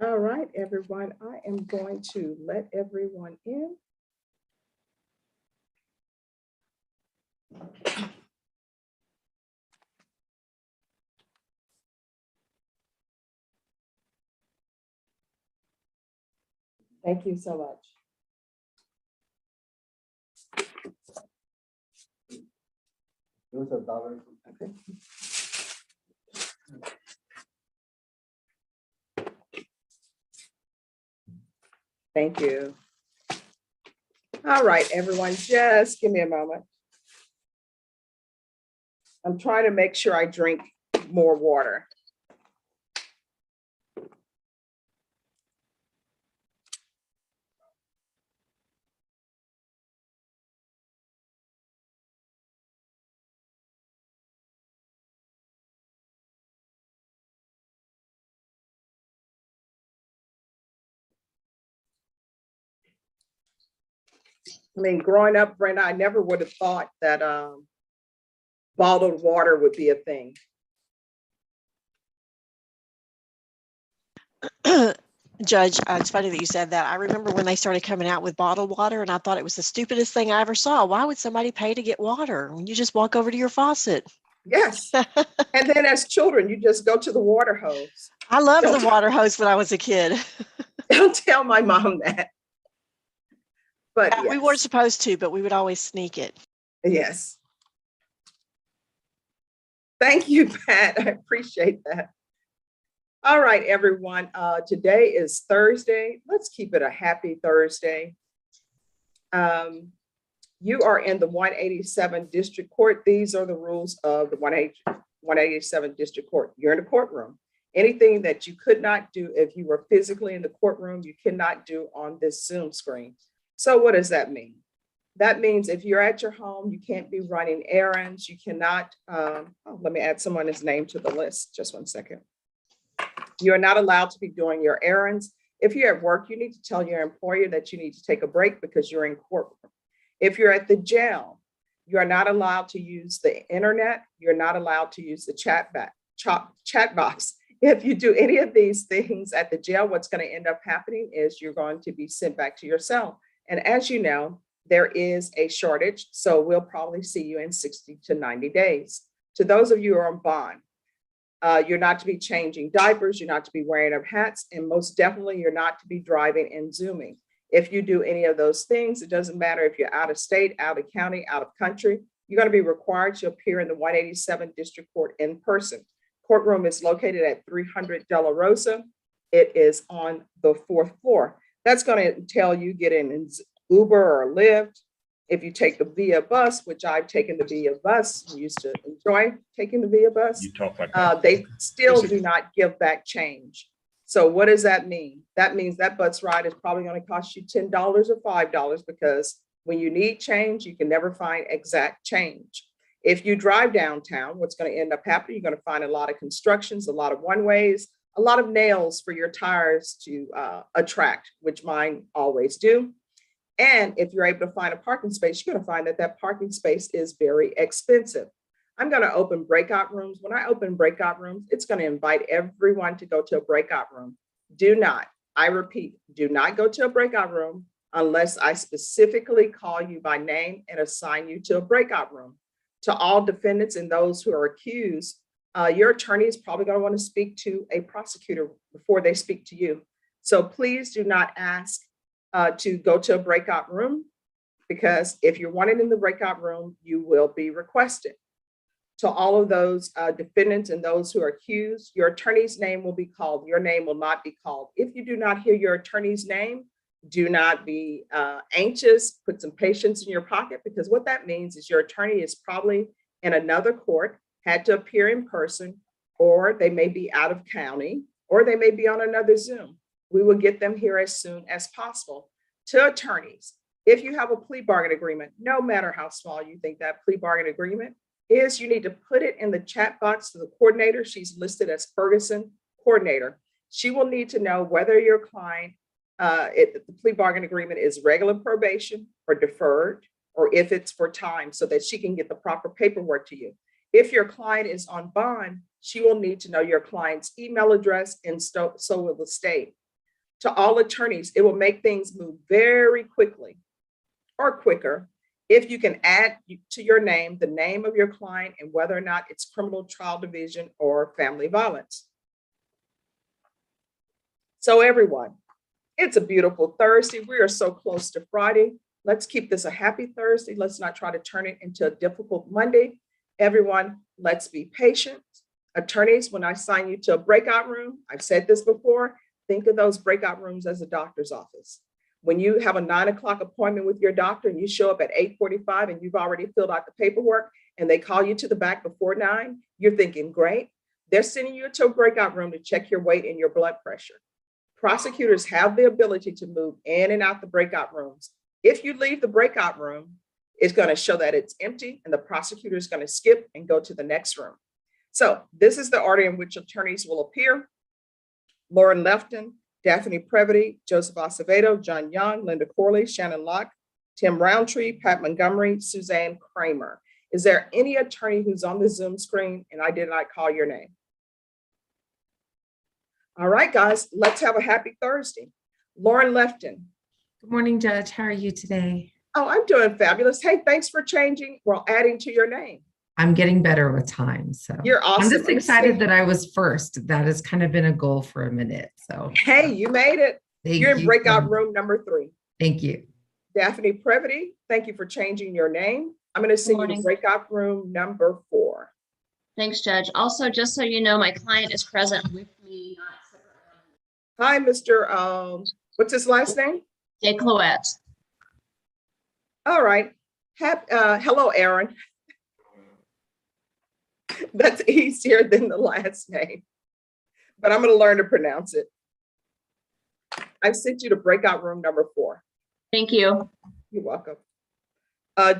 All right, everyone, I am going to let everyone in. Thank you so much. Okay. Thank you. All right, everyone, just give me a moment. I'm trying to make sure I drink more water. I mean, growing up, Brenda, I never would have thought that bottled water would be a thing. Judge, it's funny that you said that. I remember when they started coming out with bottled water, and I thought it was the stupidest thing I ever saw. Why would somebody pay to get water when you just walk over to your faucet? Yes. And then as children, you just go to the water hose. I loved the water hose when I was a kid. Don't tell my mom that. But We weren't supposed to, but we would always sneak it. Yes. Thank you, Pat. I appreciate that. All right, everyone. Today is Thursday. Let's keep it a happy Thursday. You are in the 187 District Court. These are the rules of the 187 District Court. You're in the courtroom. Anything that you could not do if you were physically in the courtroom, you cannot do on this Zoom screen. So what does that mean? That means if you're at your home, you can't be running errands. You cannot, let me add someone's name to the list. Just one second. You're not allowed to be doing your errands. If you're at work, you need to tell your employer that you need to take a break because you're in courtroom. If you're at the jail, you are not allowed to use the internet. You're not allowed to use the chat box. If you do any of these things at the jail, what's going to end up happening is you're going to be sent back to your cell. And as you know, there is a shortage, so we'll probably see you in 60 to 90 days. To those of you who are on bond, you're not to be changing diapers, you're not to be wearing up hats, and most definitely you're not to be driving and Zooming. If you do any of those things, it doesn't matter if you're out of state, out of county, out of country, you're going to be required to appear in the 187 District Court in person. Courtroom is located at 300 De La Rosa. It is on the 4th floor. That's going to entail you getting in Uber or Lyft. If you take the Via bus, which I've taken the Via bus, I used to enjoy taking the Via bus. You talk like that. They still do not give back change. So what does that mean? That means that bus ride is probably going to cost you $10 or $5 because when you need change, you can never find exact change. If you drive downtown, what's going to end up happening, you're going to find a lot of constructions, a lot of one-ways, a lot of nails for your tires to attract, which mine always do. And if you're able to find a parking space, you're going to find that that parking space is very expensive. I'm going to open breakout rooms. When I open breakout rooms, it's going to invite everyone to go to a breakout room. Do not, I repeat, do not go to a breakout room unless I specifically call you by name and assign you to a breakout room. To all defendants and those who are accused, your attorney is probably going to want to speak to a prosecutor before they speak to you. So please do not ask to go to a breakout room, because if you're wanted in the breakout room, you will be requested. To all of those defendants and those who are accused, your attorney's name will be called. Your name will not be called. If you do not hear your attorney's name, do not be anxious. Put some patience in your pocket, because what that means is your attorney is probably in another court, had to appear in person, or they may be out of county, or they may be on another Zoom. We will get them here as soon as possible. To attorneys, if you have a plea bargain agreement, no matter how small you think that plea bargain agreement is, you need to put it in the chat box to the coordinator. She's listed as Ferguson coordinator. She will need to know whether your client, the plea bargain agreement is regular probation or deferred, or if it's for time, so that she can get the proper paperwork to you. If your client is on bond, she will need to know your client's email address, and so will the state. To all attorneys, it will make things move very quickly or quicker if you can add to your name the name of your client and whether or not it's criminal trial division or family violence. So everyone, it's a beautiful Thursday. We are so close to Friday. Let's keep this a happy Thursday. Let's not try to turn it into a difficult Monday. Everyone, let's be patient. Attorneys, when I assign you to a breakout room, I've said this before, think of those breakout rooms as a doctor's office. When you have a 9 o'clock appointment with your doctor and you show up at 8:45 and you've already filled out the paperwork and they call you to the back before 9, you're thinking, great. They're sending you to a breakout room to check your weight and your blood pressure. Prosecutors have the ability to move in and out the breakout rooms. If you leave the breakout room, it's going to show that it's empty and the prosecutor is going to skip and go to the next room. So this is the order in which attorneys will appear. Lauren Lefton, Daphne Previty, Joseph Acevedo, John Young, Linda Corley, Shannon Locke, Tim Roundtree, Pat Montgomery, Suzanne Kramer. Is there any attorney who's on the Zoom screen and I did not call your name? All right, guys, let's have a happy Thursday. Lauren Lefton. Good morning, Judge. How are you today? Oh, I'm doing fabulous. Hey, thanks for changing, well, adding to your name. I'm getting better with time. So you're awesome. I'm just excited that I was first. That has kind of been a goal for a minute. So hey, you made it. You're in breakout room number 3. Thank you. Daphne Previty, thank you for changing your name. I'm going to send you to breakout room number 4. Thanks, Judge. Also, just so you know, my client is present with me. Hi, Mr. What's his last name? Jay Cloette. All right. Hello, Aaron. That's easier than the last name, but I'm going to learn to pronounce it. I've sent you to breakout room number 4. Thank you. You're welcome.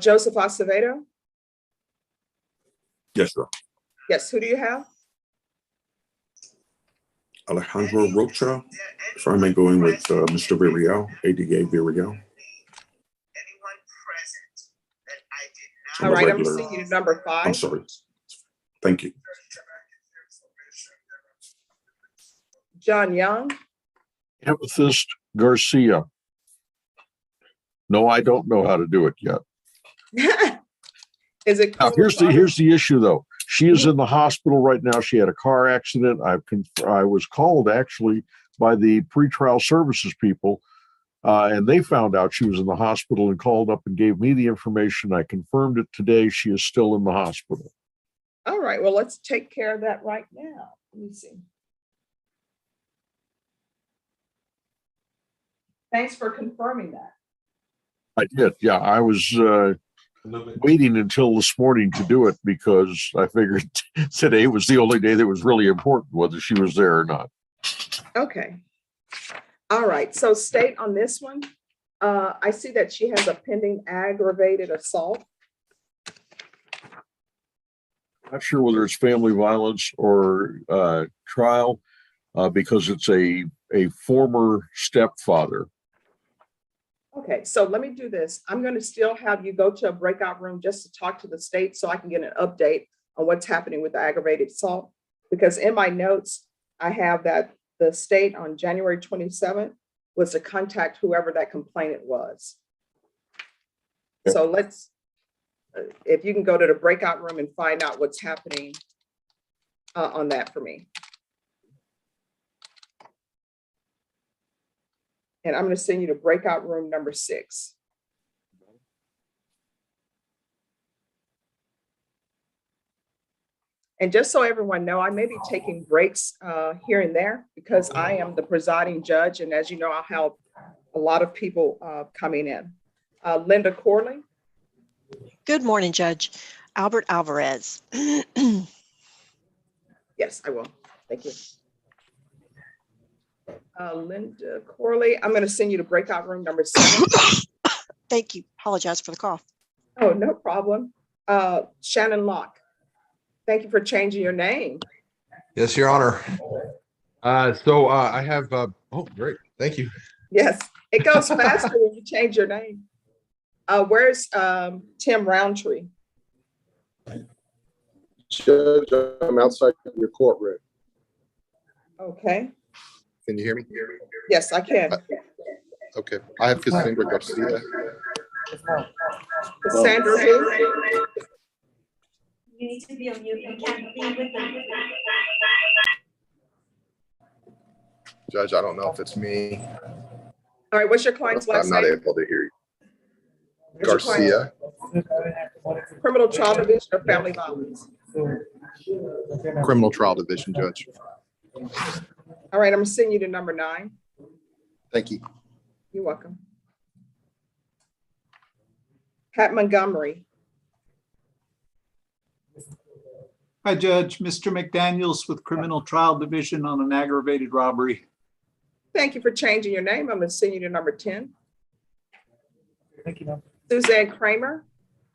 Joseph Acevedo. Yes, sir. Yes, who do you have? Alejandro Rocha. If I may go in with Mr. Villarreal, ADA Villarreal. All right, I'm sending you to number 5. I'm sorry. Thank you. John Young. Amethyst Garcia. No, I don't know how to do it yet. Is it? Now, here's the issue, though. She is in the hospital right now. She had a car accident. I was called actually by the pretrial services people, and they found out she was in the hospital and called up and gave me the information. I confirmed it today. She is still in the hospital. All right, well, let's take care of that right now. Let me see. Thanks for confirming that. I did. Yeah, I was waiting until this morning to do it because I figured today was the only day that was really important, whether she was there or not. Okay. All right, so state on this one. I see that she has a pending aggravated assault. Not sure whether it's family violence or trial because it's a former stepfather. Okay, so let me do this. I'm going to still have you go to a breakout room just to talk to the state so I can get an update on what's happening with the aggravated assault. Because in my notes, I have that the state on January 27th was to contact whoever that complainant was. So let's, if you can go to the breakout room and find out what's happening on that for me. And I'm going to send you to breakout room number 6. And just so everyone know, I may be taking breaks here and there because I am the presiding judge. And as you know, I'll have a lot of people coming in. Linda Corley. Good morning, Judge. Albert Alvarez. Yes, I will. Thank you. Linda Corley, I'm going to send you to breakout room number 7. Thank you. Apologize for the cough. Oh, no problem. Shannon Locke, thank you for changing your name. Yes, Your Honor. I have, oh, great. Thank you. Yes, it goes faster when you change your name. Where's Tim Roundtree? Judge, I'm outside your courtroom. Okay. Can you hear me? Yes, I can. Okay. I have Cassandra Garcia. Cassandra who? You need to be on mute. You can't be with them. Judge, I don't know if it's me. All right, what's your client's last I'm not name? able to hear you. What's your Garcia, criminal trial division or family violence? Criminal Trial Division, Judge. All right, I'm gonna send you to number 9. Thank you. You're welcome. Pat Montgomery. Hi, Judge. Mr. McDaniels with Criminal Trial Division on an aggravated robbery. Thank you for changing your name. I'm gonna send you to number 10. Thank you, ma'am. Suzanne Kramer,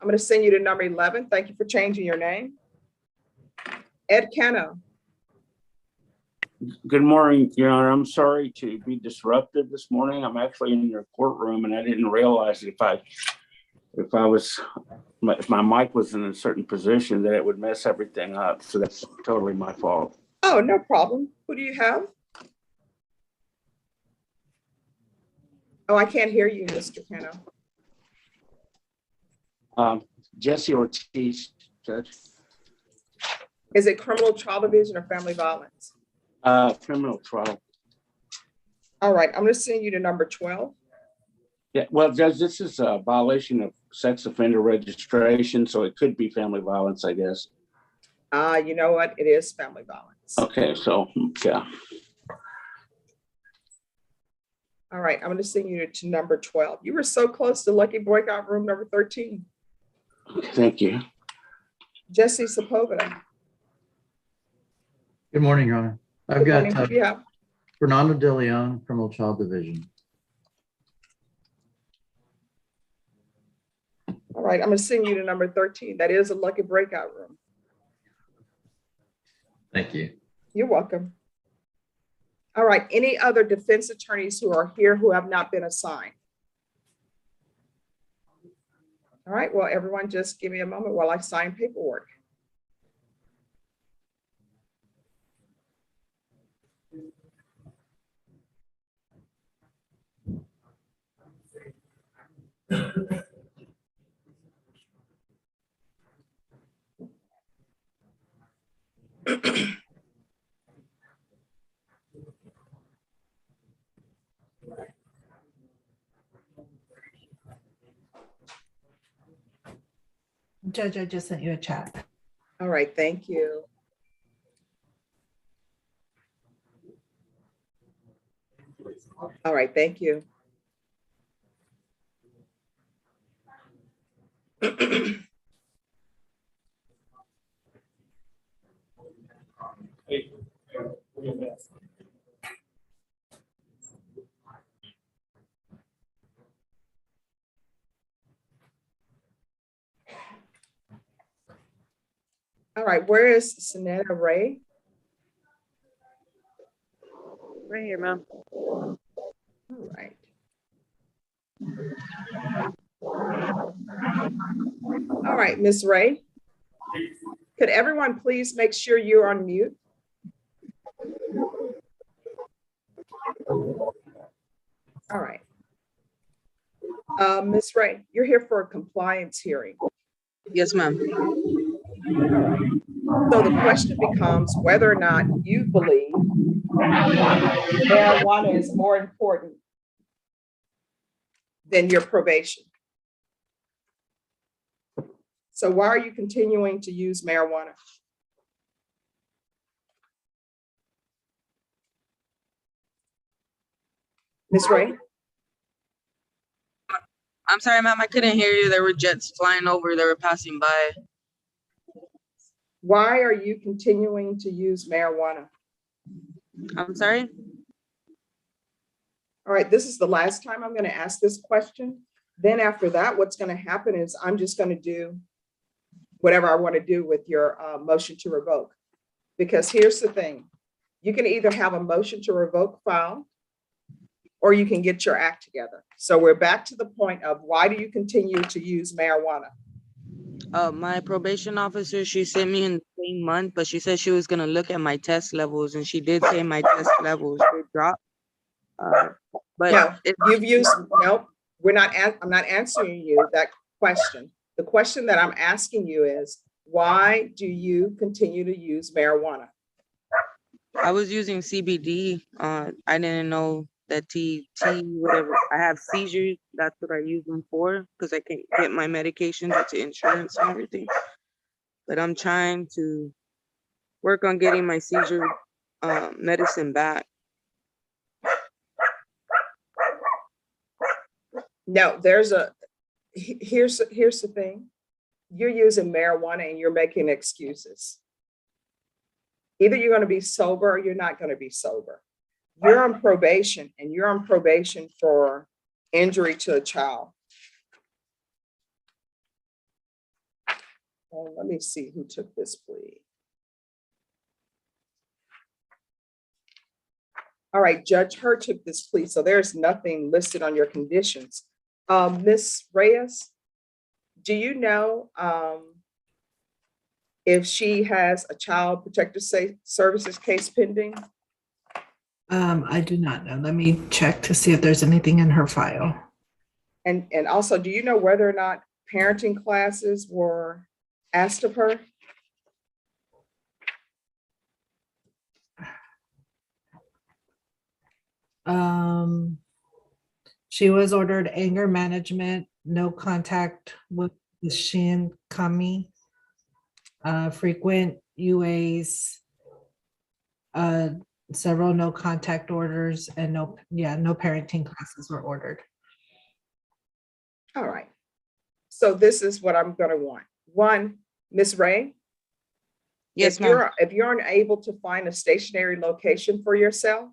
I'm gonna send you to number 11. Thank you for changing your name. Ed Cano. Good morning, Your Honor. I'm sorry to be disruptive this morning. I'm actually in your courtroom and I didn't realize if my mic was in a certain position that it would mess everything up. So that's totally my fault. Oh, no problem. Who do you have? Oh, I can't hear you, Mr. Cano. Jesse Ortiz, Judge. Is it criminal trial division or family violence? Criminal trial. All right, I'm gonna send you to number 12. Yeah, well, Judge, this is a violation of sex offender registration, so it could be family violence, I guess. You know what? It is family violence. Okay, so, yeah. All right, I'm gonna send you to number 12. You were so close to lucky breakout room number 13. Thank you. Jesse Sepulveda. Good morning, Your Honor. I've Good got morning. Who do you have? Fernando De Leon, Criminal Child Division. All right, I'm gonna send you to number 13. That is a lucky breakout room. Thank you. You're welcome. All right, any other defense attorneys who are here who have not been assigned? All right, well, everyone just give me a moment while I sign paperwork. Judge, I just sent you a chat. All right, thank you. All right, thank you. All right. right, where is Sanetta Ray? Right here, ma'am. All right. All right, Ms. Ray. Could everyone please make sure you're on mute? All right. Ms. Ray, you're here for a compliance hearing. Yes, ma'am. All right. So the question becomes whether or not you believe marijuana is more important than your probation. So why are you continuing to use marijuana? Ms. Ray? I'm sorry, ma'am. I couldn't hear you. There were jets flying over. They were passing by. Why are you continuing to use marijuana? I'm sorry. All right, this is the last time I'm going to ask this question. Then after that, what's going to happen is I'm just going to do whatever I want to do with your motion to revoke. Because here's the thing, you can either have a motion to revoke filed or you can get your act together. So we're back to the point of why do you continue to use marijuana? My probation officer, she sent me in the same month, but she said she was gonna look at my test levels, and she did say my test levels did drop. But No, you've used, nope, I'm not answering you that question. The question that I'm asking you is, why do you continue to use marijuana? I was using CBD. I didn't know that whatever. I have seizures. That's what I use them for because I can't get my medications due to insurance and everything. But I'm trying to work on getting my seizure medicine back. No, here's the thing. You're using marijuana and you're making excuses. Either you're going to be sober or you're not going to be sober. You're on probation and you're on probation for injury to a child. Let me see who took this plea. All right, Judge Hurt took this plea, so there's nothing listed on your conditions. Ms. Reyes, do you know if she has a child protective services case pending? I do not know. Let me check to see if there's anything in her file. And also, do you know whether or not parenting classes were asked of her? She was ordered anger management, no contact with the Shin Kami, frequent UAs, several no contact orders, and no parenting classes were ordered. All right. So this is what I'm going to want. One, Ms. Ray. Yes, ma'am. If you're unable to find a stationary location for yourself,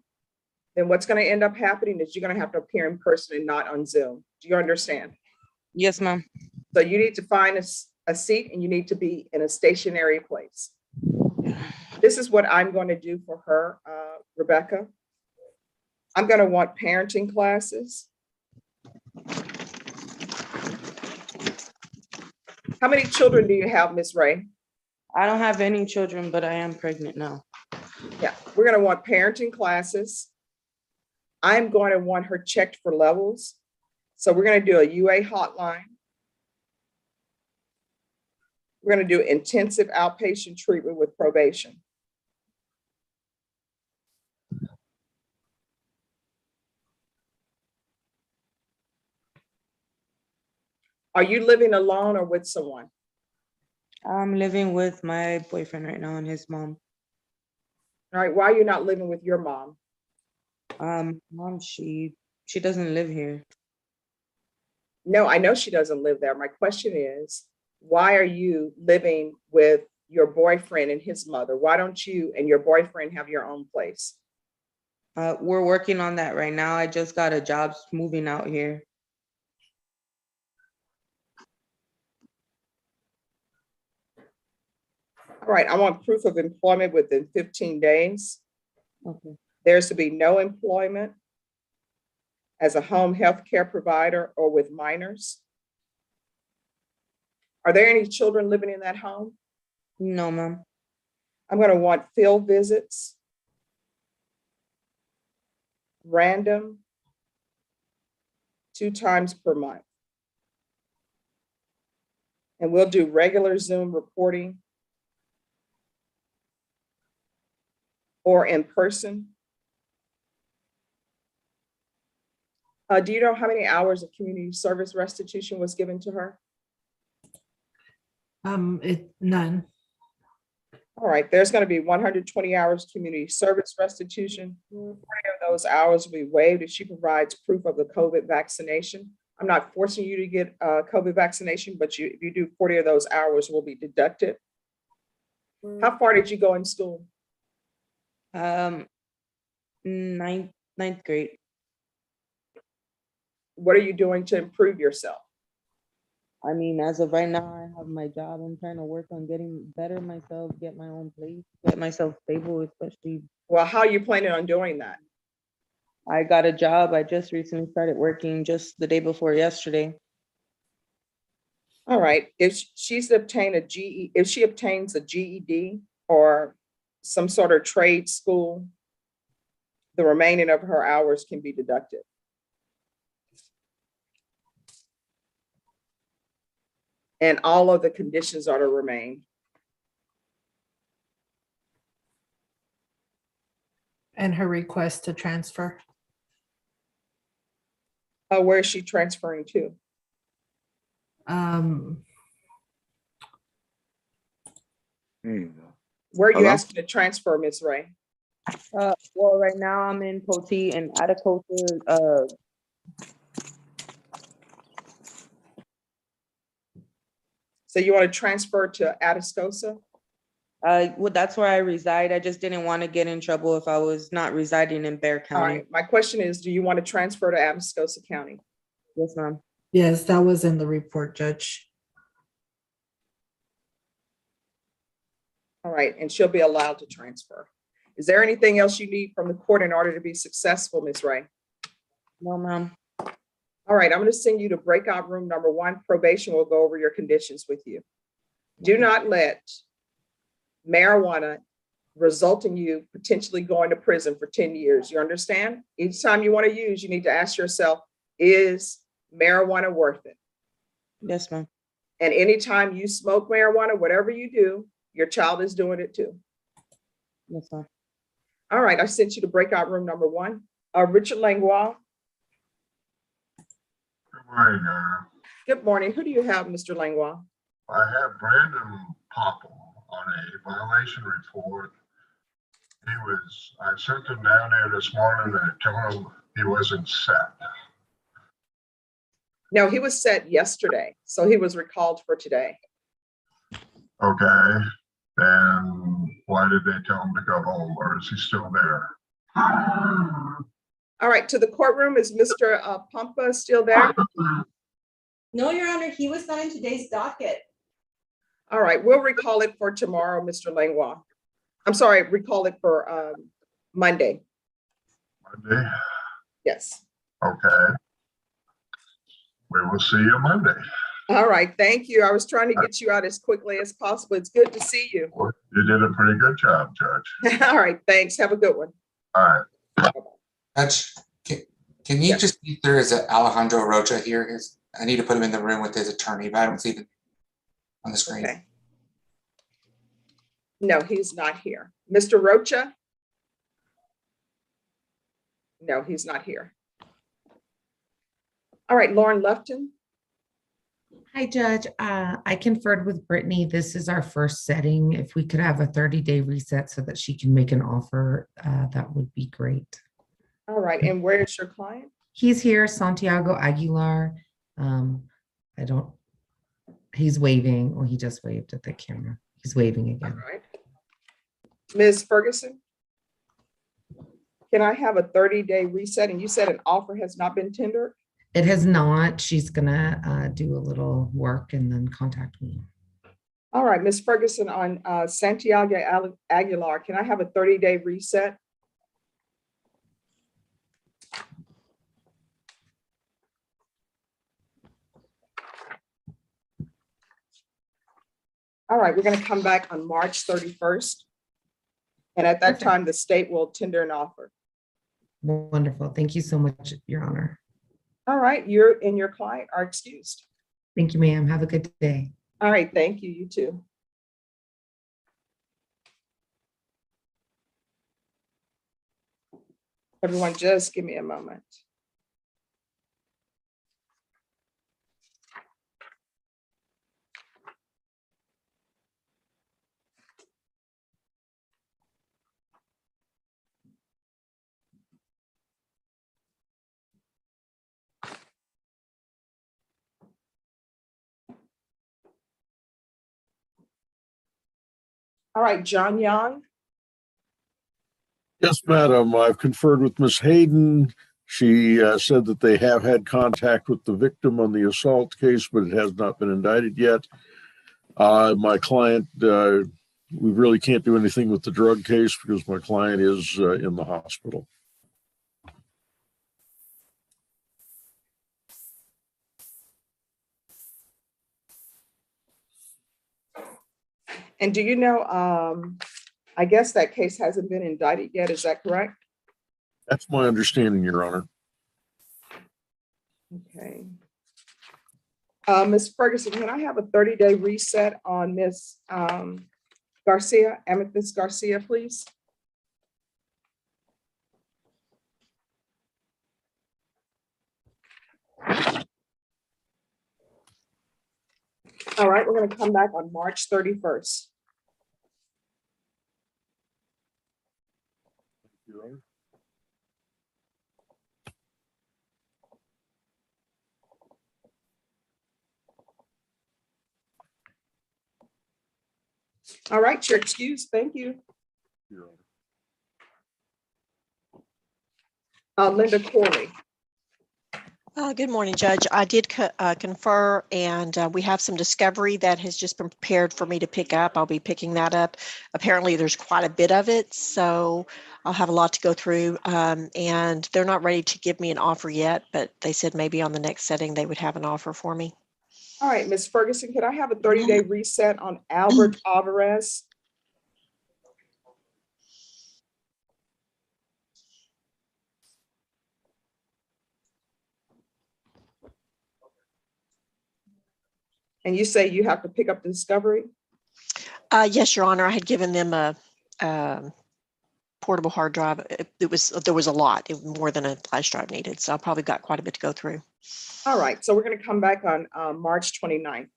then what's going to end up happening is you're going to have to appear in person and not on Zoom. Do you understand? Yes, ma'am. So you need to find a seat and you need to be in a stationary place. This is what I'm going to do for her, Rebecca. I'm going to want parenting classes. How many children do you have, Ms. Ray? I don't have any children, but I am pregnant now. Yeah, we're going to want parenting classes. I'm going to want her checked for levels. So we're going to do a UA hotline. We're going to do intensive outpatient treatment with probation. Are you living alone or with someone? I'm living with my boyfriend right now and his mom. All right, why are you not living with your mom? Mom, she doesn't live here. No, I know she doesn't live there. My question is, why are you living with your boyfriend and his mother? Why don't you and your boyfriend have your own place? We're working on that right now. I just got a job moving out here. All right, I want proof of employment within 15 days. Okay. There's to be no employment as a home health care provider or with minors. Are there any children living in that home? No, ma'am. I'm going to want field visits, random, 2 times per month. And we'll do regular Zoom reporting or in person. Do you know how many hours of community service restitution was given to her? None. All right, there's going to be 120 hours community service restitution. 40 of those hours will be waived if she provides proof of the COVID vaccination. I'm not forcing you to get a COVID vaccination, but if you do 40 of those hours will be deducted. How far did you go in school? Ninth grade. What are you doing to improve yourself? I mean, as of right now, I have my job. I'm trying to work on getting better myself, get my own place, get myself stable, especially. Well, how are you planning on doing that? I got a job. I just recently started working just the day before yesterday. All right, if she's obtained a GE, if she obtains a GED or some sort of trade school, the remaining of her hours can be deducted. And all of the conditions are to remain. And her request to transfer. Where is she transferring to? Where are you asking to transfer, Ms. Ray? Well, right now I'm in Potee and Atacosa. So you want to transfer to Atascosa? Well, that's where I reside. I just didn't want to get in trouble if I was not residing in Bexar All County. right, my question is, do you want to transfer to Atascosa County? Yes, ma'am. Yes, that was in the report, Judge. All right, and she'll be allowed to transfer. Is there anything else you need from the court in order to be successful, Ms. Ray? No, ma'am. All right, I'm going to send you to breakout room number 1. Probation will go over your conditions with you. Do not let marijuana result in you potentially going to prison for 10 years. You understand? Each time you want to use, you need to ask yourself, is marijuana worth it? Yes, ma'am. And anytime you smoke marijuana, whatever you do, your child is doing it too. Yes, ma'am. All right, I sent you to breakout room number 1. Richard Langlois. Good morning, Your Honor. Good morning. Who do you have, Mr. Langlois? I have Brandon Popple on a violation report. I sent him down there this morning and I told him he wasn't set. No, he was set yesterday, so he was recalled for today. Okay, then why did they tell him to go home, or is he still there? All right, to the courtroom, is Mr. Pumpa still there? No, Your Honor, he was not in today's docket. All right, we'll recall it for tomorrow, Mr. Langlois. I'm sorry, recall it for Monday. Monday? Yes. Okay. We will see you Monday. All right, thank you. I was trying to get you out as quickly as possible. It's good to see you. You did a pretty good job, Judge. All right, thanks. Have a good one. All right. Judge, can you just see if there is a Alejandro Rocha here? I need to put him in the room with his attorney, but I don't see them on the screen. Okay. No, he's not here. Mr. Rocha? No, he's not here. All right, Lauren Lufton. Hi, Judge. I conferred with Brittany. This is our first setting. If we could have a 30-day reset so that she can make an offer, that would be great. All right, and where is your client? He's here, Santiago Aguilar. He's waving, or he just waved at the camera. He's waving again. All right. Ms. Ferguson, can I have a 30-day reset? And you said an offer has not been tendered? It has not. She's gonna do a little work and then contact me. All right, Ms. Ferguson, on Santiago Aguilar, can I have a 30-day reset? All right, we're going to come back on March 31st. And at that Perfect. time, the state will tender an offer. Wonderful. Thank you so much, Your Honor. All right, you and your client are excused. Thank you, ma'am. Have a good day. All right, thank you. You too. Everyone, just give me a moment. All right, John Young. Yes, madam. I've conferred with Ms. Hayden. She said that they have had contact with the victim on the assault case, but it has not been indicted yet. My client, we really can't do anything with the drug case because my client is in the hospital. And do you know, I guess that case hasn't been indicted yet. Is that correct? That's my understanding, Your Honor. Okay. Ms. Ferguson, can I have a 30-day reset on Ms. Garcia, Amethyst Garcia, please? All right, we're going to come back on March 31st. Your Honor. All right, you're excused. Thank you. Your Honor. Linda Corley. Good morning, Judge. I did confer, and we have some discovery that has just been prepared for me to pick up. I'll be picking that up. Apparently, there's quite a bit of it, so I'll have a lot to go through. And they're not ready to give me an offer yet, but they said maybe on the next setting they would have an offer for me. All right, Ms. Ferguson, could I have a 30-day reset on Albert Alvarez? And you say you have to pick up the discovery? Yes, Your Honor. I had given them a portable hard drive. There was a lot, more than a flash drive needed, so I probably got quite a bit to go through. All right, so we're going to come back on March 29th.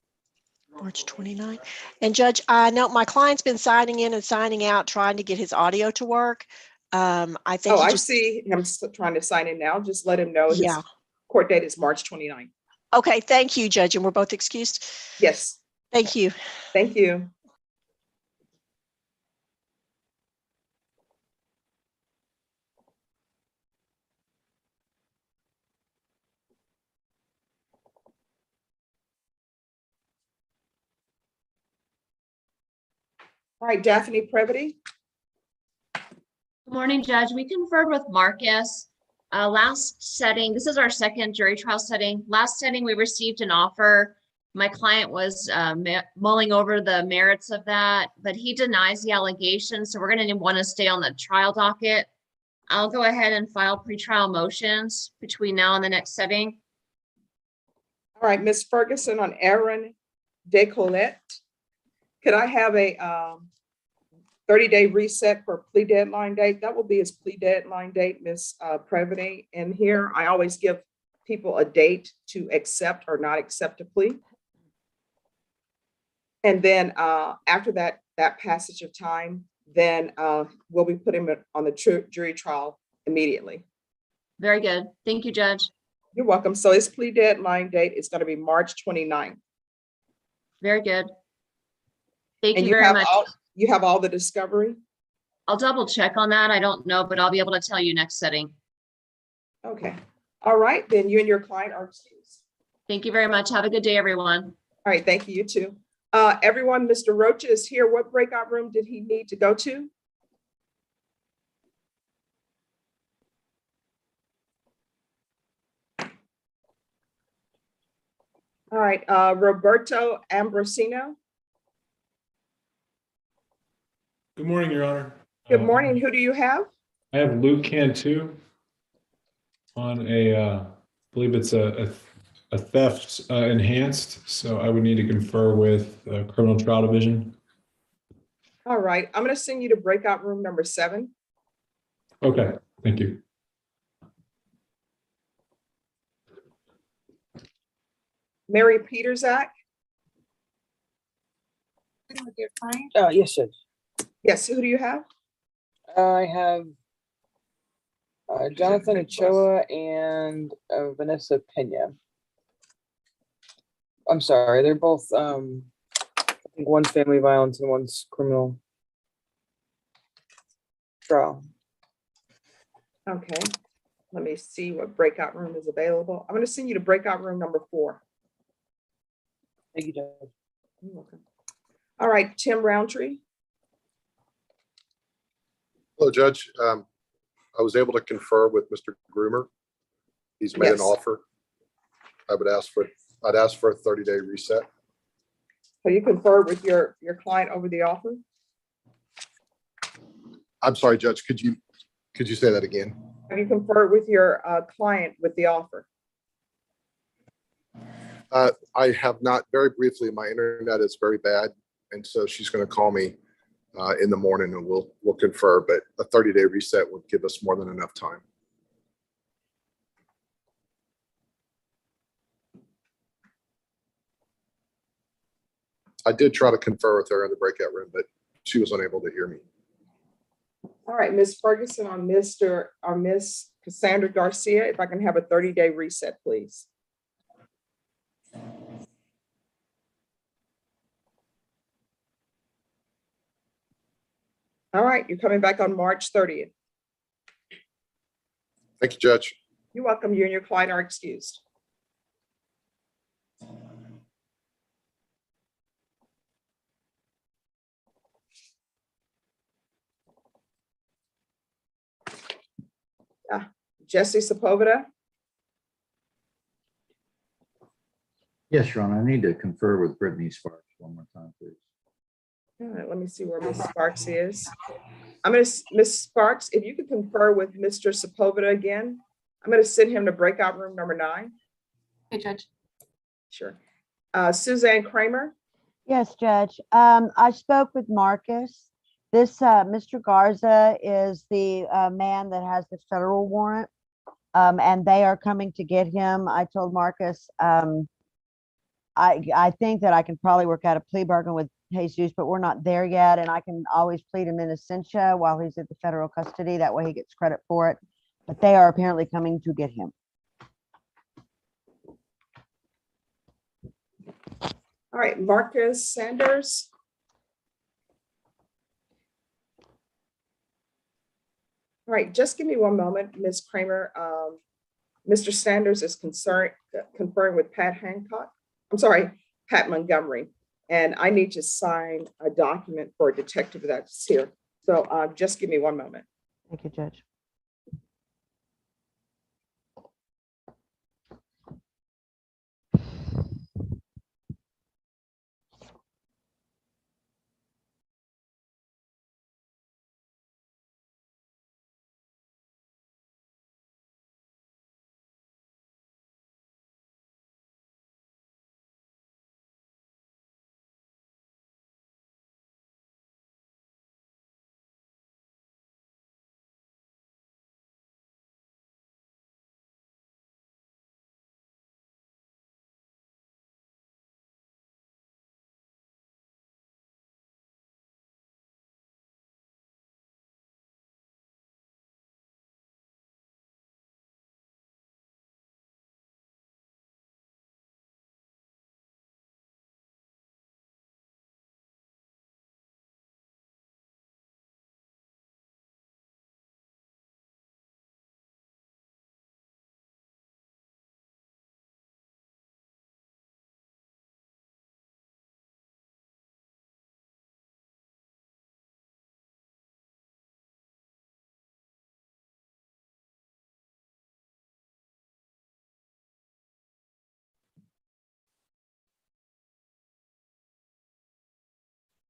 March 29th. And Judge, I know my client's been signing in and signing out, trying to get his audio to work. I think Oh, he I just, see him trying to sign in now. Just let him know his yeah. court date is March 29th. Okay, thank you, Judge, and we're both excused. Yes. Thank you. Thank you. All right, Daphne Previty. Good morning, Judge. We conferred with Marcus. Last setting, this is our second jury trial setting. Last setting, we received an offer. My client was mulling over the merits of that, but he denies the allegations. So we're going to want to stay on the trial docket. I'll go ahead and file pretrial motions between now and the next setting. All right, Ms. Ferguson, on Aaron Decollette. Could I have a 30-day reset for plea deadline date? That will be his plea deadline date, Ms. Previty. And here, I always give people a date to accept or not accept a plea. And then after that passage of time, then we'll be putting him on the jury trial immediately. Very good. Thank you, Judge. You're welcome. So his plea deadline date is going to be March 29th. Very good. Thank And you very much. You have all the discovery? I'll double check on that. I don't know, but I'll be able to tell you next setting. Okay. All right, then you and your client are excused. Thank you very much. Have a good day, everyone. All right, thank you. You too. Everyone, Mr. Rocha is here. What breakout room did he need to go to? All right, Roberto Ambrosino. Good morning, Your Honor. Good morning. Who do you have? I have Luke Cantu on I believe it's a theft enhanced, so I would need to confer with criminal trial division. All right, I'm going to send you to breakout room number 7. Okay, thank you. Mary Peterzak. Yes, Judge. Yes, who do you have? I have Jonathan Ochoa and Vanessa Pena. I'm sorry, they're both, I think one's family violence and one's criminal trial. Okay, let me see what breakout room is available. I'm going to send you to breakout room number 4. Thank you, Judge. You're welcome. All right, Tim Roundtree. Hello, Judge. I was able to confer with Mr. Groomer. He's made an Yes. offer. I'd ask for a 30-day reset. So you conferred with your client over the offer? I'm sorry, Judge, could you say that again? Have you conferred with your client with the offer? I have not. Very briefly. My internet is very bad, and so she's going to call me in the morning, and we'll confer. But a 30-day reset would give us more than enough time. I did try to confer with her in the breakout room, but she was unable to hear me. All right, Ms. Ferguson or Ms. Cassandra Garcia, if I can have a 30-day reset, please. All right, you're coming back on March 30th. Thank you, Judge. You're welcome. You and your client are excused. Jesse Sepulveda. Yes, Your Honor, I need to confer with Brittany Sparks one more time, please. All right, let me see where Ms. Sparks is. Ms. Sparks, if you could confer with Mr. Sepulveda again, I'm going to send him to breakout room number 9. Hey, Judge. Sure. Suzanne Kramer. Yes, Judge. I spoke with Marcus. This Mr. Garza is the man that has the federal warrant, and they are coming to get him. I told Marcus I think that I can probably work out a plea bargain with Jesus, but we're not there yet, and I can always plead him in absentia while he's at the federal custody. That way he gets credit for it. But they are apparently coming to get him. All right, Marcus Sanders. All right, just give me one moment, Ms. Kramer. Mr. Sanders is conferring with Pat Hancock. I'm sorry, Pat Montgomery. And I need to sign a document for a detective that's here. So just give me one moment. Thank you, Judge.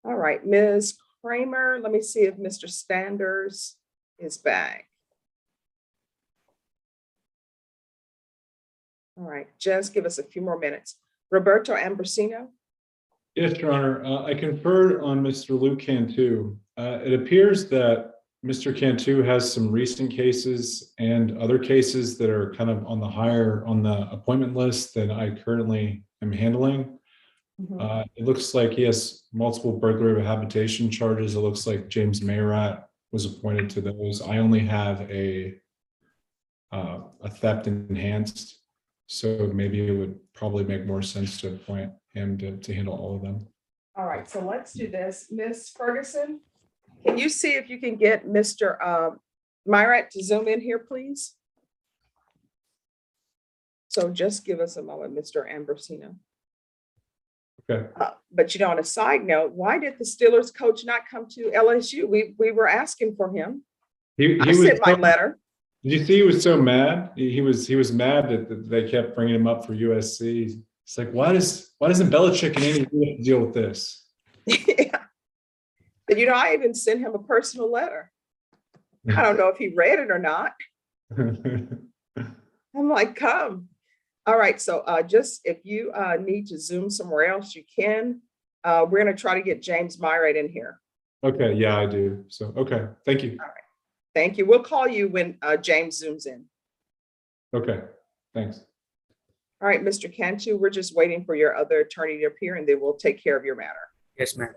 All right, Ms. Kramer, let me see if Mr. Standers is back. All right, just give us a few more minutes. Roberto Ambrosino? Yes, Your Honor. I conferred on Mr. Lou Cantu. It appears that Mr. Cantu has some recent cases and other cases that are kind of on the appointment list that I currently am handling. It looks like he has multiple burglary of habitation charges. It looks like James Mayrat was appointed to those. I only have a theft enhanced. So maybe it would probably make more sense to appoint him to handle all of them. All right, so let's do this. Ms. Ferguson, can you see if you can get Mr. Myrat to zoom in here, please? So just give us a moment, Mr. Ambrosino. Okay. But on a side note, why did the Steelers coach not come to LSU? We were asking for him. I sent my letter. Did you see he was so mad? He was mad that they kept bringing him up for USC. It's like, why doesn't Belichick and Andy have to deal with this? Yeah. And I even sent him a personal letter. I don't know if he read it or not. I'm like, come. All right, so just if you need to Zoom somewhere else, you can. We're gonna try to get James Myrat in here. Okay, yeah, I do. So, okay, thank you. All right, thank you. We'll call you when James zooms in. Okay, thanks. All right, Mr. Cantu, we're just waiting for your other attorney to appear and then we'll take care of your matter. Yes, ma'am.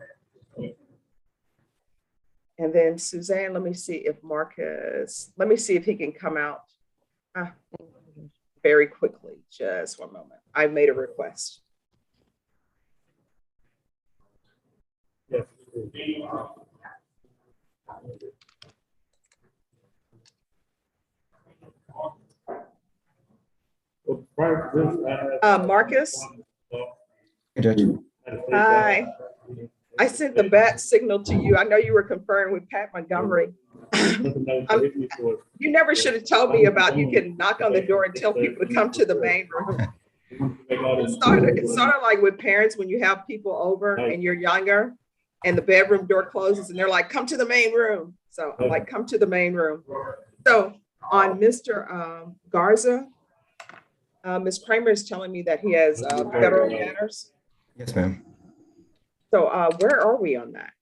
And then Suzanne, let me see if he can come out very quickly. Just one moment. I made a request. Marcus? Hi. I sent the bat signal to you. I know you were conferring with Pat Montgomery. You never should have told me about you can knock on the door and tell people to come to the main room. It's sort of like with parents when you have people over and you're younger and the bedroom door closes and they're like, come to the main room. So I'm like, come to the main room. So on Mr. Garza, Ms. Kramer is telling me that he has federal matters. Yes, ma'am. So where are we on that?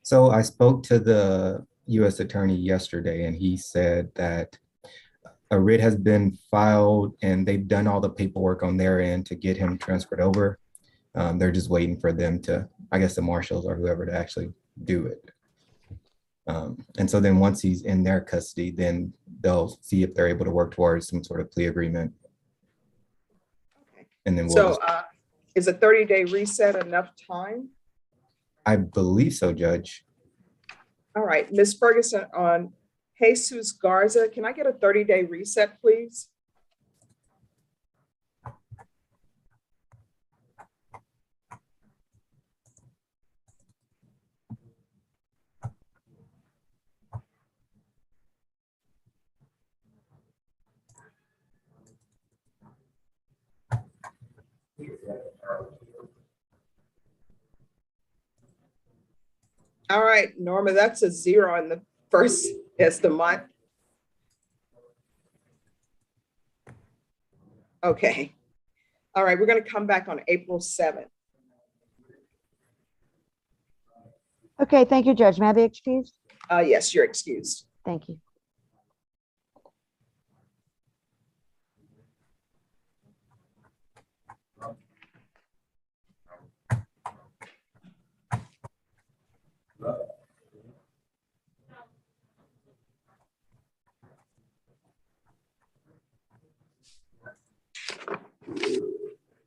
So I spoke to the U.S. attorney yesterday and he said that a writ has been filed and they've done all the paperwork on their end to get him transferred over. They're just waiting for them to, I guess the marshals or whoever, to actually do it. And so then once he's in their custody, then they'll see if they're able to work towards some sort of plea agreement. Okay. And then we'll is a 30-day reset enough time? I believe so, Judge. All right, Ms. Ferguson, on Jesus Garza, can I get a 30-day reset, please? All right, Norma, that's a 0 in the first is the month. Okay. All right, we're going to come back on April 7th. Okay, thank you, Judge. May I be excused? Yes, you're excused. Thank you.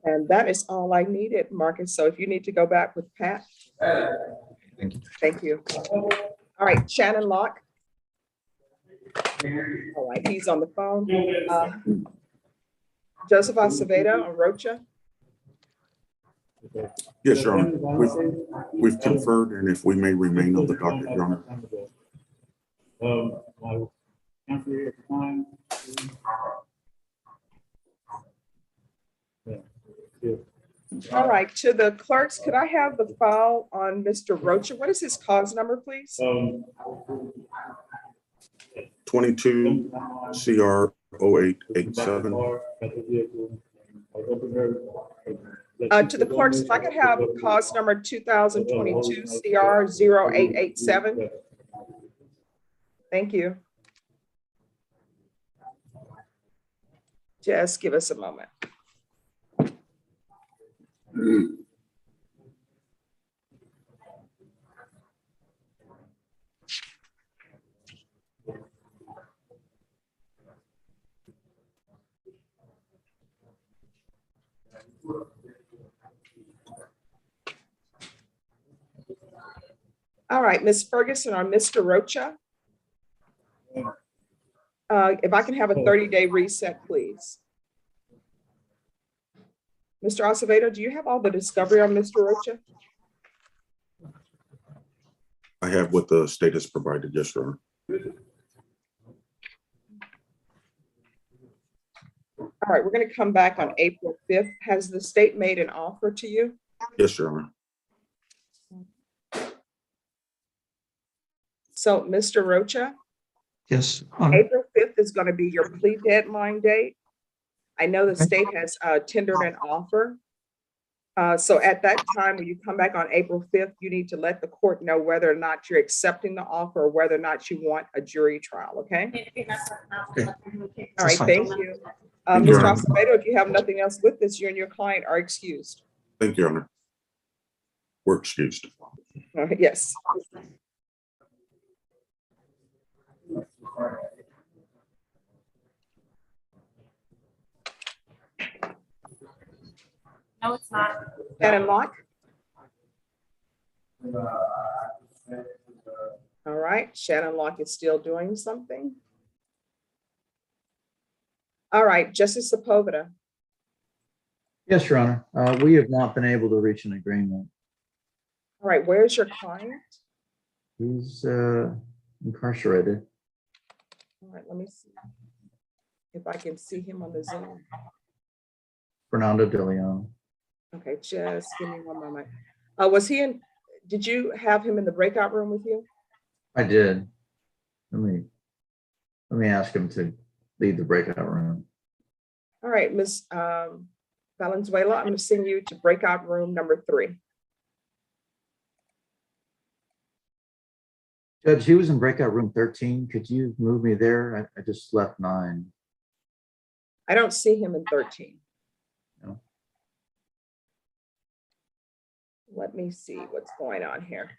And that is all I needed, Marcus. So if you need to go back with Pat. Thank you. Thank you. All right, Shannon Locke. All right, he's on the phone. Joseph Acevedo on Rocha. Yes, Your Honor. We've conferred, and if we may remain on the docket, Your Honor. All right, to the clerks, could I have the file on Mr. Rocha? What is his cause number, please? 22 CR 0887. To the clerks, if I could have cause number 2022 CR 0887. Thank you. Just give us a moment. All right, Ms. Ferguson or Mr. Rocha. If I can have a 30-day reset, please. Mr. Acevedo, do you have all the discovery on Mr. Rocha? I have what the state has provided, yes, Your Honor. All right, we're going to come back on April 5th. Has the state made an offer to you? Yes, Your Honor. So, Mr. Rocha, Yes. April 5th is going to be your plea deadline date. I know the state has tendered an offer. So at that time, when you come back on April 5th, you need to let the court know whether or not you're accepting the offer or whether or not you want a jury trial, okay? All right, thank you. Mr. Acevedo, if you have nothing else with this, you and your client are excused. Thank you, Your Honor. We're excused. Yes. No, it's not. Shannon Locke. All right, Shannon Locke is still doing something. All right, Justice Sepulveda. Yes, Your Honor. We have not been able to reach an agreement. All right, where's your client? He's incarcerated. All right, let me see if I can see him on the Zoom. Fernando De Leon. Okay, just give me one moment. Was he in, did you have him in the breakout room with you? I did. Let me ask him to leave the breakout room. All right, Ms. Valenzuela, I'm going to send you to breakout room number 3. Judge, he was in breakout room 13. Could you move me there? I just left 9. I don't see him in 13. No. Let me see what's going on here.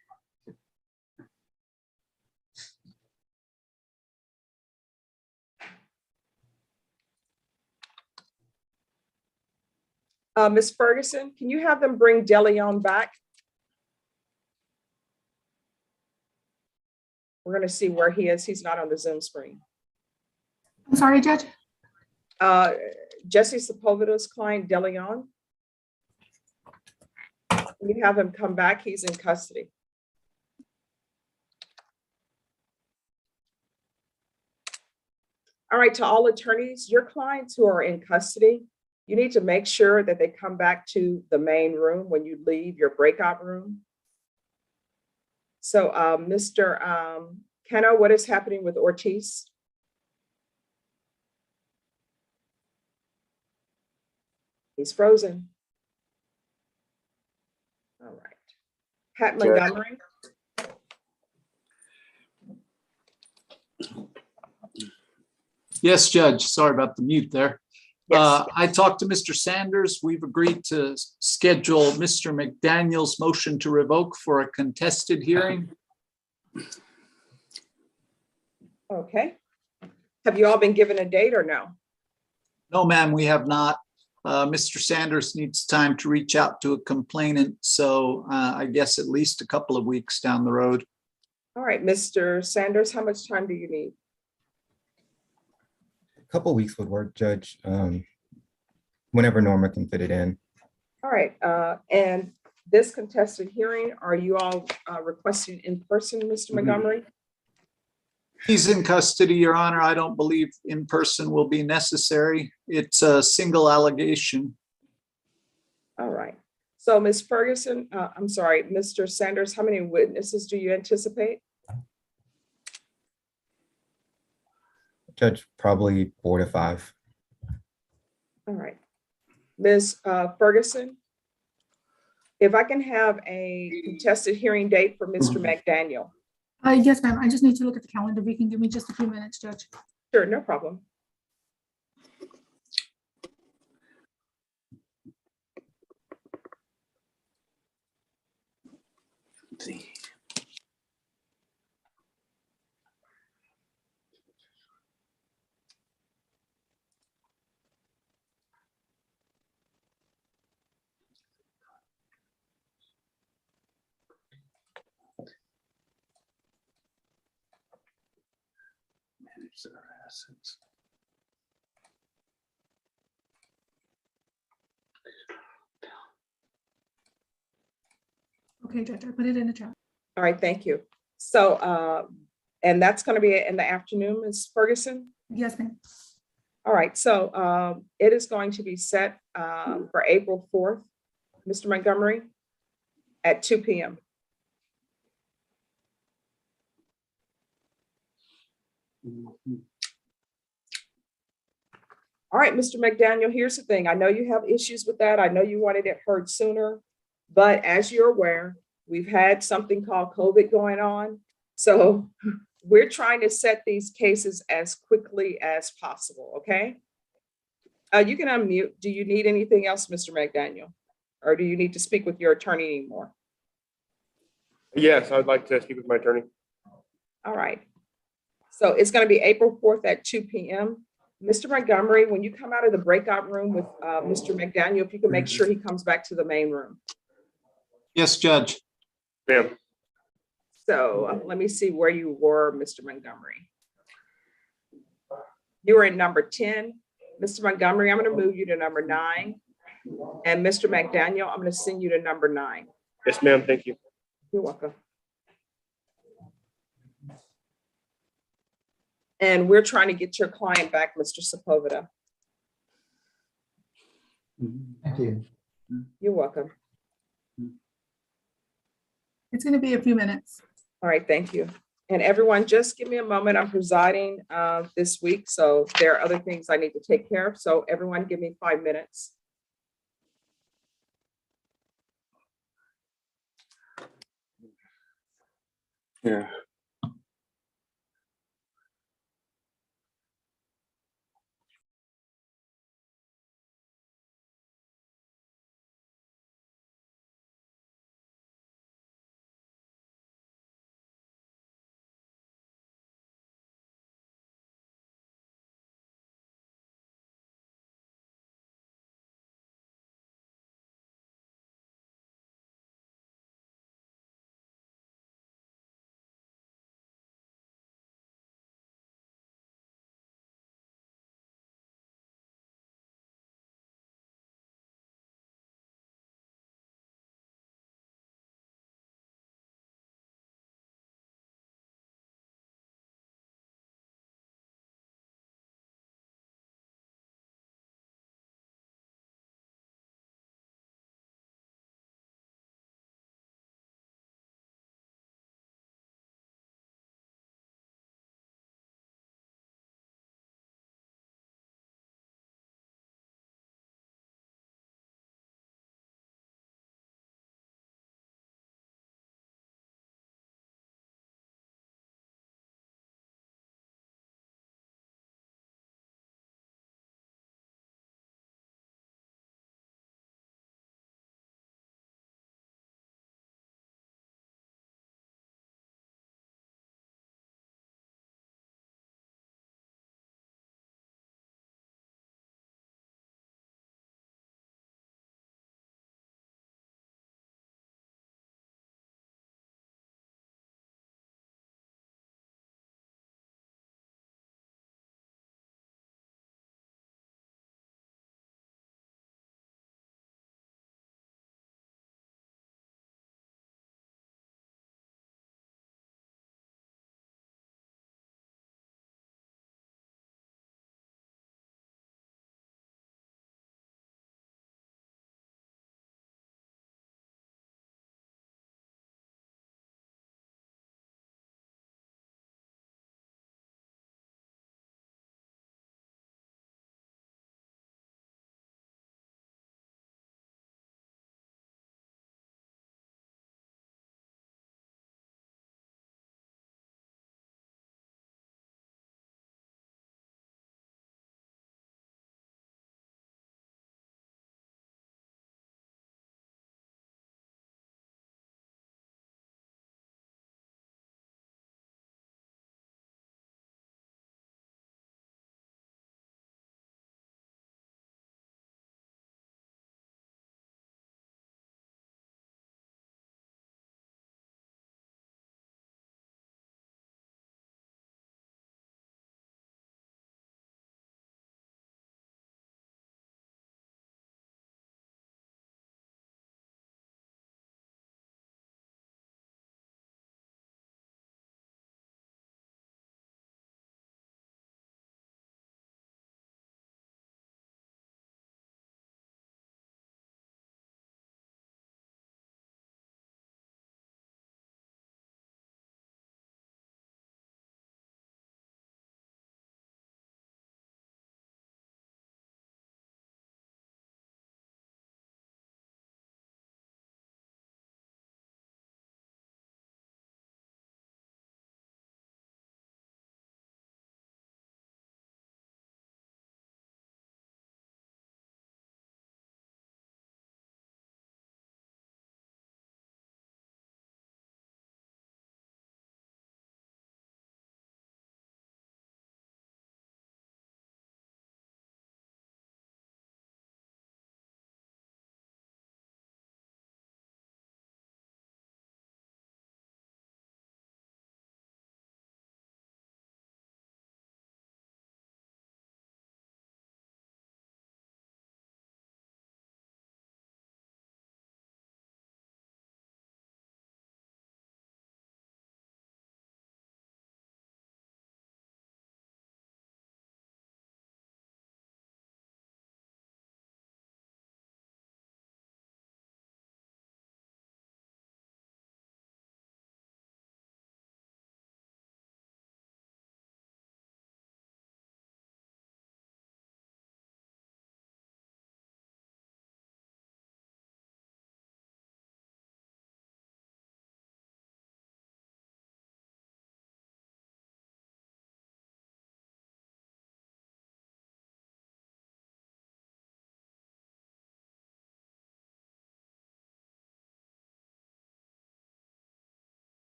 Ms. Ferguson, can you have them bring DeLeon back? We're going to see where he is. He's not on the Zoom screen. I'm sorry, Judge. Jesse Sepulveda's client, DeLeon. Can you have him come back? He's in custody. All right, to all attorneys, your clients who are in custody, you need to make sure that they come back to the main room when you leave your breakout room. So, Mr. Cano, what is happening with Ortiz? He's frozen. All right. Pat Montgomery. Yes, Judge. Sorry about the mute there. I talked to Mr. Sanders. We've agreed to schedule Mr. McDaniel's motion to revoke for a contested hearing. Okay. Have you all been given a date or no? No, ma'am, we have not. Mr. Sanders needs time to reach out to a complainant, so I guess at least a couple of weeks down the road. All right, Mr. Sanders, how much time do you need? A couple weeks would work, Judge. Whenever Norma can fit it in. All right, and this contested hearing, are you all requesting in person, Mr. Montgomery? He's in custody, Your Honor. I don't believe in person will be necessary. It's a single allegation. All right. So Ms. Ferguson, I'm sorry, Mr. Sanders, how many witnesses do you anticipate? Judge, probably 4 to 5. All right. Ms. Ferguson, if I can have a contested hearing date for Mr. McDaniel. Yes, ma'am. I just need to look at the calendar. If you can give me just a few minutes, Judge. Sure, no problem. Manage their assets. Okay, Judge, I put it in the chat. All right, thank you. So, and that's going to be in the afternoon, Ms. Ferguson? Yes, ma'am. All right, so it is going to be set for April 4th, Mr. Montgomery, at 2 p.m. All right, Mr. McDaniel, here's the thing. I know you have issues with that. I know you wanted it heard sooner, but as you're aware, we've had something called COVID going on. So we're trying to set these cases as quickly as possible, okay? You can unmute. Do you need anything else, Mr. McDaniel? Or do you need to speak with your attorney anymore? Yes, I'd like to speak with my attorney. All right. So it's going to be April 4th at 2 p.m. Mr. Montgomery, when you come out of the breakout room with Mr. McDaniel, if you can make sure he comes back to the main room. Yes, Judge. Ma'am. So let me see where you were, Mr. Montgomery. You were in number 10. Mr. Montgomery, I'm going to move you to number 9. And Mr. McDaniel, I'm going to send you to number 9. Yes, ma'am. Thank you. You're welcome. And we're trying to get your client back, Mr. Sepulveda. Thank you. You're welcome. It's going to be a few minutes. All right, thank you. And everyone, just give me a moment. I'm presiding this week, so there are other things I need to take care of. So everyone, give me 5 minutes. Yeah.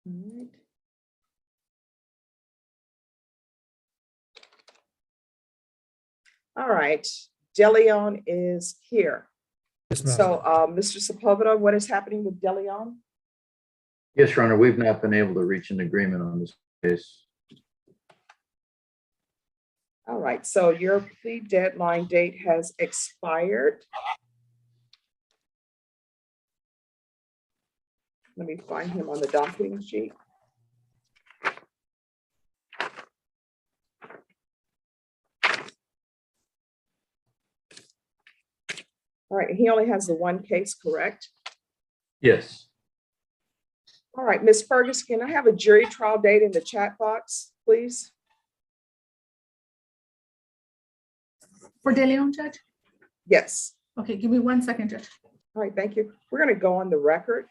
right. All right, DeLeon is here. So, Mr. Sepulveda, what is happening with DeLeon? Yes, Your Honor, we've not been able to reach an agreement on this case. All right, so your plea deadline date has expired. Let me find him on the docketing sheet. All right, he only has the one case, correct? Yes. All right, Ms. Ferguson, can I have a jury trial date in the chat box, please? For De Leon, Judge? Yes. Okay, give me 1 second, Judge. All right, thank you. We're going to go on the record.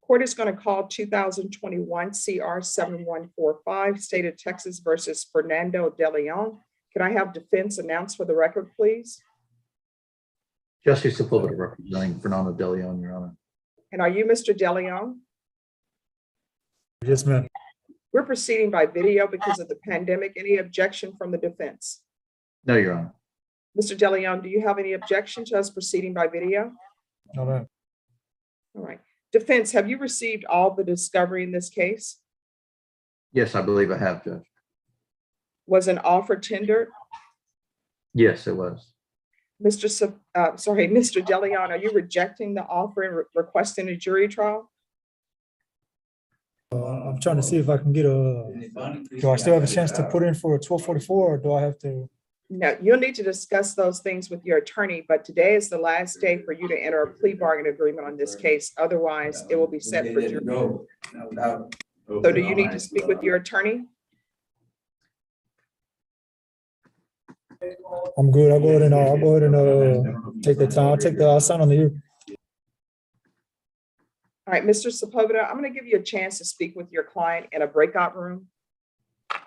Court is going to call 2021 CR 7145, State of Texas versus Fernando DeLeon. Can I have defense announced for the record, please? Justice Sepulveda representing Fernando DeLeon, Your Honor. And are you Mr. DeLeon? Yes, ma'am. We're proceeding by video because of the pandemic. Any objection from the defense? No, Your Honor. Mr. DeLeon, do you have any objection to us proceeding by video? No, ma'am. All right. Defense, have you received all the discovery in this case? Yes, I believe I have, Judge. Was an offer tendered? Yes, it was. Mr. DeLeon, are you rejecting the offer and requesting a jury trial? I'm trying to see if I can get do I still have a chance to put in for a 1244 or do I have to? No, you'll need to discuss those things with your attorney, but today is the last day for you to enter a plea bargain agreement on this case. Otherwise, it will be set for jury. So do you need to speak with your attorney? I'm good. I'll go ahead and take the time. I'll sign on the year. All right, Mr. Sepulveda, I'm going to give you a chance to speak with your client in a breakout room. All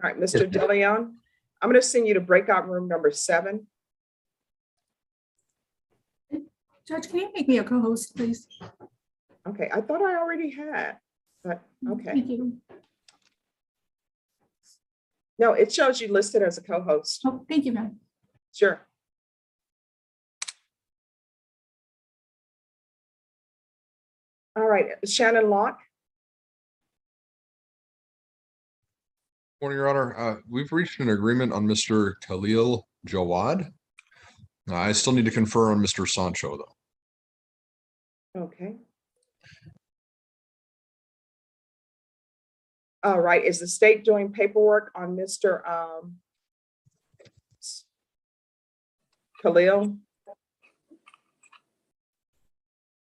right, Mr. DeLeon, I'm going to send you to breakout room number 7. Judge, can you make me a co-host, please? Okay, I thought I already had, but okay. Thank you. No, it shows you listed as a co-host. Oh, thank you, ma'am. Sure. All right, Shannon Locke. Morning, Your Honor. We've reached an agreement on Mr. Khalil Jawad. I still need to confer on Mr. Sancho, though. Okay. All right, is the state doing paperwork on Mr. Khalil?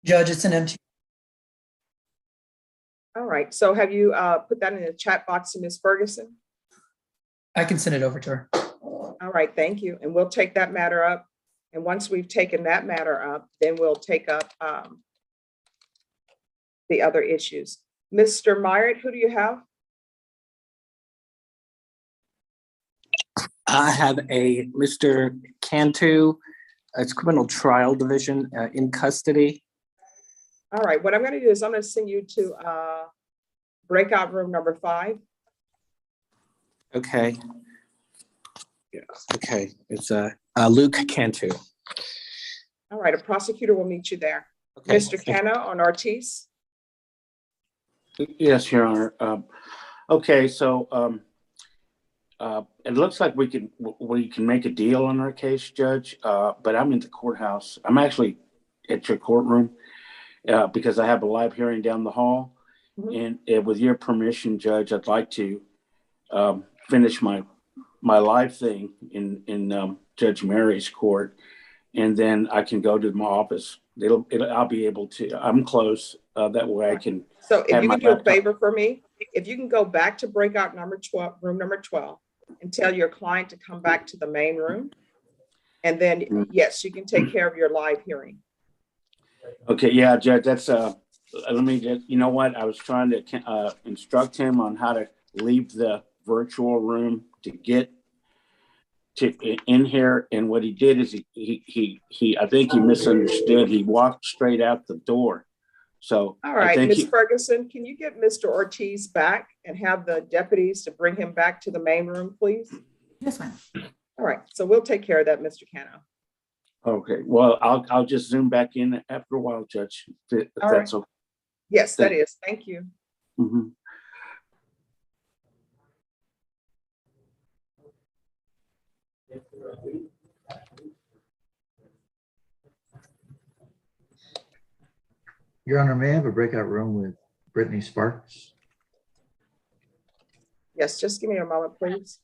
Judge, it's an empty. All right, so have you put that in the chat box to Ms. Ferguson? I can send it over to her. All right, thank you. And we'll take that matter up. And once we've taken that matter up, then we'll take up the other issues. Mr. Myrick, who do you have? I have a Mr. Cantu, it's criminal trial division in custody. All right, what I'm going to do is I'm going to send you to breakout room number 5. Okay. Yeah. Okay. It's Luke Cantu. All right, a prosecutor will meet you there. Okay. Mr. Canna on Ortiz. Yes, Your Honor. Okay, so it looks like we can make a deal on our case, Judge. But I'm in the courthouse. I'm actually at your courtroom because I have a live hearing down the hall. Mm-hmm. And with your permission, Judge, I'd like to finish my live thing in Judge Mary's court, and then I can go to my office. I'll be able to. I'm close. That way I can. So if you can do a favor for me, if you can go back to breakout number 12, room number 12, and tell your client to come back to the main room, and then yes, you can take care of your live hearing. Okay, yeah, Judge. That's let me just. You know what? I was trying to instruct him on how to leave the virtual room to get to in here, and what he did is he I think he misunderstood. He walked straight out the door So. All I right, thank Ms. you. Ferguson, can you get Mr. Ortiz back and have the deputies to bring him back to the main room, please? Yes, ma'am. All right, so we'll take care of that, Mr. Cano. Okay, well, I'll just zoom back in after a while, Judge, if All that's right. okay. Yes, that is. Thank you. Mhm. Your Honor, may I have a breakout room with Brittany Sparks? Yes, just give me a moment, please.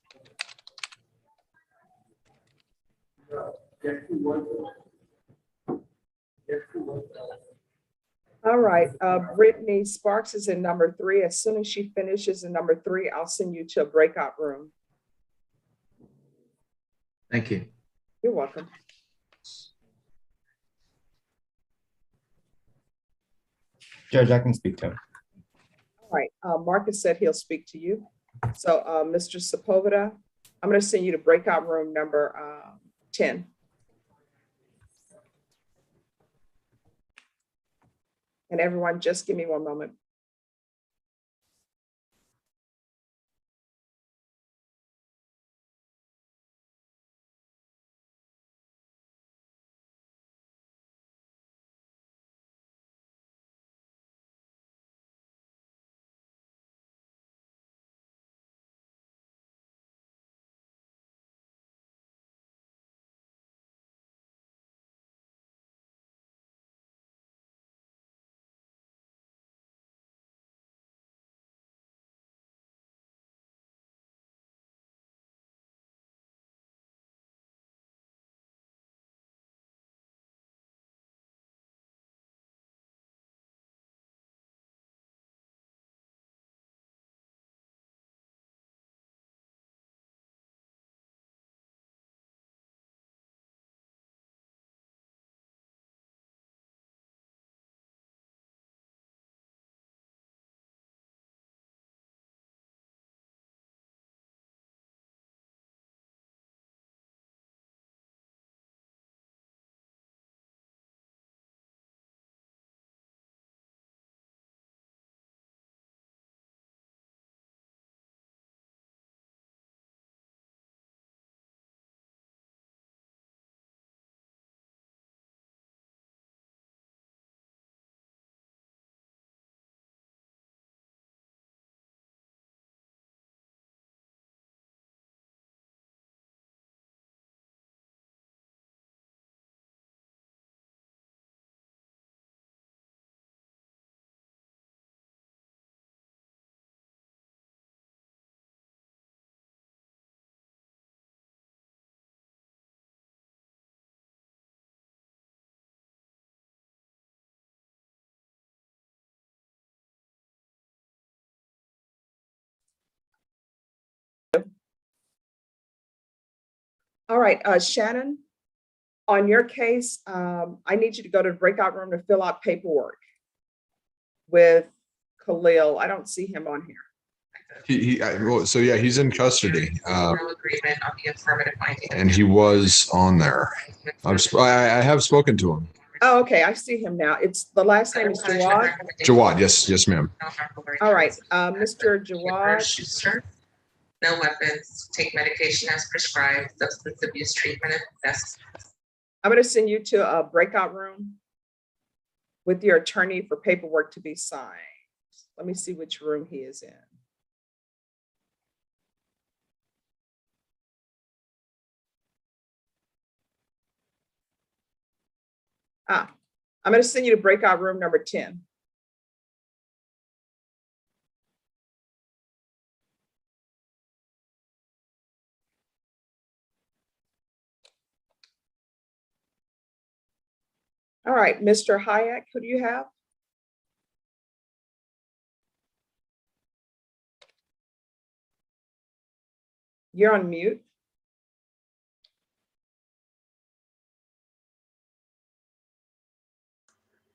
All right, Brittany Sparks is in number 3. As soon as she finishes in number 3, I'll send you to a breakout room. Thank you. You're welcome. Judge, I can speak to him. All right, Marcus said he'll speak to you. So, Mr. Sepulveda, I'm going to send you to breakout room number 10. And everyone, just give me one moment. All right, Shannon, on your case, I need you to go to the breakout room to fill out paperwork with Khalil. I don't see him on here. So yeah, he's in custody. Agreement on the affirmative finding. And he was on there. I have spoken to him. Oh, okay, I see him now. It's the last name is Jawad. Jawad, yes, ma'am. All right, Mr. Jawad. Schuster. No weapons, take medication as prescribed, substance abuse treatment if necessary. I'm going to send you to a breakout room with your attorney for paperwork to be signed. Let me see which room he is in. I'm going to send you to breakout room number 10. All right, Mr. Hayek, who do you have? You're on mute.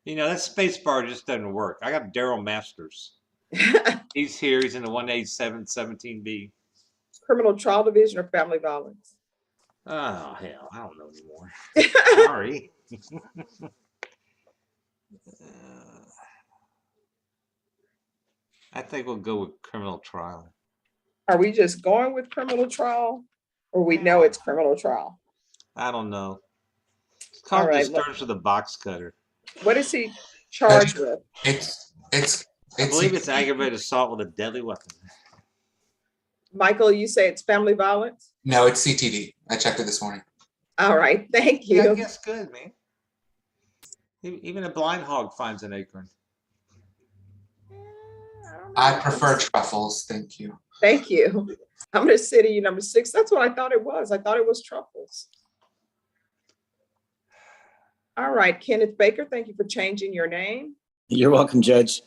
You know, that space bar just doesn't work. I got Daryl Masters. He's here. He's in the 187 17B. Criminal Trial Division or Family Violence? Oh, hell, I don't know anymore. Sorry. I think we'll go with criminal trial. Are we just going with criminal trial? Or we know it's criminal trial? I don't know. It's All called right, disturbance of the box cutter. what is he charged with? I believe it's aggravated assault with a deadly weapon. Michael, you say it's family violence? No, it's CTD. I checked it this morning. All right, thank Yeah, I you. guess good, man. Even a blind hog finds an acorn. I prefer truffles. Thank you. Thank you. I'm gonna say to you number 6. That's what I thought it was. I thought it was truffles. All right, Kenneth Baker, thank you for changing your name. You're welcome, Judge.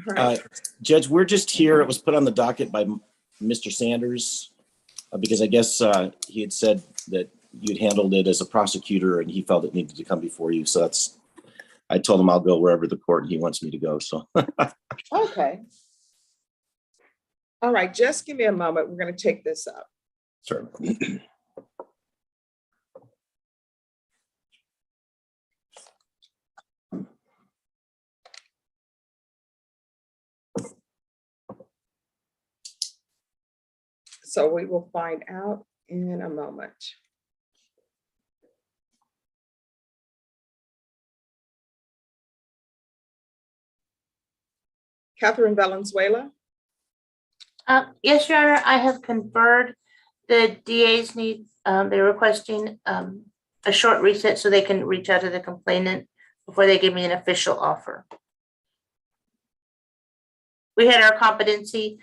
All right. Judge, we're just here. It was put on the docket by Mr. Sanders because I guess he had said that you'd handled it as a prosecutor and he felt it needed to come before you. So I told him I'll go wherever the court he wants me to go. So. Okay. All right, just give me a moment. We're going to take this up. Certainly. So we will find out in a moment. Catherine Valenzuela. Yes, Your Honor, I have conferred. The DAs need, they're requesting a short reset so they can reach out to the complainant before they give me an official offer. We had our competency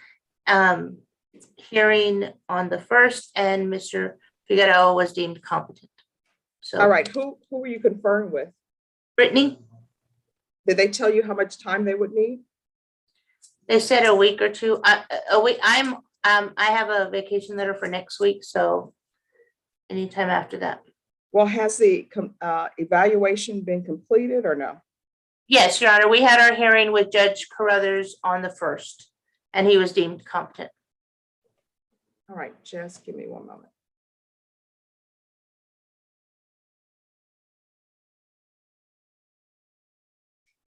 hearing on the 1st and Mr. Figueroa was deemed competent. So. All right, who were you conferring with? Brittany. Did they tell you how much time they would need? They said a week or two. A week. I have a vacation letter for next week, so anytime after that. Well, has the evaluation been completed or no? Yes, Your Honor. We had our hearing with Judge Carruthers on the 1st, and he was deemed competent. All right, just give me one moment.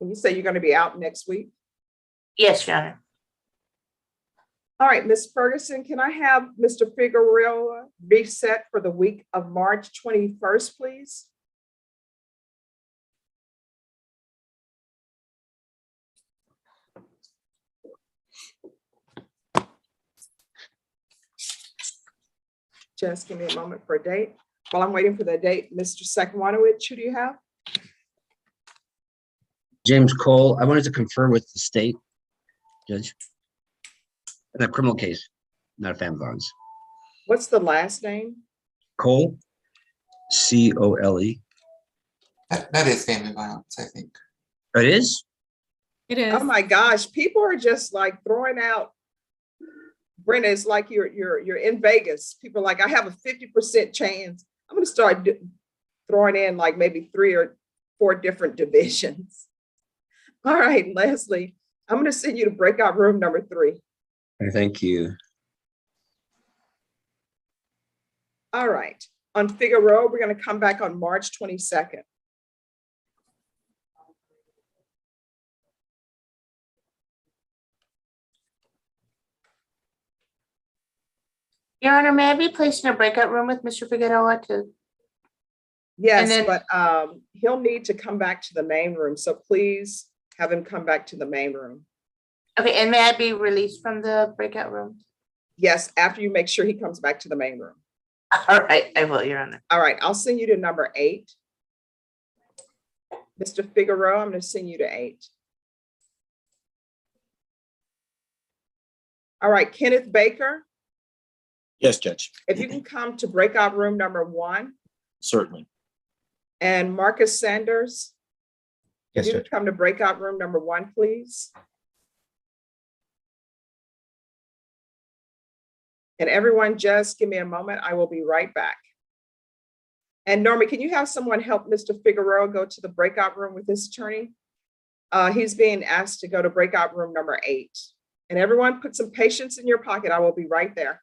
And you say you're going to be out next week? Yes, Your Honor. All right, Ms. Ferguson, can I have Mr. Figueroa reset for the week of March 21st, please? Just give me a moment for a date. While I'm waiting for the date, Mr. Sekwanowicz, who do you have? James Cole, I wanted to confer with the state judge. In a criminal case, not a family violence. What's the last name? Cole, C-O-L-E. That is family violence, I think. It is? It is. Oh my gosh, people are just like throwing out. Brenda, it's like you're in Vegas. People are like, I have a 50% chance. I'm going to start throwing in like maybe 3 or 4 different divisions. All right, Leslie, I'm going to send you to breakout room number 3. Thank you. All right, on Figueroa, we're going to come back on March 22nd. Your Honor, may I be placed in a breakout room with Mr. Figueroa too? Yes, then- but he'll need to come back to the main room. So please have him come back to the main room. Okay, and may I be released from the breakout room? Yes, after you make sure he comes back to the main room. All right, I will, Your Honor. All right, I'll send you to number 8. Mr. Figueroa, I'm going to send you to 8. All right, Kenneth Baker, Yes, Judge. if you can come to breakout room number 1, Certainly. and Marcus Sanders, Yes, you can Judge. come to breakout room number 1, please. And everyone, just give me a moment. I will be right back. And Norma, can you have someone help Mr. Figueroa go to the breakout room with his attorney? He's being asked to go to breakout room number 8. And everyone put some patience in your pocket. I will be right there.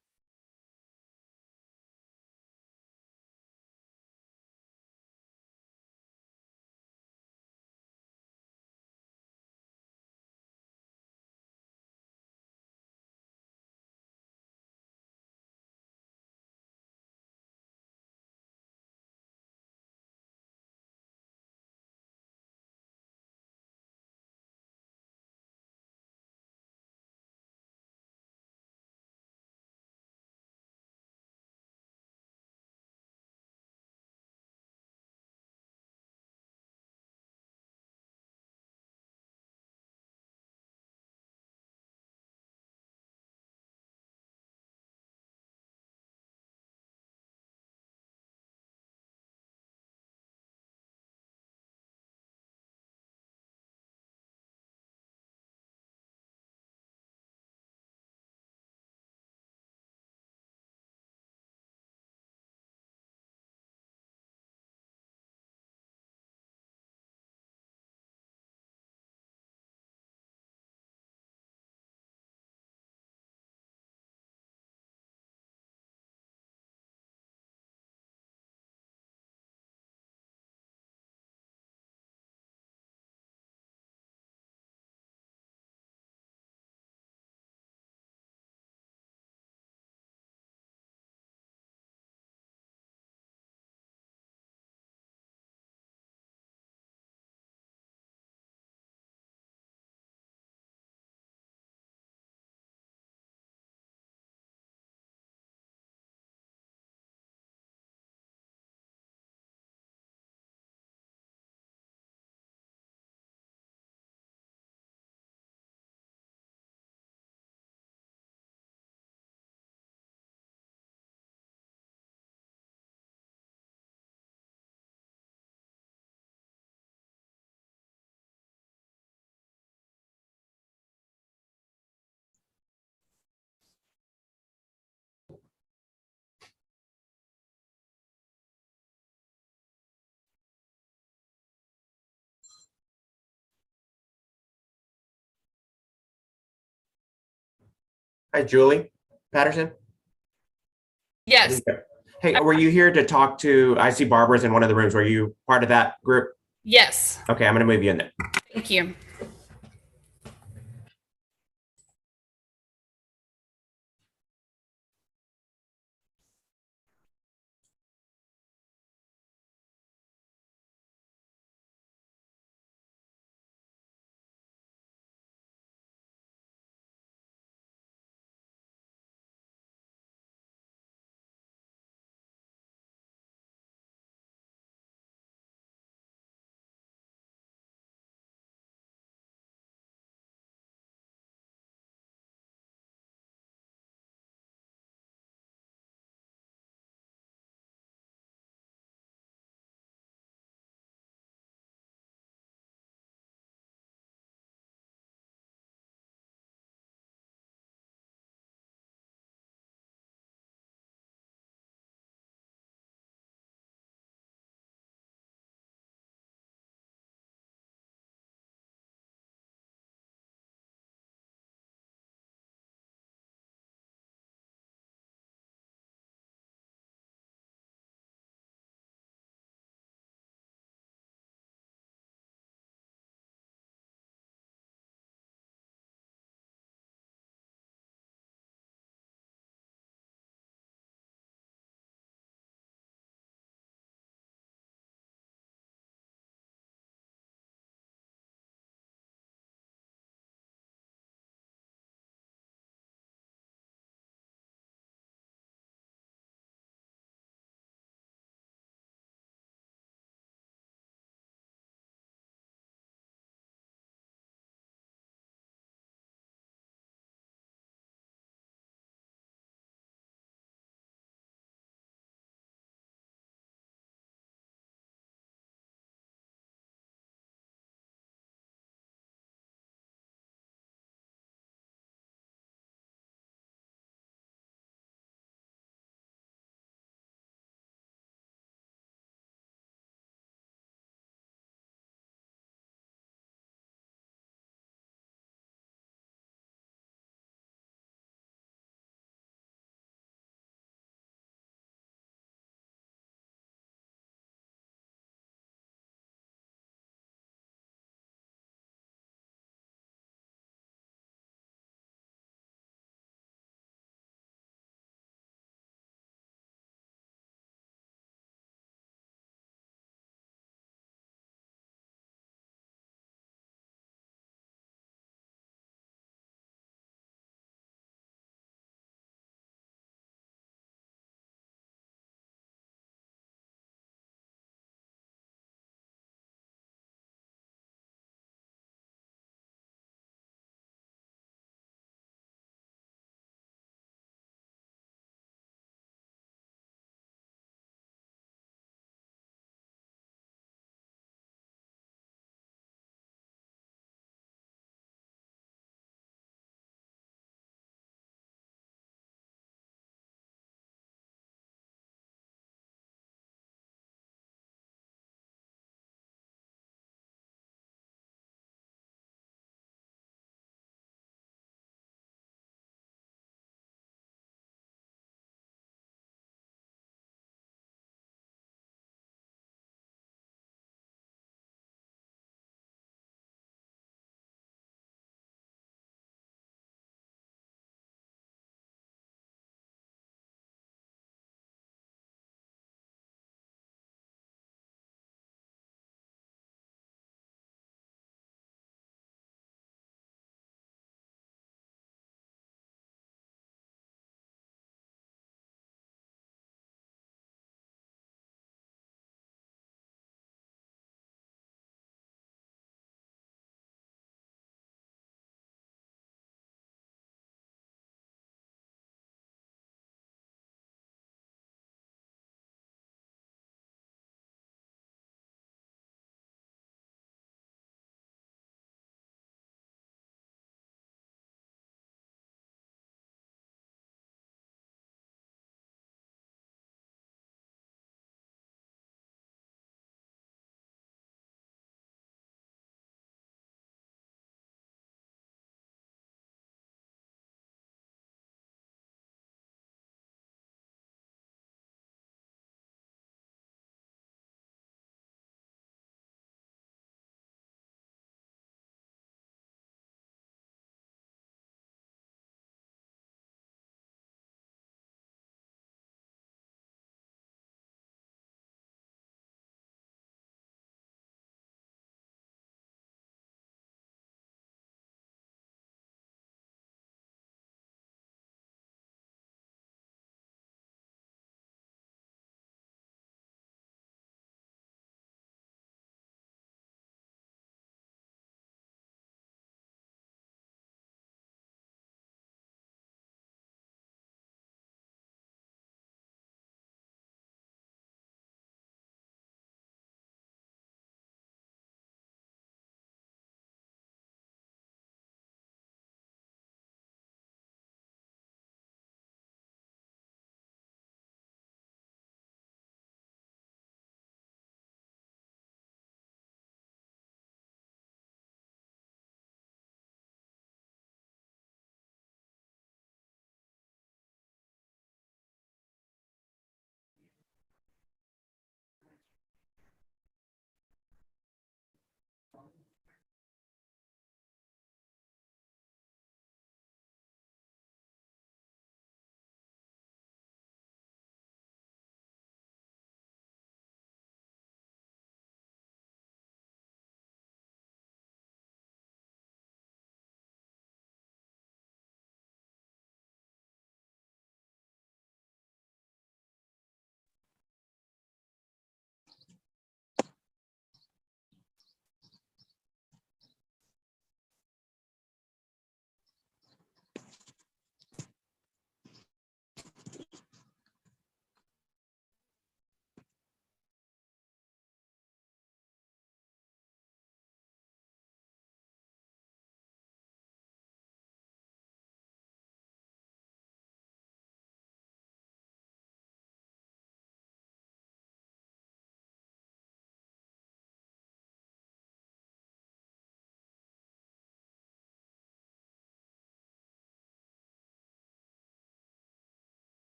Hi, Julie Patterson. Yes. Hey, were you here to talk to, I see Barbara's in one of the rooms. Were you part of that group? Yes. Okay, I'm going to move you in there. Thank you.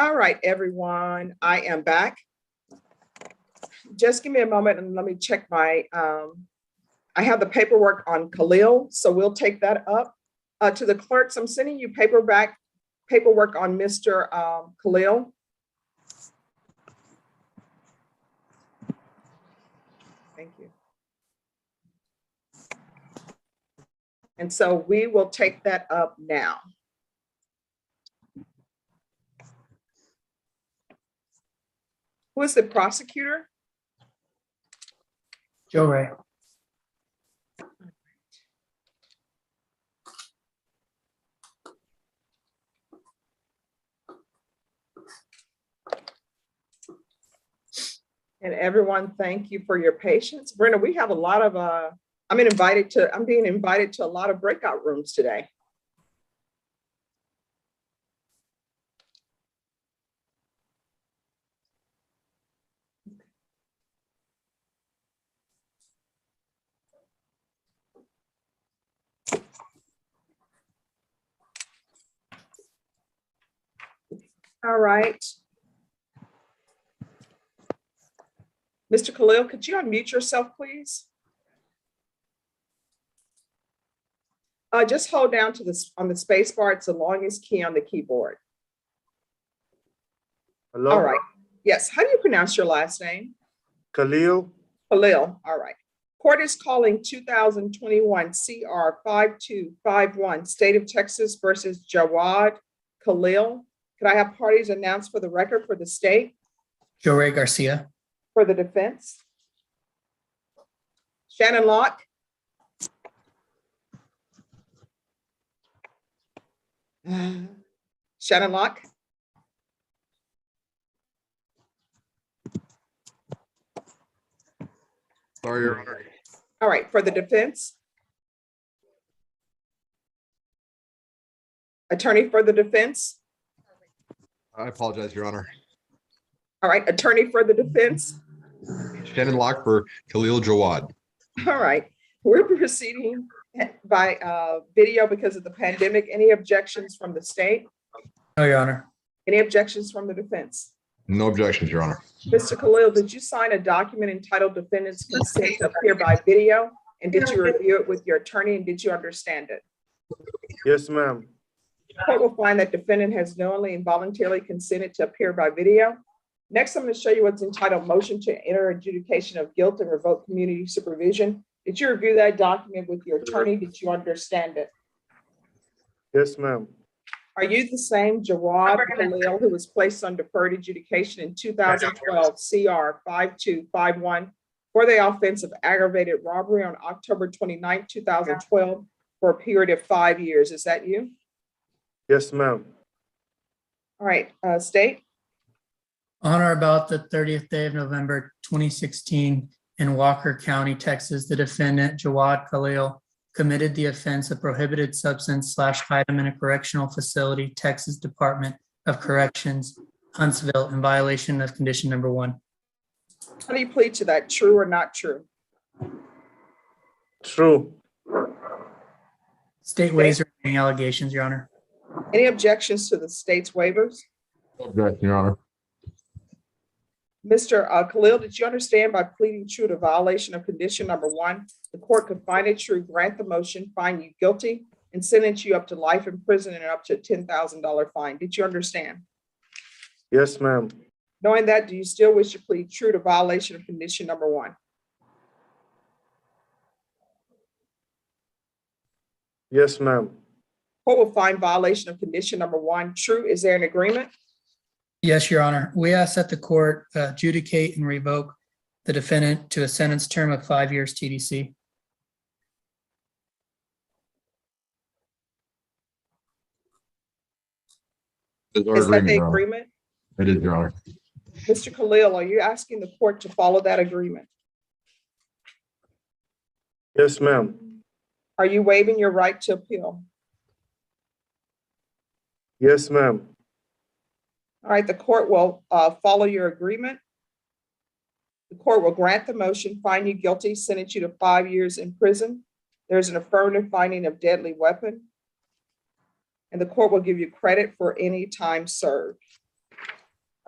All right, everyone, I am back. Just give me a moment and let me check my, I have the paperwork on Khalil, so we'll take that up. To the clerks, I'm sending you paperwork on Mr. Khalil. Thank you. And so we will take that up now. Who is the prosecutor? Joe Ray. And everyone, thank you for your patience. Brenda, we have a lot of, I'm being invited to a lot of breakout rooms today. All right. Mr. Khalil, could you unmute yourself, please? Just hold down to this on the space bar. It's the longest key on the keyboard. Hello? All right. Yes. How do you pronounce your last name? Khalil? Khalil. All right. Court is calling 2021 CR 5251, State of Texas versus Jawad Khalil. Could I have parties announced for the record for the state? Joe Ray Garcia. For the defense? Shannon Locke? Shannon Locke? Sorry, Your Honor. All right, for the defense? Attorney for the defense? I apologize, Your Honor. All right, attorney for the defense? Shannon Locke for Khalil Jawad. All right, we're proceeding by video because of the pandemic. Any objections from the state? No, Your Honor. Any objections from the defense? No objections, Your Honor. Mr. Khalil, did you sign a document entitled Defendant's Consent to Appear by Video? And did you review it with your attorney and did you understand it? Yes, ma'am. The court will find that defendant has knowingly and voluntarily consented to appear by video. Next, I'm going to show you what's entitled Motion to Enter Adjudication of Guilt and Revoke Community Supervision. Did you review that document with your attorney? Did you understand it? Yes, ma'am. Are you the same Jawad Khalil who was placed on deferred adjudication in 2012 CR 5251 for the offense of aggravated robbery on October 29, 2012 for a period of 5 years? Is that you? Yes, ma'am. All right, state. On or about the 30th day of November 2016 in Walker County, Texas, the defendant, Jawad Khalil, committed the offense of prohibited substance / item in a correctional facility, Texas Department of Corrections, Huntsville, in violation of condition number 1. How do you plead to that? True or not true? True. State weighs the remaining allegations, Your Honor. Any objections to the state's waivers? No objection, Your Honor. Mr. Khalil, did you understand by pleading true to violation of condition number 1, the court could find it true, grant the motion, find you guilty, and sentence you up to life in prison and up to a $10,000 fine? Did you understand? Yes, ma'am. Knowing that, do you still wish to plead true to violation of condition number 1? Yes, ma'am. Court will find violation of condition number 1 true. Is there an agreement? Yes, Your Honor. We ask that the court adjudicate and revoke the defendant to a sentence term of 5 years TDC. Is our Is that the Your Honor. agreement? It is, Your Honor. Mr. Khalil, are you asking the court to follow that agreement? Yes, ma'am. Are you waiving your right to appeal? Yes, ma'am. All right, the court will follow your agreement. The court will grant the motion, find you guilty, sentence you to 5 years in prison. There's an affirmative finding of deadly weapon. And the court will give you credit for any time served.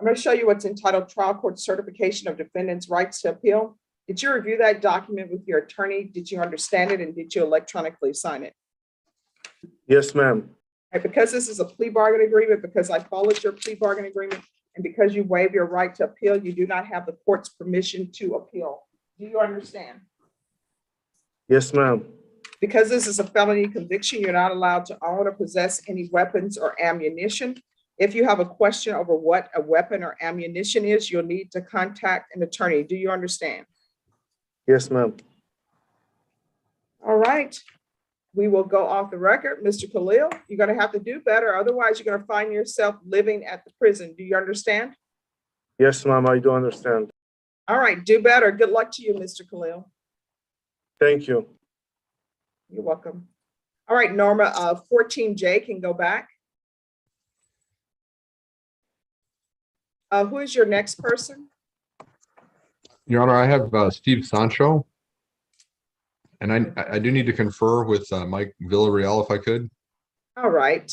I'm going to show you what's entitled Trial Court Certification of Defendant's Rights to Appeal. Did you review that document with your attorney? Did you understand it, and did you electronically sign it? Yes, ma'am. Right, because this is a plea bargain agreement, because I followed your plea bargain agreement, and because you waive your right to appeal, you do not have the court's permission to appeal. Do you understand? Yes, ma'am. Because this is a felony conviction, you're not allowed to own or possess any weapons or ammunition. If you have a question over what a weapon or ammunition is, you'll need to contact an attorney. Do you understand? Yes, ma'am. All right. We will go off the record. Mr. Khalil, you're going to have to do better. Otherwise, you're going to find yourself living at the prison. Do you understand? Yes, ma'am, I do understand. All right, do better. Good luck to you, Mr. Khalil. Thank you. You're welcome. All right, Norma, 14J can go back. Who is your next person? Your Honor, I have Steve Sancho. And I do need to confer with Mike Villarreal if I could. All right.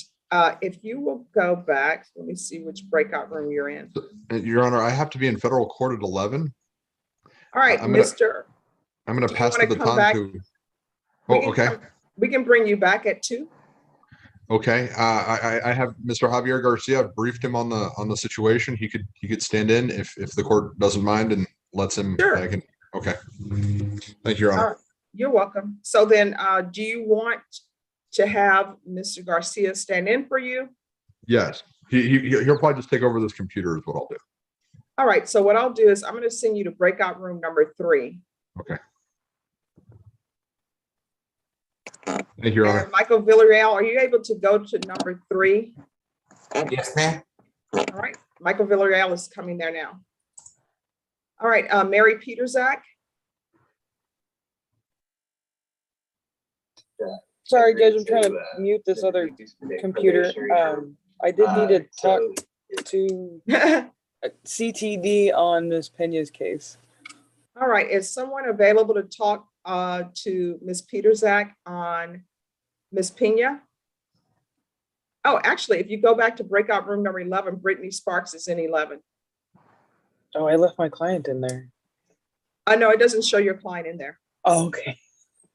If you will go back, let me see which breakout room you're in. Your Honor, I have to be in federal court at 11. All right, I'm gonna pass the baton to. Oh, okay. We can bring you back at 2. Okay. I have Mr. Javier Garcia. I've briefed him on the situation. He could stand in if the court doesn't mind and lets him. Sure. Okay. Thank you, Your Honor. You're welcome. So then, do you want to have Mr. Garcia stand in for you? Yes. He'll probably just take over this computer is what I'll do. All right. So what I'll do is I'm going to send you to breakout room number 3. Okay. Thank you, Your Honor. Michael Villarreal, are you able to go to number 3? Yes, ma'am. All right. Michael Villarreal is coming there now. All right. Mary Peterzak. Sorry, Judge, I'm trying to mute this other computer. I did need to talk to CTD on Ms. Pena's case. All right. Is someone available to talk to Ms. Peterzak on Ms. Pena? Oh, actually, if you go back to breakout room number 11, Brittany Sparks is in 11. Oh, I left my client in there. No, it doesn't show your client in there. Oh, okay.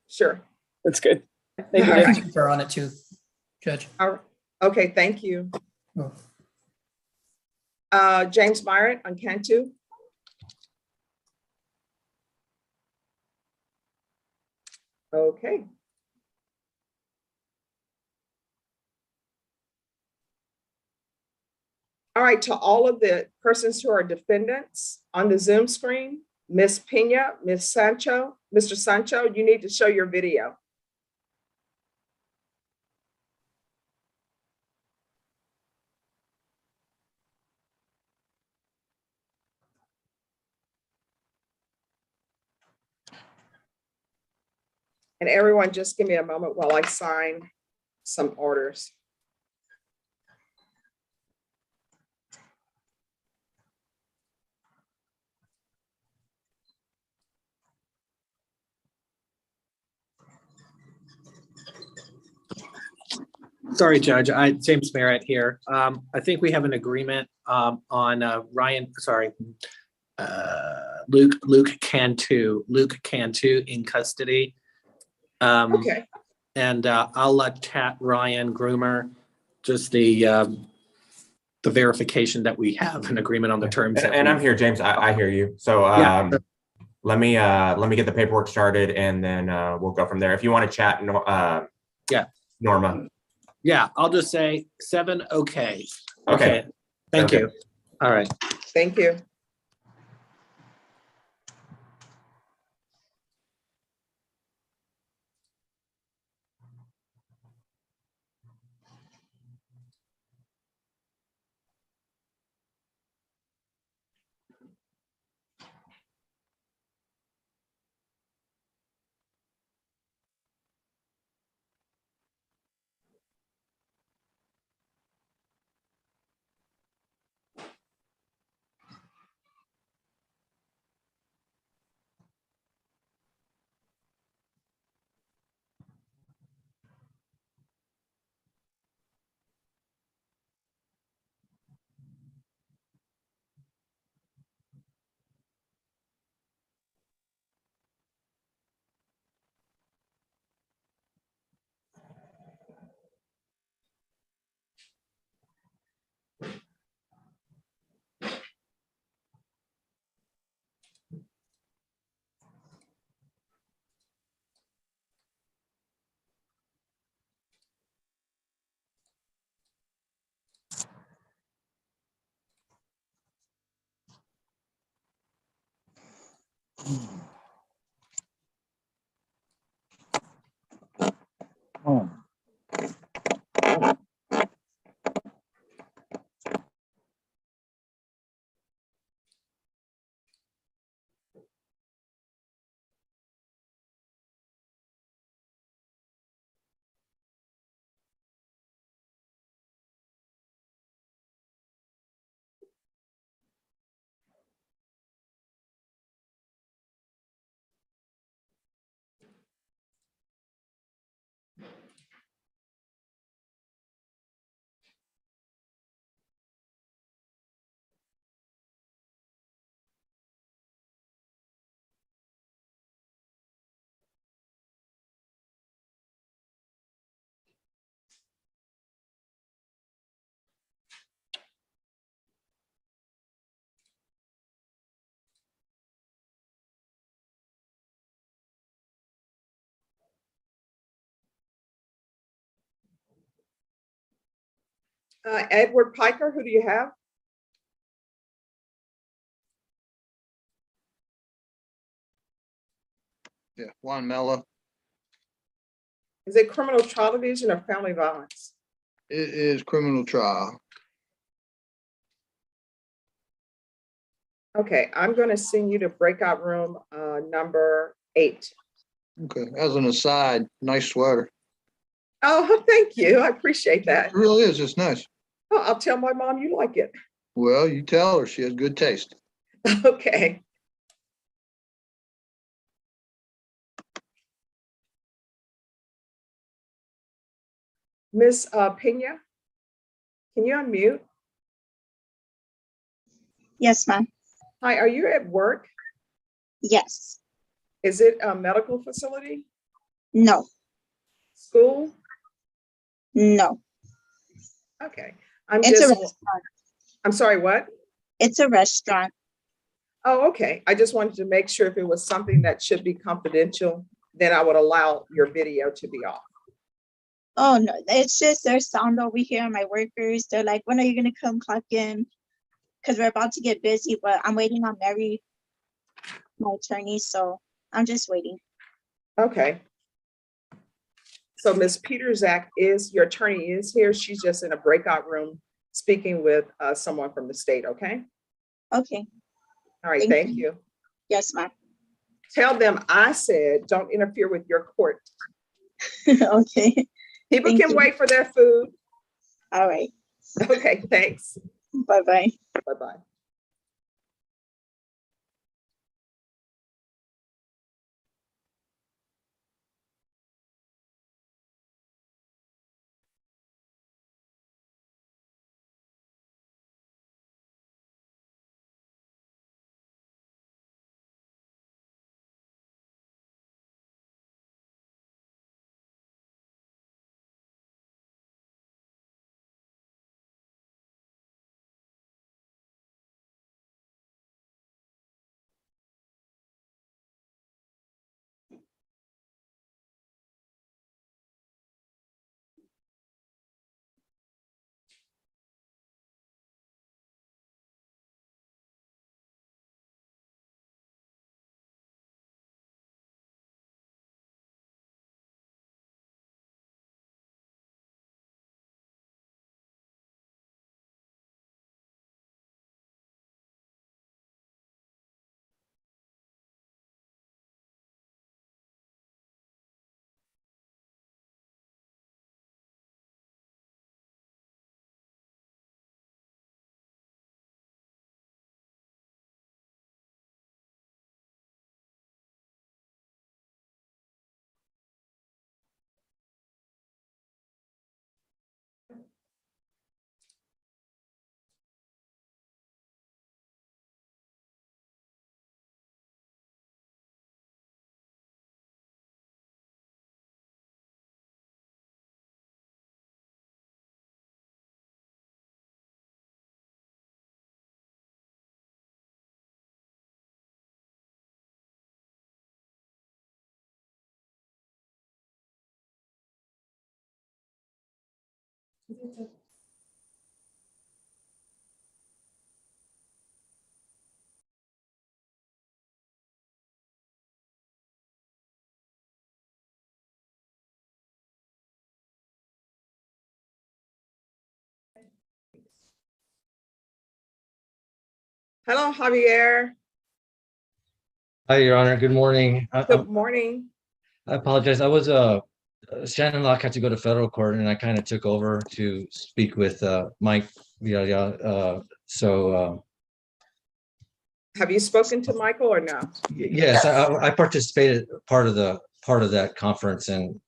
Sure. That's good. Thank you, I Judge. can confer on it too, Judge. All right. Okay, thank you. James Myron on Cantu. Okay. All right, to all of the persons who are defendants on the Zoom screen, Ms. Pena, Ms. Sancho, Mr. Sancho, you need to show your video. And everyone, just give me a moment while I sign some orders. Sorry, Judge. James Merritt here. I think we have an agreement on Luke Cantu in custody. Okay. And I'll let Ryan Groomer just the verification that we have an agreement on the terms. And I'm here, James. I hear you. So let me get the paperwork started, and then we'll go from there. If you want to chat, Norma. Yeah, I'll just say 7. Okay. Okay. Thank you. All right. Thank you. Edward Piker, who do you have? Yeah, Juan Mello. Is it criminal trial division or family violence? It is criminal trial. Okay, I'm going to send you to breakout room number 8. Okay, as an aside, nice sweater. Oh, thank you. I appreciate that. It really is. It's nice. Oh, I'll tell my mom you like it. Well, you tell her she has good taste. Okay. Miss Pena, can you unmute? Yes, ma'am. Hi, are you at work? Yes. Is it a medical facility? No. School? No. Okay. It's a restaurant. I'm sorry, what? It's a restaurant. Oh, okay. I just wanted to make sure if it was something that should be confidential, then I would allow your video to be off. Oh no, it's just there's sound over here. My workers, they're like, when are you gonna come clock in? Because we're about to get busy, but I'm waiting on Mary, my attorney, so I'm just waiting. Okay. So Ms. Peterzak is, your attorney is here. She's just in a breakout room speaking with someone from the state, okay? Okay. All right, thank you. Yes, ma'am. Tell them I said, don't interfere with your court. Okay. People Thank can you. wait for their food. All right. Okay, thanks. Bye-bye. Bye-bye. Hello, Javier. Hi, Your Honor. Good morning. Good morning. I apologize. I was Shannon Locke had to go to federal court, and I kind of took over to speak with Mike. Have you spoken to Michael or no? Yes, I participated part of that conference, and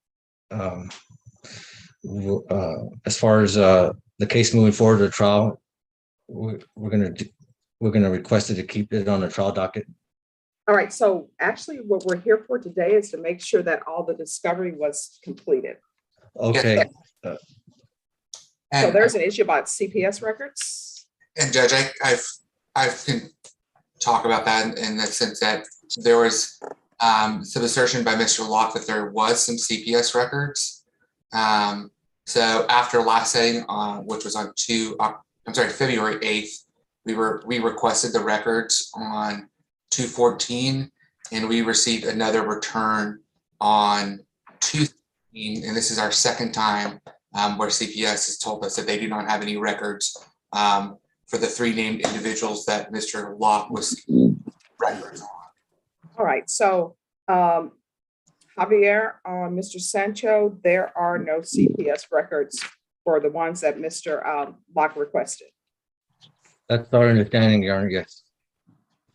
as far as the case moving forward to trial, we're gonna request it to keep it on the trial docket. All right, so actually what we're here for today is to make sure that all the discovery was completed. Okay. So there's an issue about CPS records. And Judge, I can talk about that in the sense that there was some assertion by Mr. Locke that there was some CPS records. So after last setting, which was on February 8th, we requested the records on 2/14, and we received another return on 2/13, and this is our second time where CPS has told us that they do not have any records for the 3 named individuals that Mr. Locke was records on. All right, so Javier, Mr. Sancho, there are no CPS records for the ones that Mr. Locke requested. That's our understanding, Your Honor. Yes.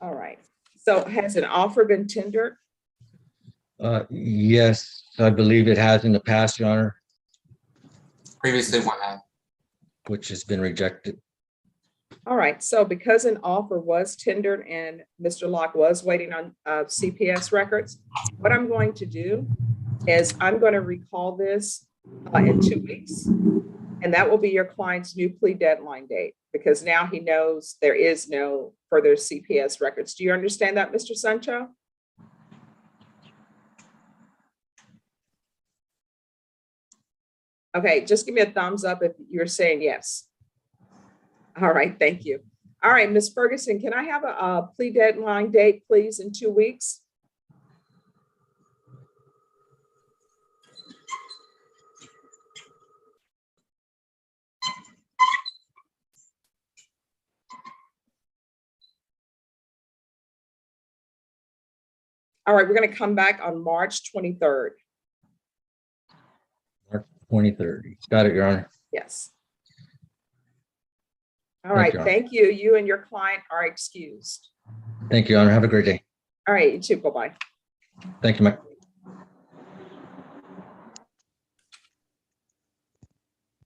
All right. So has an offer been tendered? Yes, I believe it has in the past, Your Honor. Previously one had. Which has been rejected. All right, so because an offer was tendered and Mr. Locke was waiting on CPS records, what I'm going to do is I'm going to recall this in 2 weeks, and that will be your client's new plea deadline date, because now he knows there is no further CPS records. Do you understand that, Mr. Sancho? Okay, just give me a thumbs up if you're saying yes. All right, thank you. All right, Ms. Ferguson, can I have a plea deadline date, please, in 2 weeks? All right, we're going to come back on March 23rd. March 23rd. Got it, Your Honor. Yes. All right, thank you. You and your client are excused. Thank you, Your Honor. Have a great day. All right, you too. Bye-bye. Thank you, Mike.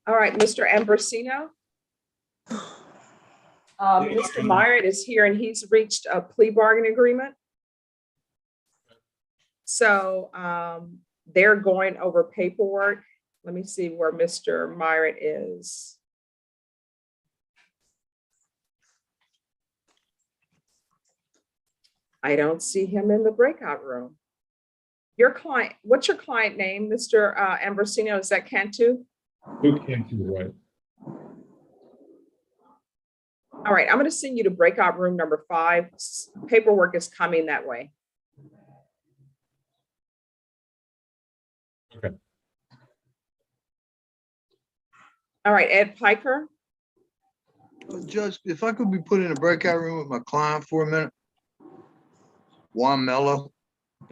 All right, Mr. Ambrosino. Mr. Myrick is here and he's reached a plea bargain agreement. So they're going over paperwork. Let me see where Mr. Myrick is. I don't see him in the breakout room. Your client, what's your client name, Mr. Ambrosino? Is that Cantu? Cantu, right. All right, I'm going to send you to breakout room number 5. Paperwork is coming that way. Okay. All right, Ed Piker. Judge, if I could be put in a breakout room with my client for a minute. Juan Mello.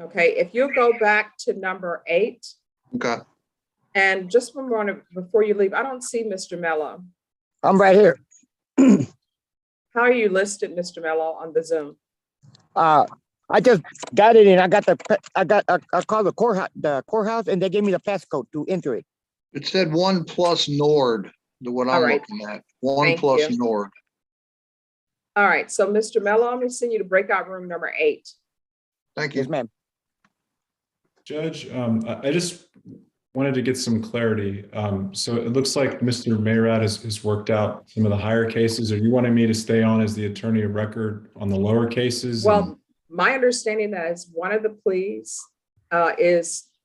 Okay, if you'll go back to number 8. Okay. And just one more before you leave, I don't see Mr. Mello. I'm right here. How are you listed, Mr. Mello, on the Zoom? I just got it in. I called the courthouse and they gave me the passcode to enter it. It said 1 plus Nord, the what I'm looking at. 1 plus Nord. All right, so Mr. Mello, I'm going to send you to breakout room number 8. Thank you. Yes, ma'am. Judge, I just wanted to get some clarity. So it looks like Mr. Mayrad has worked out some of the higher cases. Are you wanting me to stay on as the attorney of record on the lower cases? Well, my understanding that is one of the pleas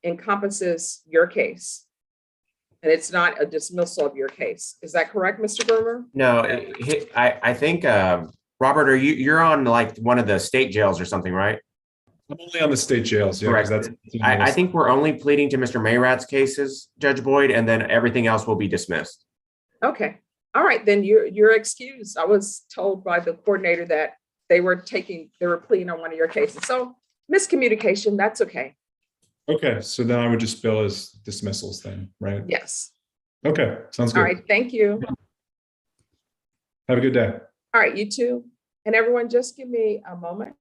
encompasses your case. And it's not a dismissal of your case. Is that correct, Mr. Bermer? No, I think, Robert, you're on like one of the state jails or something, right? I'm only on the state jails. Yeah, correct. I think we're only pleading to Mr. Mayrad's cases, Judge Boyd, and then everything else will be dismissed. Okay. All right, then you're excused. I was told by the coordinator that they were pleading on one of your cases. So miscommunication, that's okay. Okay, so then I would just bill as dismissals then, right? Yes. Okay, sounds All good. right, thank you. Have a good day. All right, you too. And everyone, just give me a moment.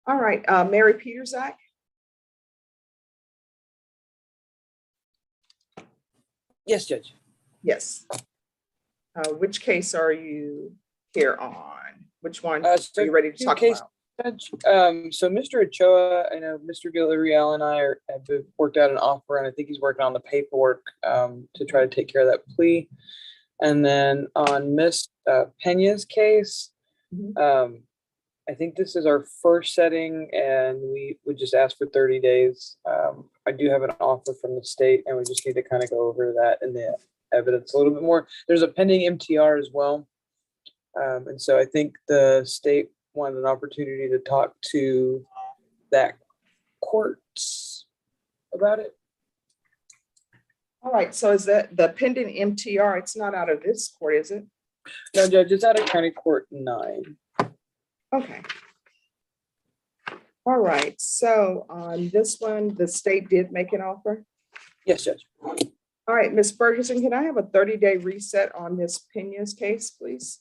All right, Mary Peterzak. Yes, Judge. Yes. Which case are you here on? Which one So are you ready to two talk case- about? Judge, so Mr. Ochoa, I know Mr. Villarreal and I have worked out an offer, and I think he's working on the paperwork to try to take care of that plea. And then on Miss Pena's case, I think this is our first setting, and we would just ask for 30 days. I do have an offer from the state, and we just need to kind of go over that in the evidence a little bit more. There's a pending MTR as well. And so I think the state wanted an opportunity to talk to that courts about it. All right, so is that the pending MTR? It's not out of this court, is it? No, Judge, it's out of County Court 9. Okay. All right, so on this one, the state did make an offer? Yes, Judge. All right, Ms. Ferguson, can I have a 30-day reset on Ms. Pena's case, please?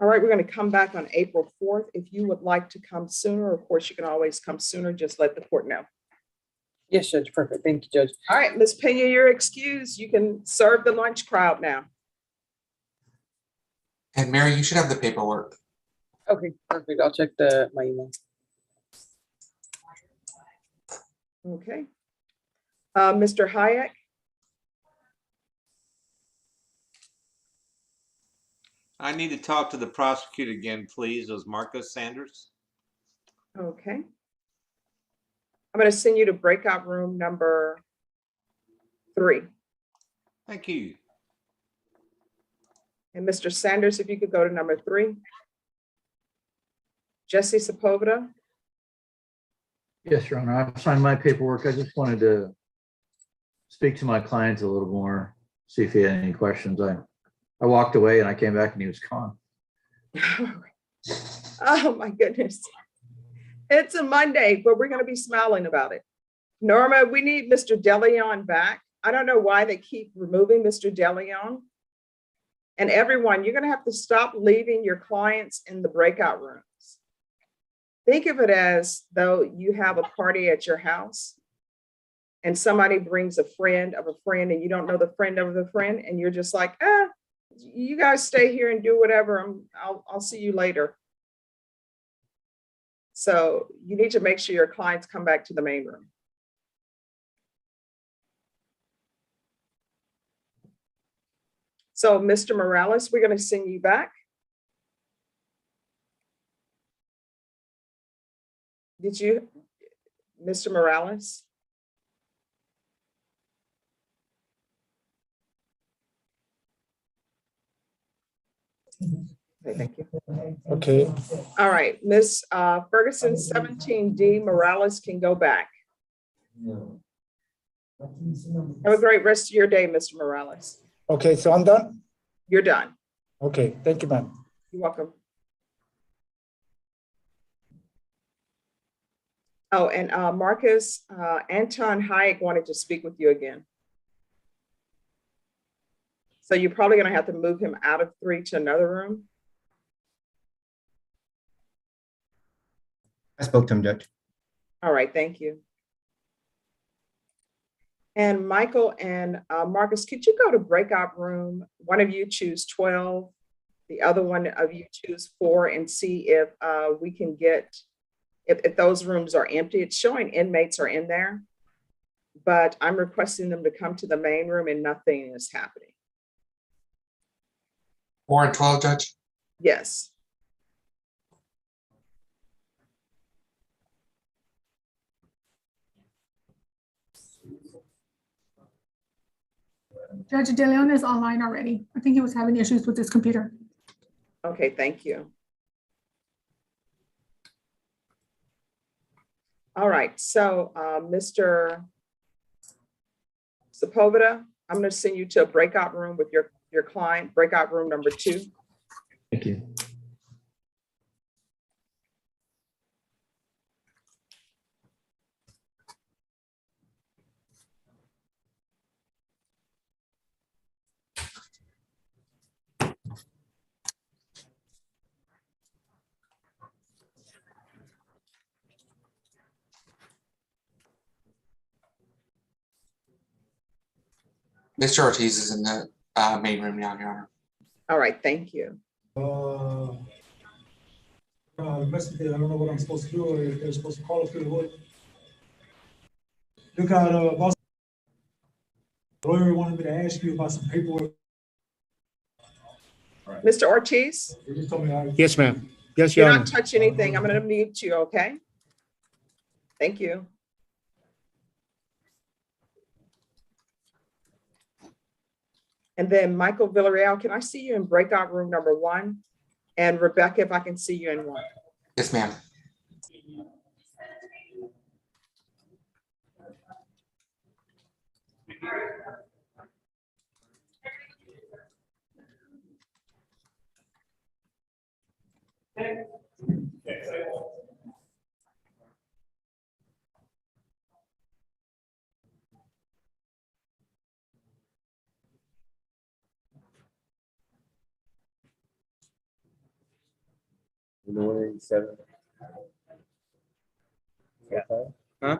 All right, we're going to come back on April 4th. If you would like to come sooner, of course, you can always come sooner. Just let the court know. Yes, Judge. Perfect. Thank you, Judge. All right, Ms. Pena, you're excused. You can serve the lunch crowd now. And Mary, you should have the paperwork. Okay, perfect. I'll check my email. Okay. Mr. Hayek. I need to talk to the prosecutor again, please. Those Marcos Sanders. Okay. I'm going to send you to breakout room number 3. Thank you. And Mr. Sanders, if you could go to number 3. Jesse Sepulveda. Yes, Your Honor. I've signed my paperwork. I just wanted to speak to my client a little more, see if he had any questions. I walked away and I came back and he was gone. Oh my goodness. It's a Monday, but we're going to be smiling about it. Norma, we need Mr. DeLeon back. I don't know why they keep removing Mr. DeLeon. And everyone, you're going to have to stop leaving your clients in the breakout rooms. Think of it as though you have a party at your house and somebody brings a friend of a friend and you don't know the friend of the friend and you're just like, you guys stay here and do whatever. I'll see you later. So you need to make sure your clients come back to the main room. So Mr. Morales, we're going to send you back. Did you, Mr. Morales? Okay, thank you. Okay. All right, Ms. Ferguson, 17D, Morales can go back. Have a great rest of your day, Mr. Morales. Okay, so I'm done? You're done. Okay, thank you, ma'am. You're welcome. Oh, and Marcus, Anton Hayek wanted to speak with you again. So you're probably going to have to move him out of 3 to another room. I spoke to him, Judge. All right, thank you. And Michael and Marcus, could you go to breakout room? One of you choose 12, the other one of you choose 4 and see if we can get, if those rooms are empty. It's showing inmates are in there, but I'm requesting them to come to the main room and nothing is happening. 4 and 12, Judge? Yes. Judge De Leon is online already. I think he was having issues with his computer. Okay, thank you. All right, so Mr. Sepulveda, I'm going to send you to a breakout room with your client, breakout room number 2. Thank you. Mr. Ortiz is in the main room now, Your Honor. All right, thank you. Message, I don't know what I'm supposed to do, or if they're supposed to call us to the wood. Look out, boss. Lawyer wanted me to ask you about some paperwork. Mr. Ortiz, He just told me yes, ma'am. Yes, do Your not Honor. touch anything. I'm going to mute you, okay? Thank you. And then Michael Villarreal, can I see you in breakout room number 1? And Rebecca, if I can see you in 1. Yes, ma'am. Yeah. Huh?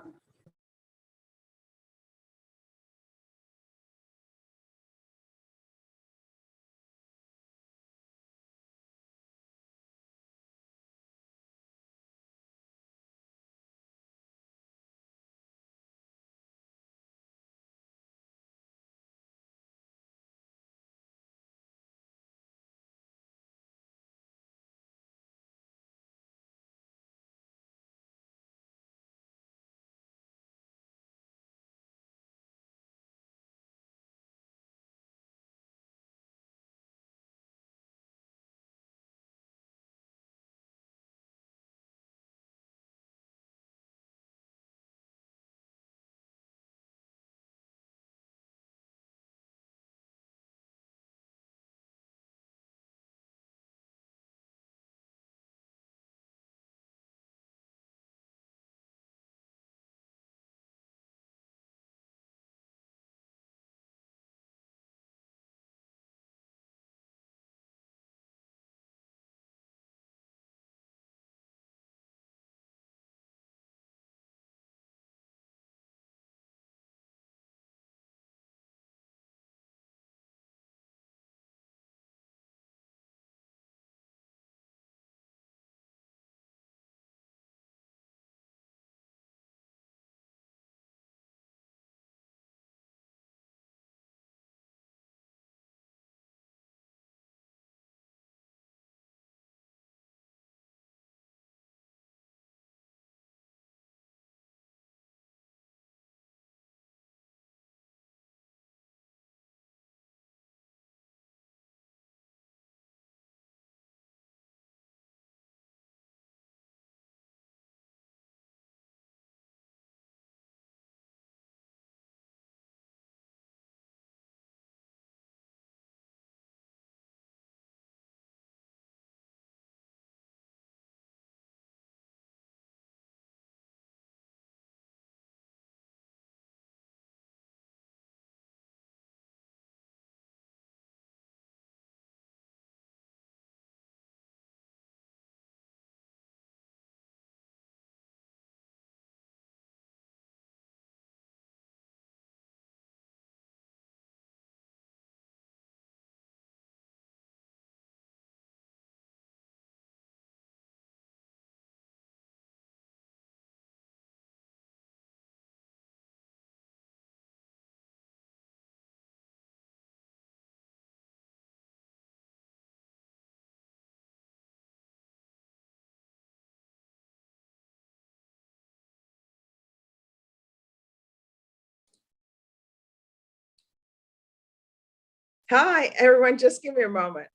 Hi, everyone. Just give me a moment.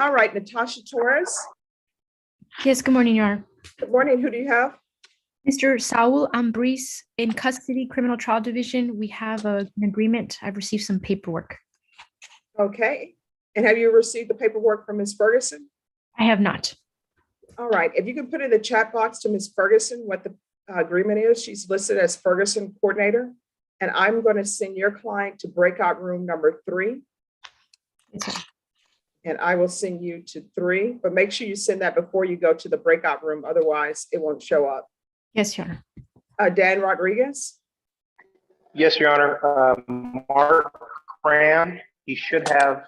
All right, Natasha Torres. Yes, good morning, Your Honor. Good morning. Who do you have? Mr. Saul Ambris in custody, criminal trial division. We have an agreement. I've received some paperwork. Okay. And have you received the paperwork from Ms. Ferguson? I have not. All right. If you can put in the chat box to Ms. Ferguson what the agreement is. She's listed as Ferguson coordinator. And I'm going to send your client to breakout room number 3. And I will send you to 3, but make sure you send that before you go to the breakout room. Otherwise, it won't show up. Yes, Your Honor. Dan Rodriguez. Yes, Your Honor. Mark Cram, he should have,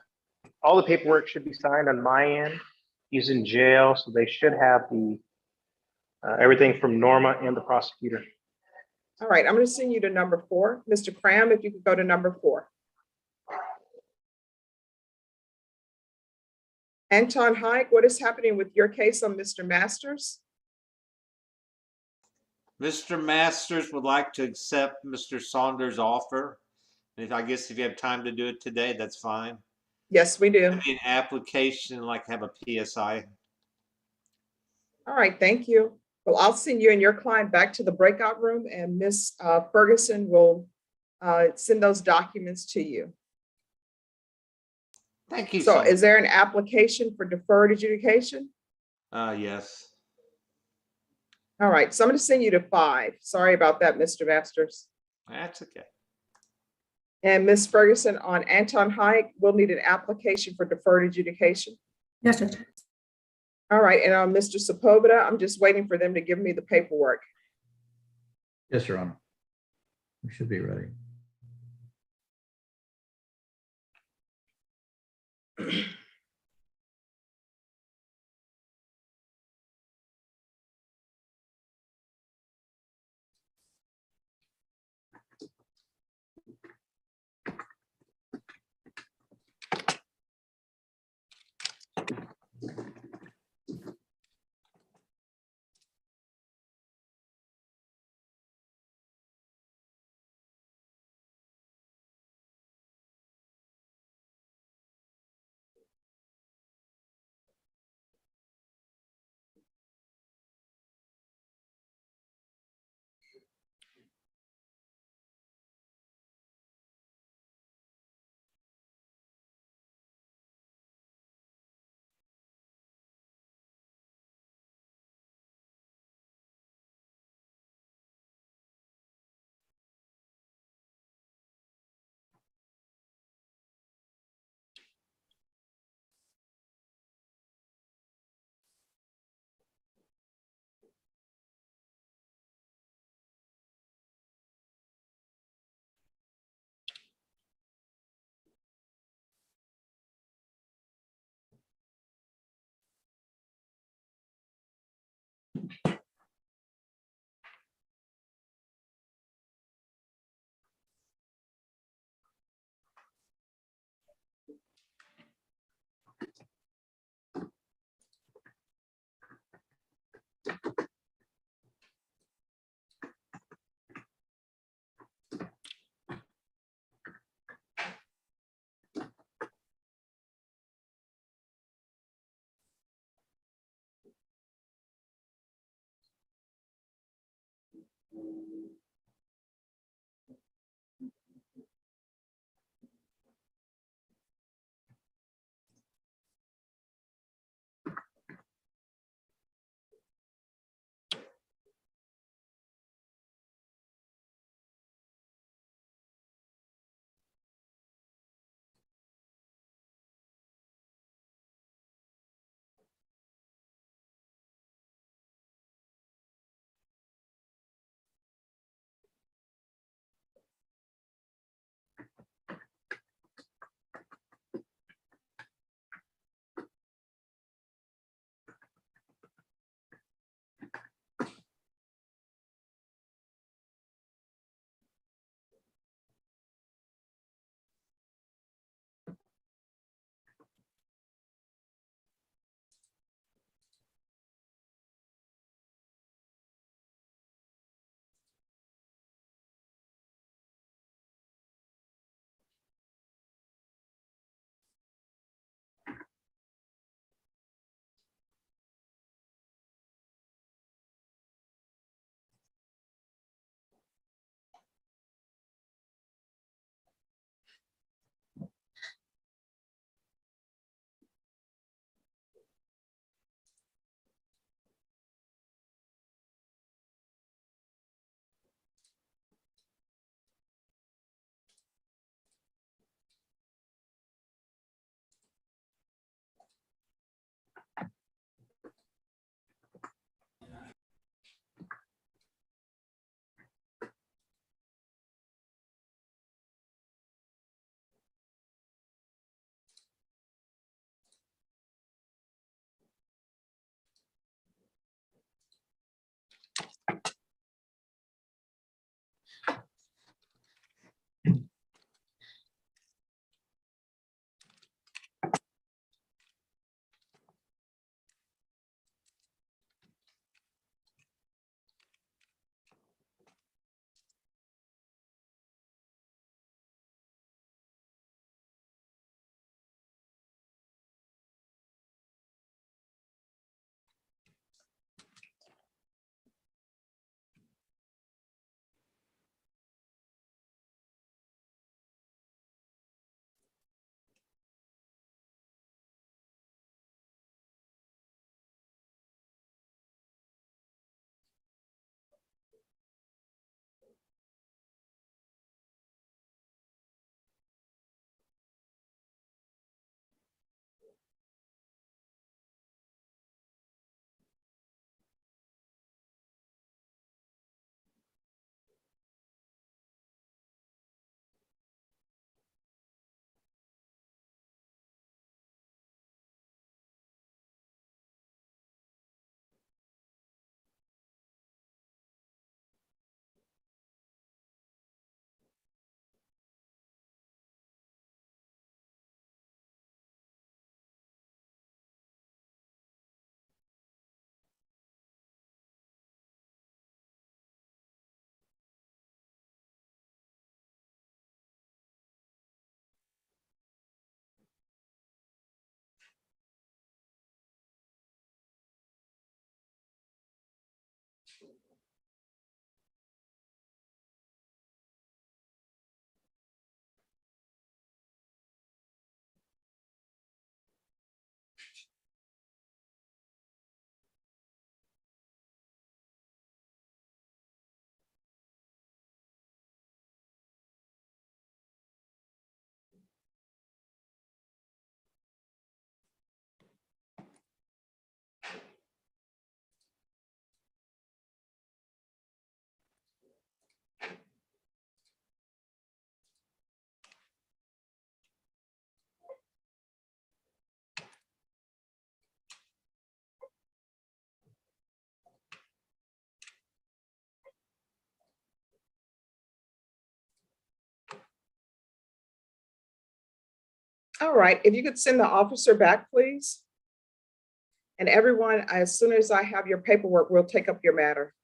all the paperwork should be signed on my end. He's in jail, so they should have the everything from Norma and the prosecutor. All right, I'm going to send you to number 4. Mr. Cram, if you could go to number 4. Anton Hike, what is happening with your case on Mr. Masters? Mr. Masters would like to accept Mr. Saunders' offer. And I guess if you have time to do it today, that's fine. Yes, we do. An application, like have a PSI. All right, thank you. Well, I'll send you and your client back to the breakout room, and Ms. Ferguson will send those documents to you. Thank you. So is there an application for deferred adjudication? Yes. All right, so I'm going to send you to 5. Sorry about that, Mr. Masters. That's okay. And Ms. Ferguson, on Anton Hike, we'll need an application for deferred adjudication. Yes, Judge. All right, and on Mr. Sepulveda, I'm just waiting for them to give me the paperwork. Yes, Your Honor. We should be ready. All right, if you could send the officer back, please. And everyone, as soon as I have your paperwork, we'll take up your matter.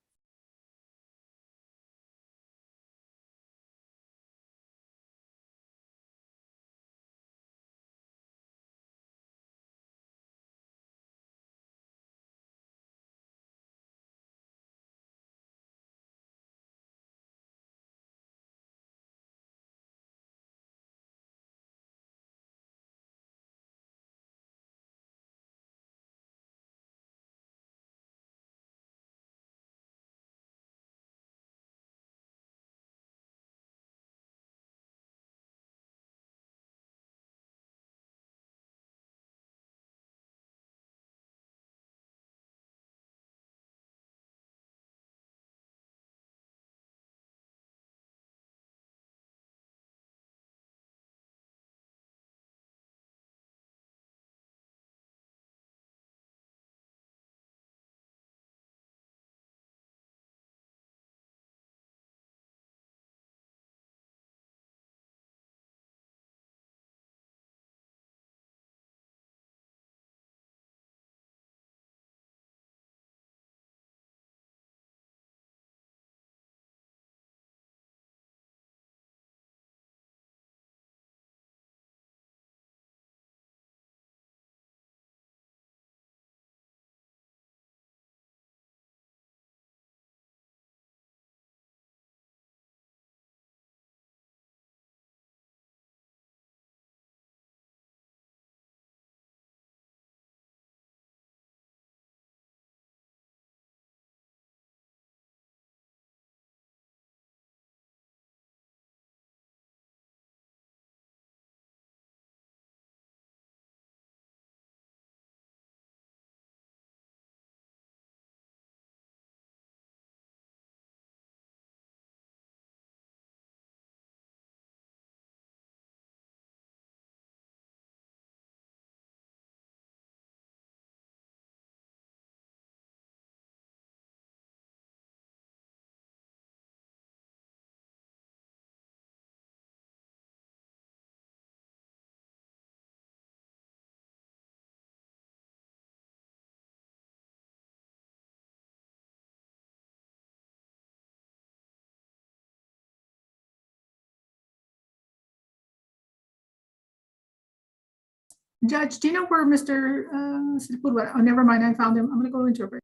Judge, do you know where Mr. Oh, never mind, I found him. I'm gonna go into a break.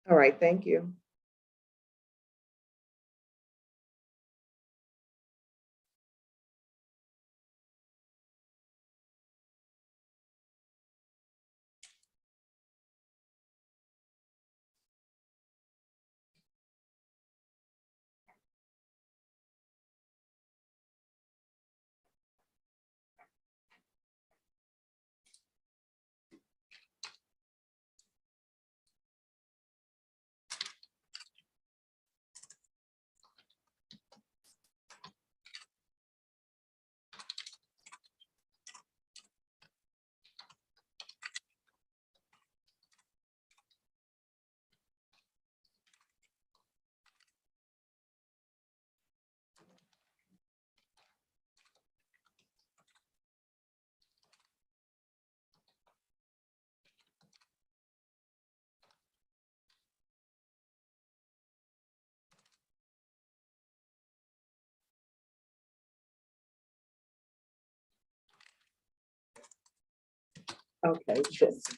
All right, thank you. Okay, just,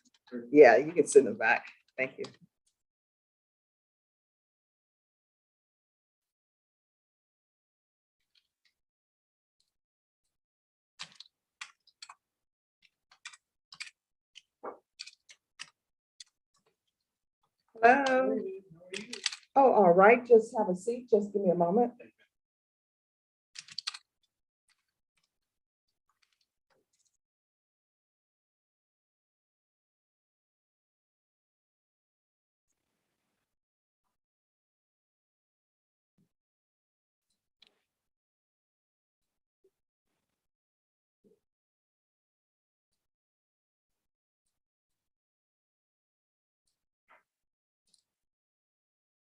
yeah, you can send them back. Thank you. Hello. Oh, all right, just have a seat. Just give me a moment.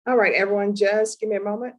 All right, everyone, just give me a moment.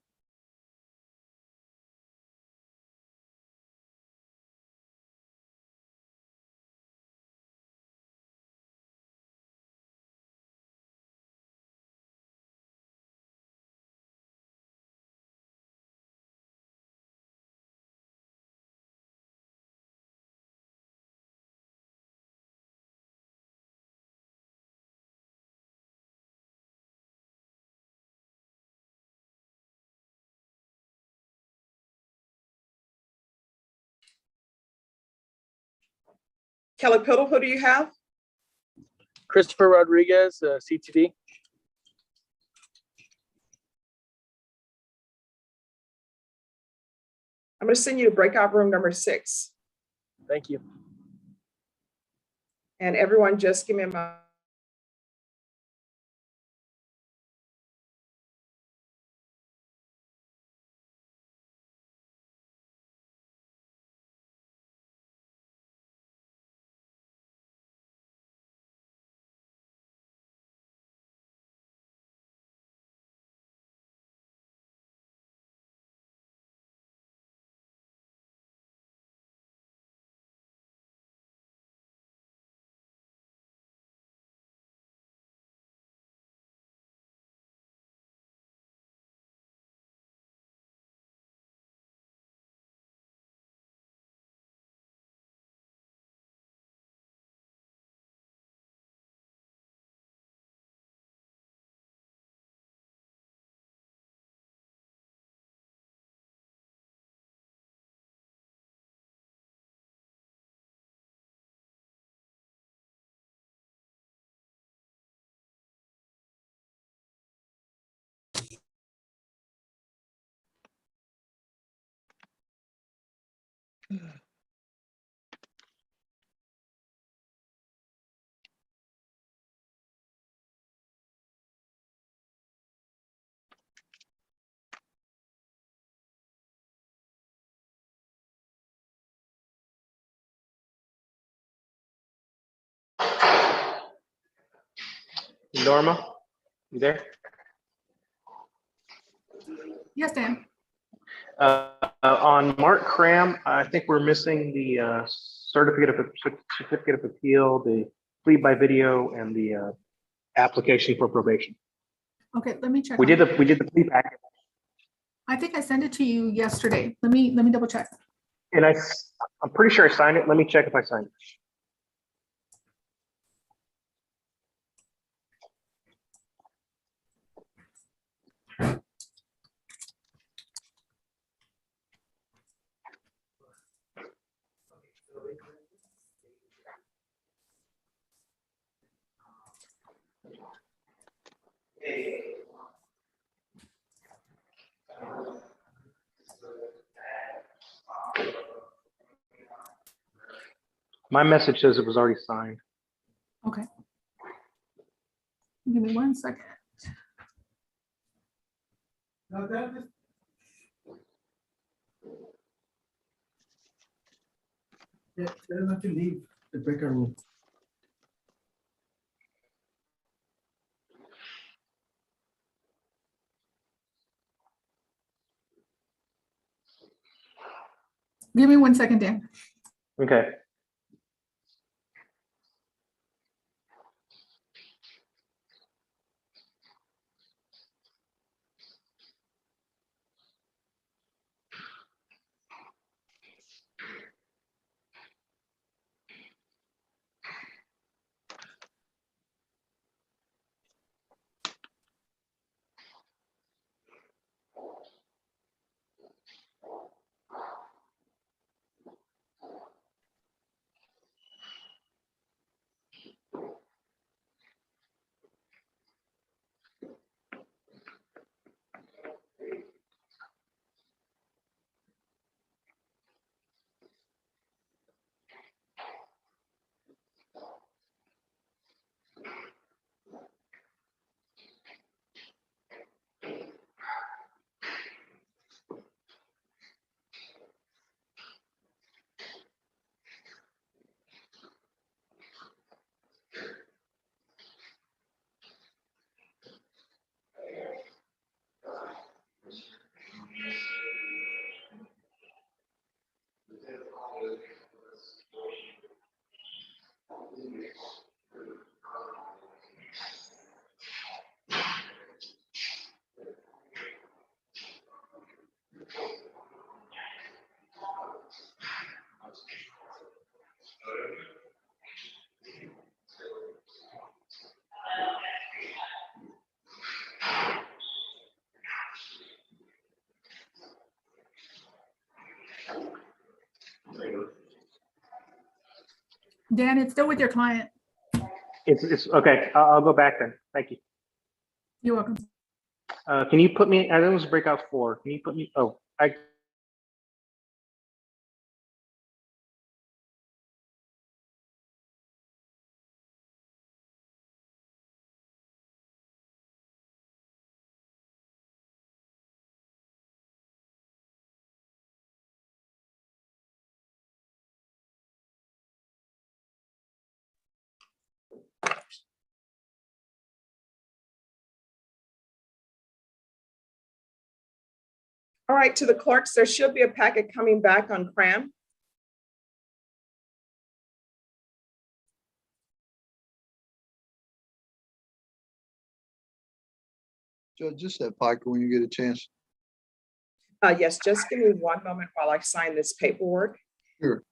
Kelly Piddle, who do you have? Christopher Rodriguez, CTV. I'm going to send you to breakout room number 6. Thank you. And everyone just give me a moment. Norma, you there? Yes, Dan. On Mark Cram, I think we're missing the certificate of appeal, the plea by video, and the application for probation. Okay, let me check. We on did it. the plea packet, I think I sent it to you yesterday. Let me double check. and I'm pretty sure I signed it. Let me check if I signed it. My message says it was already signed. Okay. Give me 1 second. Yeah, tell them not to leave the breakout room. Give me 1 second, Dan. Okay. Dan, it's still with your client. It's okay. I'll go back then. Thank you. You're welcome. Can you put me, I think it was breakout 4. Can you put me, oh, All right, to the clerks, there should be a packet coming back on CRAM. Judge, just that Piker when you get a chance. Yes, just give me one moment while I sign this paperwork. Sure.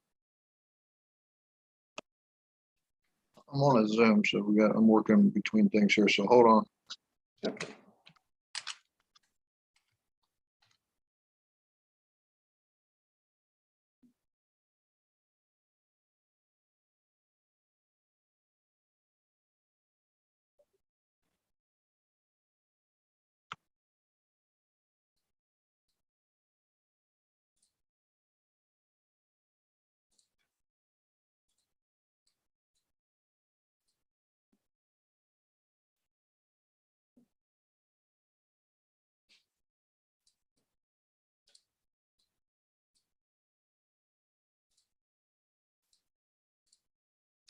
I'm on a Zoom, so I'm working between things here, so hold on. Okay.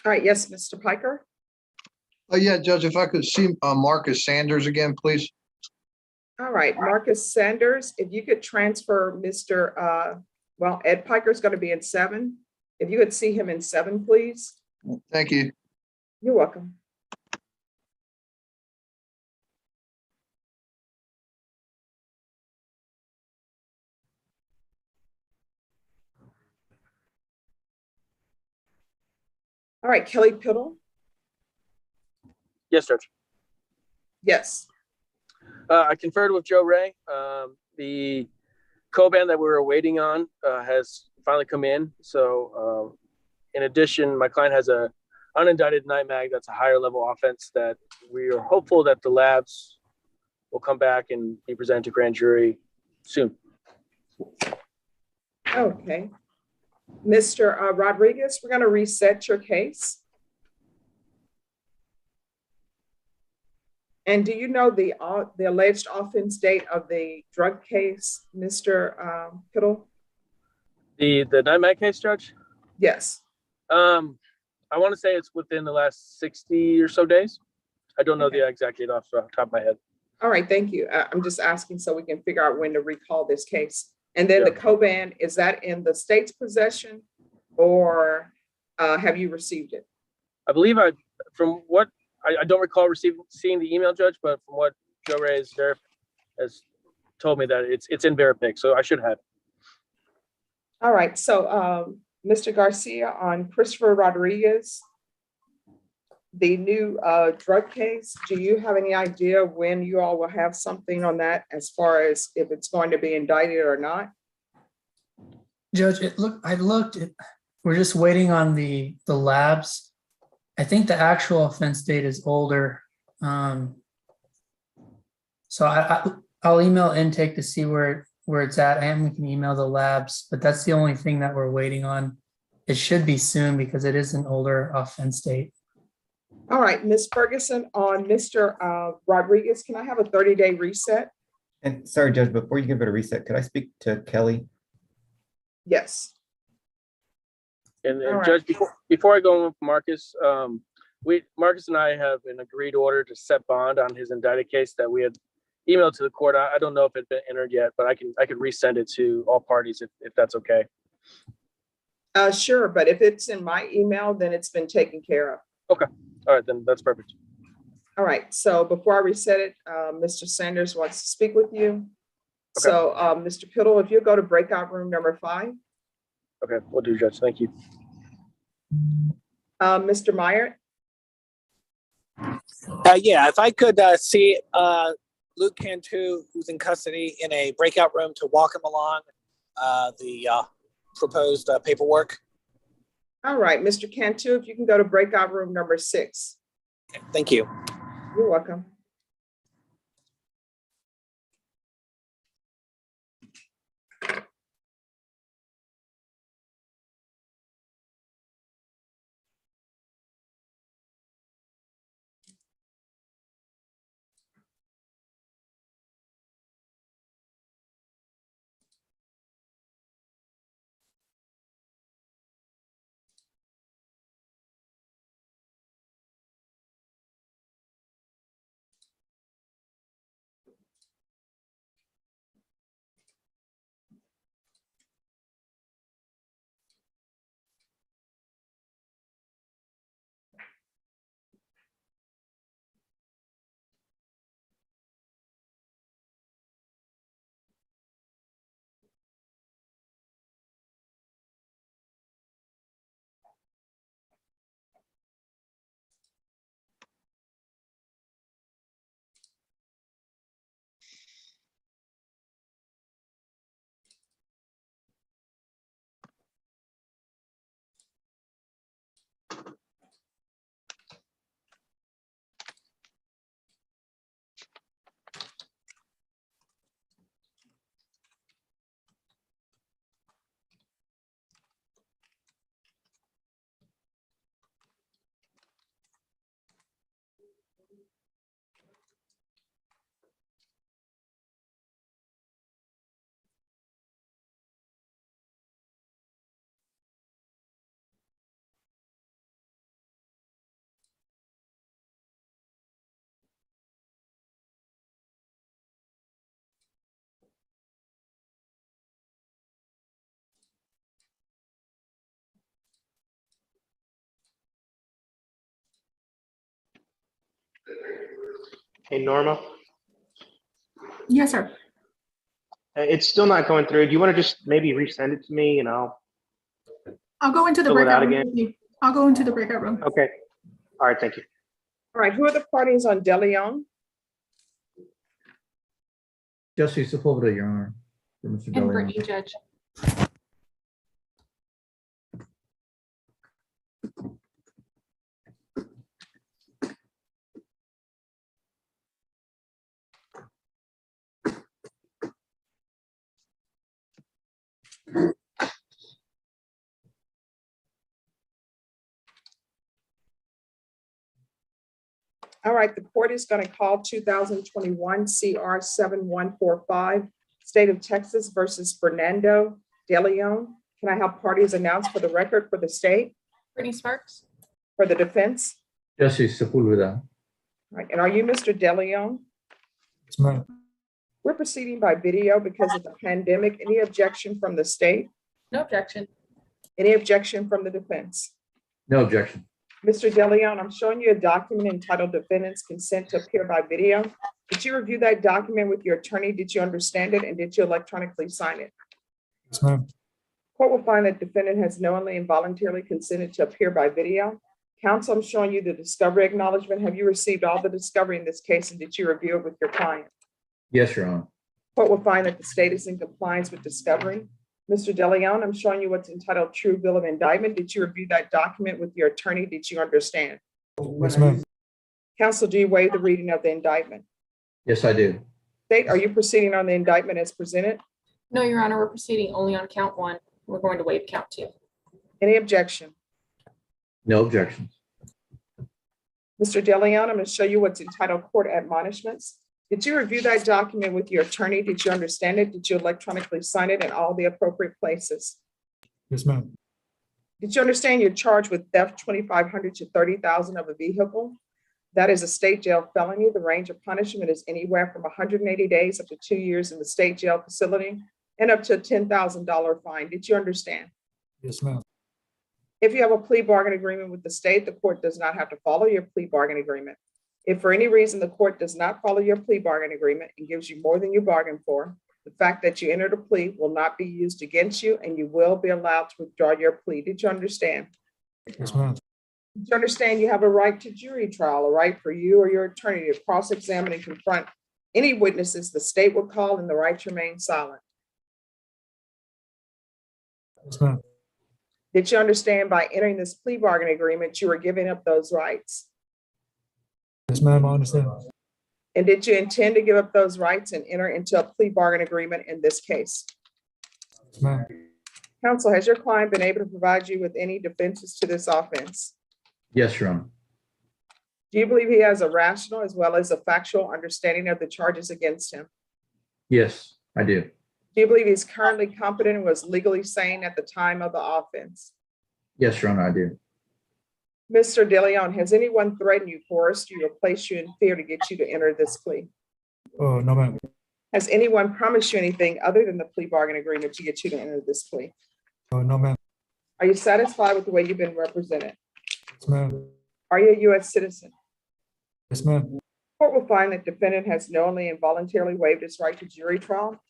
All right, yes, Mr. Piker. Oh, yeah, Judge, if I could see Marcus Sanders again, please. All right, Marcus Sanders, if you could transfer Mr. Well, Ed Piker's going to be in 7. If you could see him in 7, please. Thank you. You're welcome. All right, Kelly Piddle. Yes, Judge. Yes. I conferred with Joe Ray. The co-ban that we were waiting on has finally come in. So in addition, my client has a unindicted NIMAG that's a higher level offense that we are hopeful that the labs will come back and be presented to grand jury soon. Okay. Mr. Rodriguez, we're going to reset your case. And do you know the alleged offense date of the drug case, Mr. Piddle? The NIMAG case, Judge? Yes. I want to say it's within the last 60 or so days. I don't know the exact date off the top of my head. All right, thank you. I'm just asking so we can figure out when to recall this case. And then the co-ban, is that in the state's possession or have you received it? I believe I don't recall seeing the email, Judge, but from what Joe Ray has told me that it's in Veripic, so I should have. All right, so Mr. Garcia, on Christopher Rodriguez, the new drug case, do you have any idea when you all will have something on that as far as if it's going to be indicted or not? Judge, we're just waiting on the labs. I think the actual offense date is older. So I'll email intake to see where it's at, and we can email the labs, but that's the only thing that we're waiting on. It should be soon because it is an older offense date. All right, Ms. Ferguson, on Mr. Rodriguez, can I have a 30-day reset? And sorry, Judge, before you give it a reset, could I speak to Kelly? Yes. And All right. Judge, before I go on with Marcus, Marcus and I have an agreed order to set bond on his indicted case that we had emailed to the court. I don't know if it's been entered yet, but I could resend it to all parties if that's okay. Sure, but if it's in my email, then it's been taken care of. Okay. All right, then that's perfect. All right, so before I reset it, Mr. Sanders wants to speak with you. Okay. So Mr. Piddle, if you go to breakout room number 5. Okay, we'll do, Judge. Thank you. Mr. Meyer. Yeah, if I could see Luke Cantu, who's in custody, in a breakout room to walk him along the proposed paperwork. All right, Mr. Cantu, if you can go to breakout room number 6. Thank you. You're welcome. Hey, Norma, Yes, sir. it's still not going through. Do you want to just maybe resend it to me and I'll I'll go into the fill it out breakout room again? with you. I'll go into the breakout room. Okay. All right, thank you. All right, who are the parties on DeLeon? Jesse Sepulveda, Your Honor, for Mr. And DeLeon. Brittany, Judge. All right, the court is going to call 2021 CR 7145, State of Texas versus Fernando DeLeon. Can I have parties announced for the record for the state, Brittany Sparks. for the defense? Jesse Sepulveda. All right, and are you Mr. DeLeon? Yes, ma'am. We're proceeding by video because of the pandemic. Any objection from the state? No objection. Any objection from the defense? No objection. Mr. DeLeon, I'm showing you a document entitled Defendant's Consent to Appear by Video. Did you review that document with your attorney? Did you understand it? And did you electronically sign it? Yes, ma'am. Court will find that defendant has knowingly and voluntarily consented to appear by video. Counsel, I'm showing you the discovery acknowledgement. Have you received all the discovery in this case and did you review it with your client? Yes, Your Honor. Court will find that the state is in compliance with discovery. Mr. DeLeon, I'm showing you what's entitled True Bill of Indictment. Did you review that document with your attorney? Did you understand? Yes, ma'am. Counsel, do you waive the reading of the indictment? Yes, I do. State, are you proceeding on the indictment as presented? No, Your Honor, we're proceeding only on count 1. We're going to waive count 2. Any objection? No objections. Mr. DeLeon, I'm going to show you what's entitled Court Admonishments. Did you review that document with your attorney? Did you understand it? Did you electronically sign it in all the appropriate places? Yes, ma'am. Did you understand you're charged with theft 2,500 to 30,000 of a vehicle? That is a state jail felony. The range of punishment is anywhere from 180 days up to 2 years in the state jail facility and up to a $10,000 fine. Did you understand? Yes, ma'am. If you have a plea bargain agreement with the state, the court does not have to follow your plea bargain agreement. If for any reason the court does not follow your plea bargain agreement and gives you more than you bargained for, the fact that you entered a plea will not be used against you and you will be allowed to withdraw your plea. Did you understand? Yes, ma'am. Did you understand you have a right to jury trial, a right for you or your attorney to cross-examine and confront any witnesses the state will call and the right to remain silent? Yes, ma'am. Did you understand by entering this plea bargain agreement, you were giving up those rights? Yes, ma'am, I understand. And did you intend to give up those rights and enter into a plea bargain agreement in this case? Yes, ma'am. Counsel, has your client been able to provide you with any defenses to this offense? Yes, Your Honor. Do you believe he has a rational as well as a factual understanding of the charges against him? Yes, I do. Do you believe he's currently competent and was legally sane at the time of the offense? Yes, Your Honor, I do. Mr. DeLeon, has anyone threatened you, coerced you, or placed you in fear to get you to enter this plea? Oh, no, ma'am. Has anyone promised you anything other than the plea bargain agreement to get you to enter this plea? Oh, no, ma'am. Are you satisfied with the way you've been represented? Yes, ma'am. Are you a U.S. citizen? Yes, ma'am. Court will find that defendant has knowingly and voluntarily waived his right to jury trial.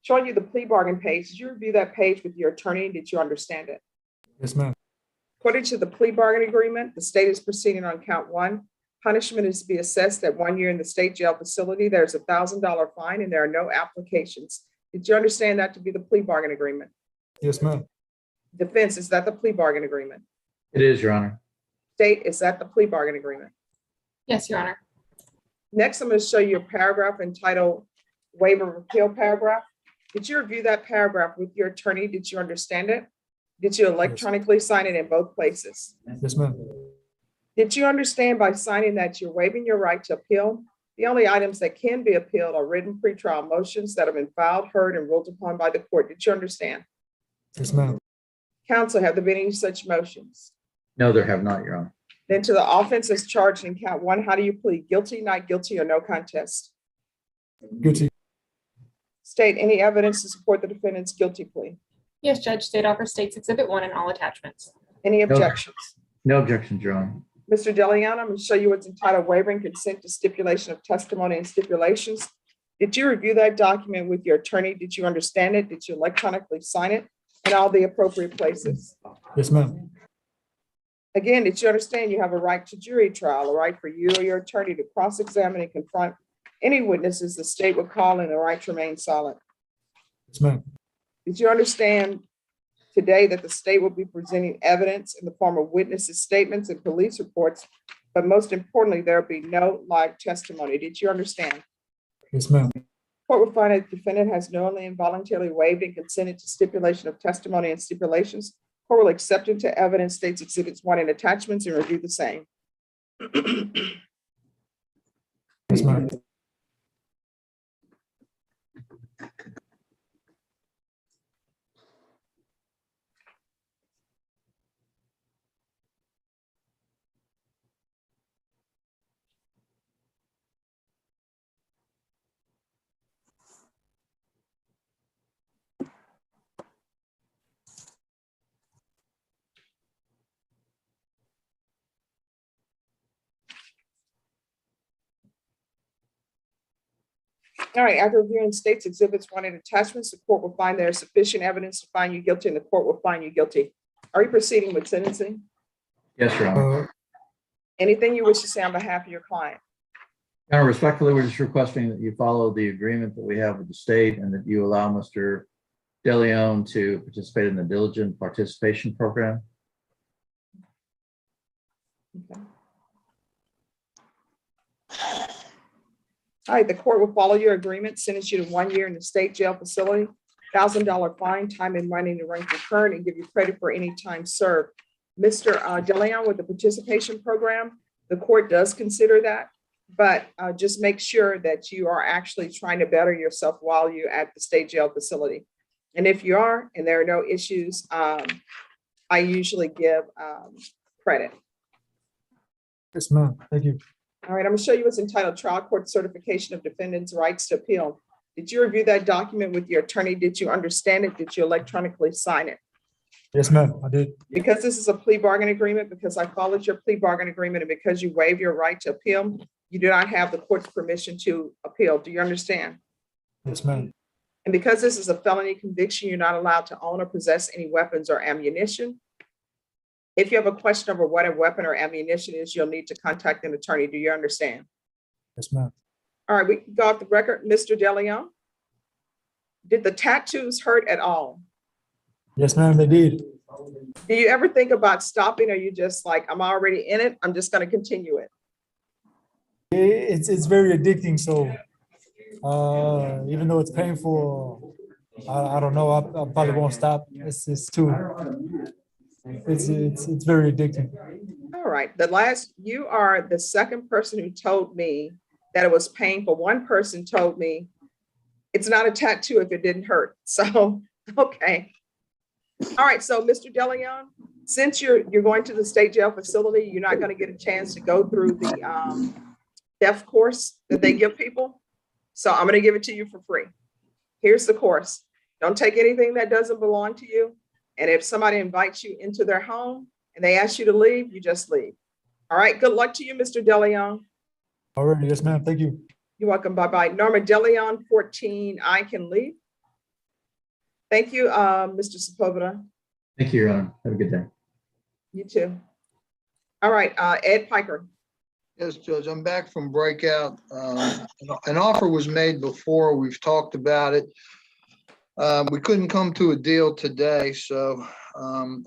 Showing you the plea bargain page, did you review that page with your attorney? Did you understand it? Yes, ma'am. According to the plea bargain agreement, the state is proceeding on count 1. Punishment is to be assessed at 1 year in the state jail facility. There's a $1,000 fine and there are no applications. Did you understand that to be the plea bargain agreement? Yes, ma'am. Defense, is that the plea bargain agreement? It is, Your Honor. State, is that the plea bargain agreement? Yes, Your Honor. Next, I'm going to show you a paragraph entitled Waiver of Appeal paragraph. Did you review that paragraph with your attorney? Did you understand it? Did you electronically sign it in both places? Yes, ma'am. Did you understand by signing that you're waiving your right to appeal? The only items that can be appealed are written pretrial motions that have been filed, heard, and ruled upon by the court. Did you understand? Yes, ma'am. Counsel, have there been any such motions? No, there have not, Your Honor. Then to the offense as charged in count 1, how do you plead? Guilty, not guilty, or no contest? Guilty. State any evidence to support the defendant's guilty plea. Yes, Judge. State offer states Exhibit 1 and all attachments. Any objections? No objections, Your Honor. Mr. DeLeon, I'm going to show you what's entitled Waiver and Consent to Stipulation of Testimony and Stipulations. Did you review that document with your attorney? Did you understand it? Did you electronically sign it in all the appropriate places? Yes, ma'am. Again, did you understand you have a right to jury trial, a right for you or your attorney to cross-examine and confront any witnesses the state would call and the right to remain silent? Yes, ma'am. Did you understand today that the state will be presenting evidence in the form of witnesses' statements and police reports, but most importantly, there will be no live testimony? Did you understand? Yes, ma'am. Court will find that the defendant has knowingly and voluntarily waived and consented to stipulation of testimony and stipulations. Court will accept into evidence states Exhibits 1 and attachments and review the same. Yes, ma'am. All right, after reviewing states Exhibits 1 and attachments, the court will find there is sufficient evidence to find you guilty and the court will find you guilty. Are you proceeding with sentencing? Yes, Your Honor. Anything you wish to say on behalf of your client? Your Honor, respectfully, we're just requesting that you follow the agreement that we have with the state and that you allow Mr. DeLeon to participate in the diligent participation program. Okay. All right, the court will follow your agreement, sentence you to 1 year in the state jail facility, $1,000 fine, time and money to rank concurrent, and give you credit for any time served. Mr. DeLeon, with the participation program, the court does consider that, but just make sure that you are actually trying to better yourself while you're at the state jail facility. And if you are, and there are no issues, I usually give credit. Yes, ma'am. Thank you. All right, I'm gonna show you what's entitled Trial Court Certification of Defendant's Rights to Appeal. Did you review that document with your attorney? Did you understand it? Did you electronically sign it? Yes, ma'am. I did. Because this is a plea bargain agreement, because I followed your plea bargain agreement, and because you waive your right to appeal, you do not have the court's permission to appeal. Do you understand? Yes, ma'am. And because this is a felony conviction, you're not allowed to own or possess any weapons or ammunition. If you have a question over what a weapon or ammunition is, you'll need to contact an attorney. Do you understand? Yes, ma'am. All right, we can go off the record. Mr. DeLeon, did the tattoos hurt at all? Yes, ma'am, they did. Do you ever think about stopping? Or you just like, I'm already in it, I'm just going to continue it? It's very addicting. So even though it's painful, I don't know. I probably won't stop. It's very addicting. All right. You are the second person who told me that it was painful. One person told me it's not a tattoo if it didn't hurt. So, okay. All right. So, Mr. DeLeon, since you're going to the state jail facility, you're not going to get a chance to go through the deaf course that they give people. So I'm going to give it to you for free. Here's the course. Don't take anything that doesn't belong to you. And if somebody invites you into their home and they ask you to leave, you just leave. All right. Good luck to you, Mr. DeLeon. All right. Yes, ma'am. Thank you. You're welcome. Bye-bye. Norma DeLeon, 14, I can leave. Thank you, Mr. Sepulveda. Thank you, Your Honor. Have a good day. You too. All right, Ed Piker. Yes, Judge, I'm back from breakout. An offer was made before. We've talked about it. We couldn't come to a deal today, so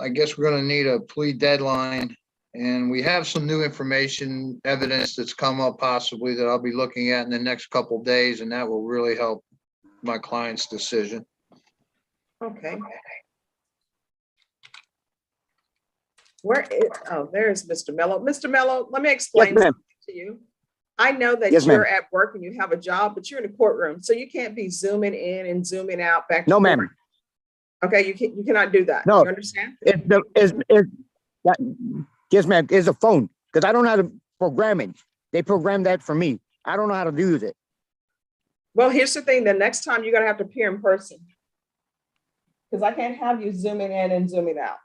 I guess we're going to need a plea deadline. And we have some new information, evidence that's come up possibly that I'll be looking at in the next couple of days, and that will really help my client's decision. Okay. There's Mr. Mello. Mr. Mello, let me explain something to you. I know that you're at work and you have a job, but you're in a courtroom, so you can't be zooming in and zooming out back. No, ma'am. Okay, you cannot do that. No. You understand? Yes, ma'am. It's a phone because I don't know how to program it. They program that for me. I don't know how to use it. Well, here's the thing. The next time you're going to have to appear in person because I can't have you zooming in and zooming out.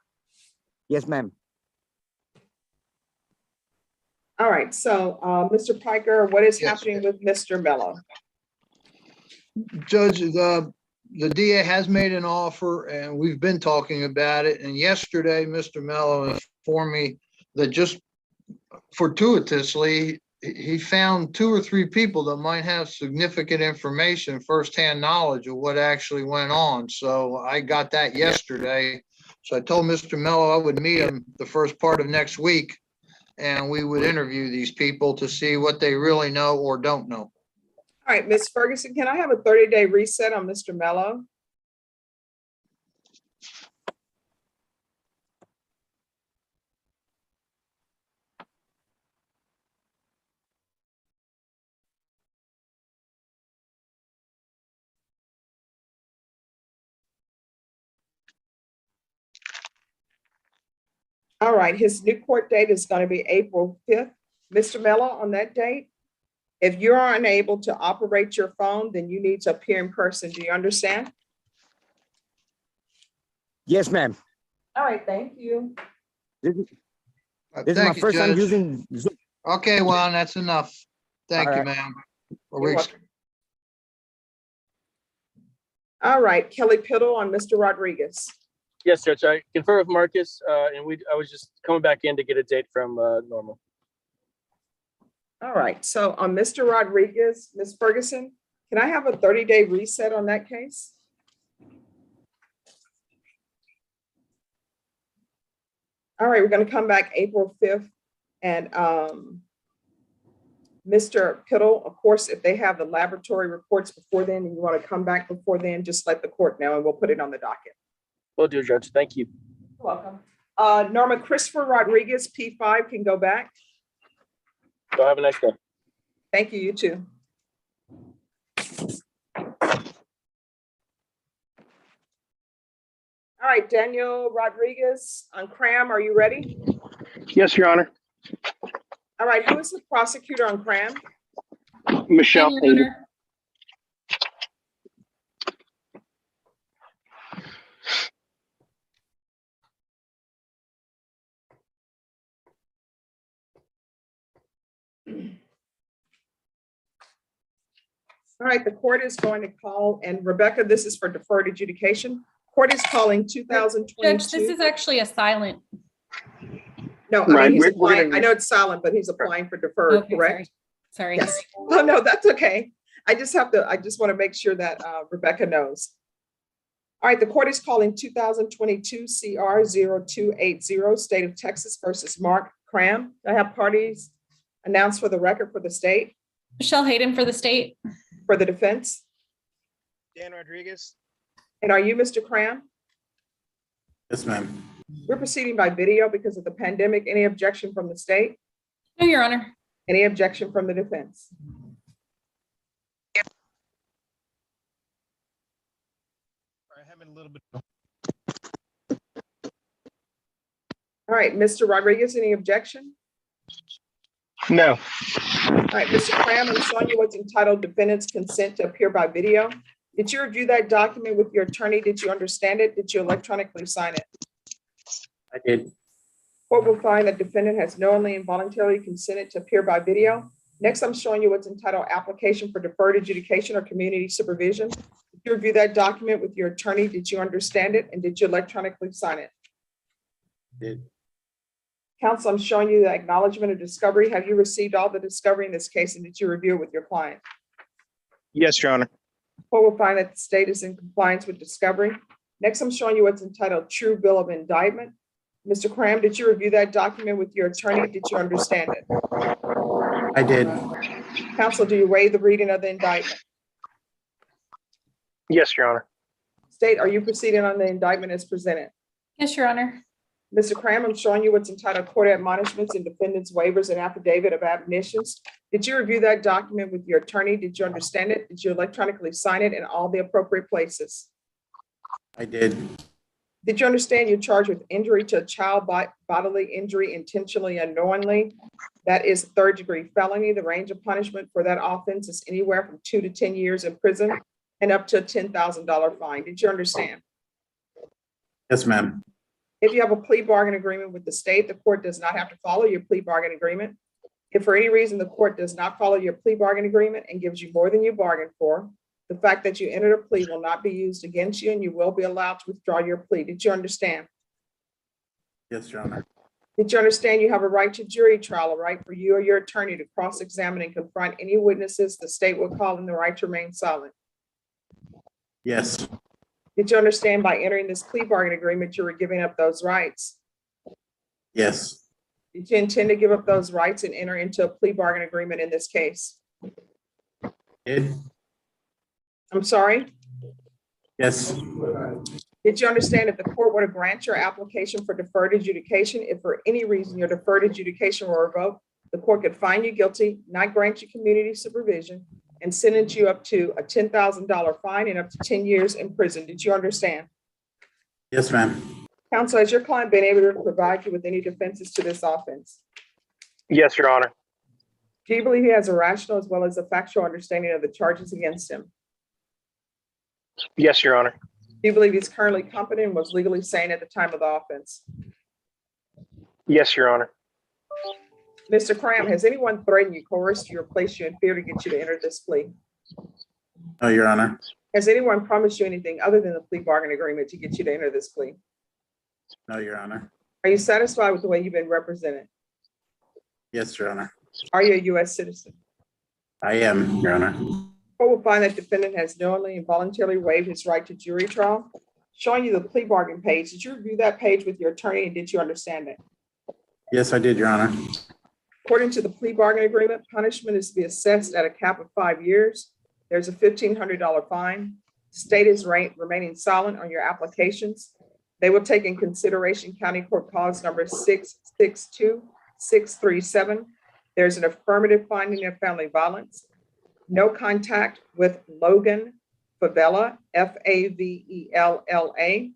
Yes, ma'am. All right. So, Mr. Piker, what is happening with Mr. Mello? Judge, the DA has made an offer and we've been talking about it. And yesterday, Mr. Mello informed me that just fortuitously, he found 2 or 3 people that might have significant information, firsthand knowledge of what actually went on. So I got that yesterday. So I told Mr. Mello I would meet him the first part of next week and we would interview these people to see what they really know or don't know. All right, Ms. Ferguson, can I have a 30-day reset on Mr. Mello? All right, his new court date is going to be April 5th. Mr. Mello, on that date, if you're unable to operate your phone, then you need to appear in person. Do you understand? Yes, ma'am. All right, thank you. This is my first time using Zoom. Okay, well, that's enough. Thank you, right. ma'am. You're welcome. All right, Kelly Piddle on Mr. Rodriguez. Yes, Judge. I confer with Marcus, and I was just coming back in to get a date from Norma. All right, so on Mr. Rodriguez, Ms. Ferguson, can I have a 30-day reset on that case? All right, we're going to come back April 5th. And Mr. Piddle, of course, if they have the laboratory reports before then and you want to come back before then, just let the court know and we'll put it on the docket. Will do, Judge. Thank you. You're welcome. Norma Christopher Rodriguez, P5, can go back. So have a nice day. Thank you, you too. All right, Daniel Rodriguez on Cram, are you ready? Yes, Your Honor. All right, who is the prosecutor on Cram? Michelle. All right, the court is going to call, and Rebecca, this is for deferred adjudication. Court is calling 2022. Judge, this is actually a silent. No, I mean, he's applying, I know it's silent, but he's applying for deferred, Okay, correct? Sorry. Yes. Oh, no, that's okay. I just want to make sure that Rebecca knows. All right, the court is calling 2022 CR 0280, State of Texas versus Mark Cram. I have parties announced for the record for the state. Michelle Hayden for the state. For the defense. Dan Rodriguez. And are you Mr. Cram? Yes, ma'am. We're proceeding by video because of the pandemic. Any objection from the state? No, Your Honor. Any objection from the defense? Having a little bit. All right, Mr. Rodriguez, any objection? No. All right, Mr. Cram, I'm showing you what's entitled defendant's consent to appear by video. Did you review that document with your attorney? Did you understand it? Did you electronically sign it? I did. Court will find that defendant has knowingly and voluntarily consented to appear by video. Next, I'm showing you what's entitled application for deferred adjudication or community supervision. Did you review that document with your attorney? Did you understand it? And did you electronically sign it? Did. Counsel, I'm showing you the acknowledgement of discovery. Have you received all the discovery in this case, and did you review it with your client? Yes, Your Honor. Court will find that the state is in compliance with discovery. Next, I'm showing you what's entitled true bill of indictment. Mr. Cram, did you review that document with your attorney? Did you understand it? I did. Counsel, do you waive the reading of the indictment? Yes, Your Honor. State, are you proceeding on the indictment as presented? Yes, Your Honor. Mr. Cram, I'm showing you what's entitled court admonishments and defendant's waivers and affidavit of admonitions. Did you review that document with your attorney? Did you understand it? Did you electronically sign it in all the appropriate places? I did. Did you understand you're charged with injury to a child by bodily injury intentionally and knowingly? That is a third-degree felony. The range of punishment for that offense is anywhere from 2 to 10 years in prison and up to a $10,000 fine. Did you understand? Yes, ma'am. If you have a plea bargain agreement with the state, the court does not have to follow your plea bargain agreement. If for any reason the court does not follow your plea bargain agreement and gives you more than you bargained for, the fact that you entered a plea will not be used against you and you will be allowed to withdraw your plea. Did you understand? Yes, Your Honor. Did you understand you have a right to jury trial, a right for you or your attorney to cross-examine and confront any witnesses the state will call, and the right to remain silent? Yes. Did you understand by entering this plea bargain agreement, you were giving up those rights? Yes. Did you intend to give up those rights and enter into a plea bargain agreement in this case? Did. I'm sorry? Yes. Did you understand if the court were to grant your application for deferred adjudication, if for any reason your deferred adjudication were revoked, the court could find you guilty, not grant you community supervision, and sentence you up to a $10,000 fine and up to 10 years in prison? Did you understand? Yes, ma'am. Counsel, has your client been able to provide you with any defenses to this offense? Yes, Your Honor. Do you believe he has a rational as well as a factual understanding of the charges against him? Yes, Your Honor. Do you believe he's currently competent and was legally sane at the time of the offense? Yes, Your Honor. Mr. Cram, has anyone threatened you, coerced you, or placed you in fear to get you to enter this plea? No, Your Honor. Has anyone promised you anything other than the plea bargain agreement to get you to enter this plea? No, Your Honor. Are you satisfied with the way you've been represented? Yes, Your Honor. Are you a U.S. citizen? I am, Your Honor. Court will find that defendant has knowingly and voluntarily waived his right to jury trial. Showing you the plea bargain page. Did you review that page with your attorney and did you understand it? Yes, I did, Your Honor. According to the plea bargain agreement, punishment is to be assessed at a cap of 5 years. There's a $1,500 fine. State is remaining silent on your applications. They will take in consideration County Court Cause number 662637. There's an affirmative finding of family violence. No contact with Logan Favela, Favella.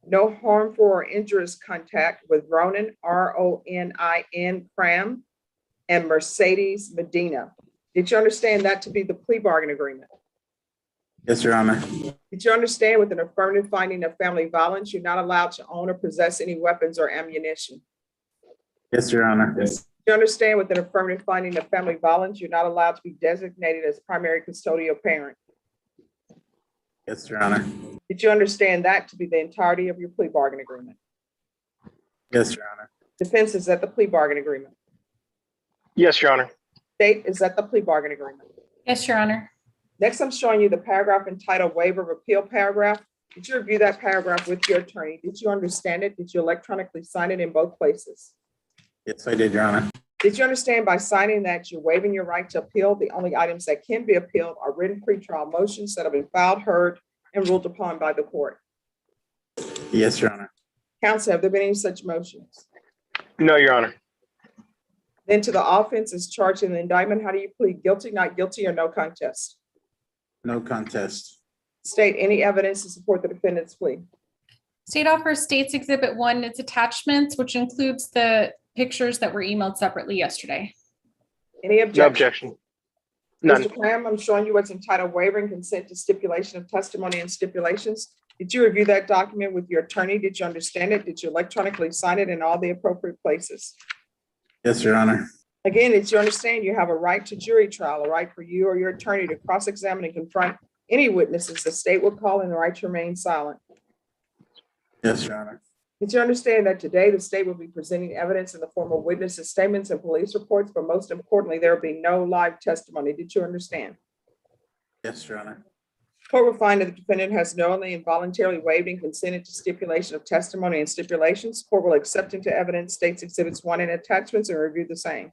No harmful or injurious contact with Ronin, Ronin Cram, and Mercedes Medina. Did you understand that to be the plea bargain agreement? Yes, Your Honor. Did you understand with an affirmative finding of family violence, you're not allowed to own or possess any weapons or ammunition? Yes, Your Honor. Yes. You understand with an affirmative finding of family violence, you're not allowed to be designated as primary custodial parent? Yes, Your Honor. Did you understand that to be the entirety of your plea bargain agreement? Yes, Your Honor. Defense is at the plea bargain agreement. Yes, Your Honor. State is at the plea bargain agreement. Yes, Your Honor. Next, I'm showing you the paragraph entitled Waiver of Appeal paragraph. Did you review that paragraph with your attorney? Did you understand it? Did you electronically sign it in both places? Yes, I did, Your Honor. Did you understand by signing that you're waiving your right to appeal? The only items that can be appealed are written pretrial motions that have been filed, heard, and ruled upon by the court. Yes, Your Honor. Counsel, have there been any such motions? No, Your Honor. Then to the offense as charged in the indictment, how do you plead? Guilty, not guilty, or no contest? No contest. State any evidence to support the defendant's plea. State offers State's Exhibit 1 and its attachments, which includes the pictures that were emailed separately yesterday. Any objection? No objection. None. Mr. Cram, I'm showing you what's entitled waiver and consent to stipulation of testimony and stipulations. Did you review that document with your attorney? Did you understand it? Did you electronically sign it in all the appropriate places? Yes, Your Honor. Again, did you understand you have a right to jury trial, a right for you or your attorney to cross-examine and confront any witnesses the state will call, and the right to remain silent? Yes, Your Honor. Did you understand that today the state will be presenting evidence in the form of witnesses' statements and police reports, but most importantly, there will be no live testimony? Did you understand? Yes, Your Honor. Court will find that the defendant has knowingly and voluntarily waived and consented to stipulation of testimony and stipulations. Court will accept into evidence State's Exhibits 1 and attachments and review the same.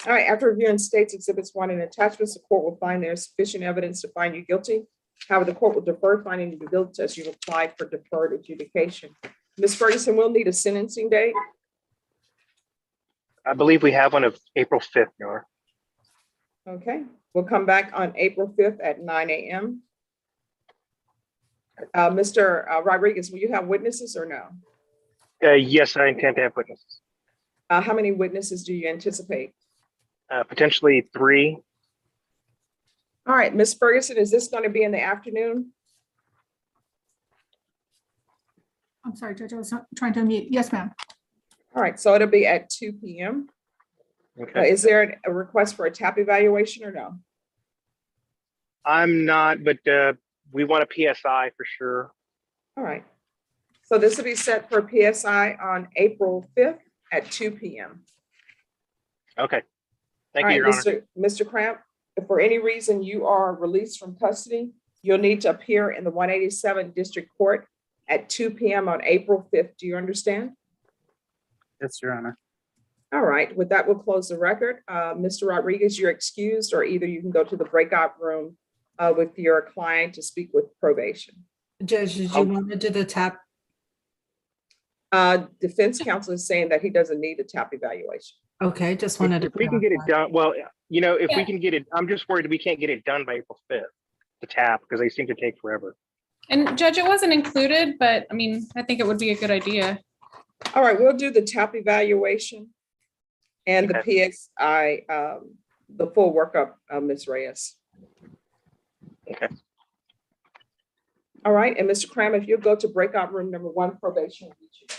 All right, after reviewing State's Exhibits 1 and attachments, the court will find there is sufficient evidence to find you guilty. However, the court will defer finding you guilty as you applied for deferred adjudication. Ms. Ferguson, we'll need a sentencing date. I believe we have one of April 5th, Your Honor. Okay, we'll come back on April 5th at 9 a.m. Mr. Rodriguez, will you have witnesses or no? Yes, I intend to have witnesses. How many witnesses do you anticipate? Potentially 3. All right, Ms. Ferguson, is this going to be in the afternoon? I'm sorry, Judge, I was trying to unmute. Yes, ma'am. All right, so it'll be at 2 p.m. Okay. Is there a request for a TAP evaluation or no? I'm not, but we want a PSI for sure. All right. So this will be set for PSI on April 5th at 2 p.m. Okay. Thank All you, right, Your Honor. Mr. Cramp, if for any reason you are released from custody, you'll need to appear in the 187 District Court at 2 p.m. on April 5th. Do you understand? Yes, Your Honor. All right, with that, we'll close the record. Mr. Rodriguez, you're excused, or either you can go to the breakout room with your client to speak with probation. Judge, did you want to do the TAP? Defense counsel is saying that he doesn't need a TAP evaluation. Okay, just wanted to. If we can get it done, well, you know, if we can get it, I'm just worried we can't get it done by April 5th, the TAP, because they seem to take forever. And Judge, it wasn't included, but I mean, I think it would be a good idea. All right, we'll do the TAP evaluation and the PSI, the full workup, Ms. Reyes. Okay. All right, and Mr. Cram, if you'll go to breakout room number 1, probation will meet you there.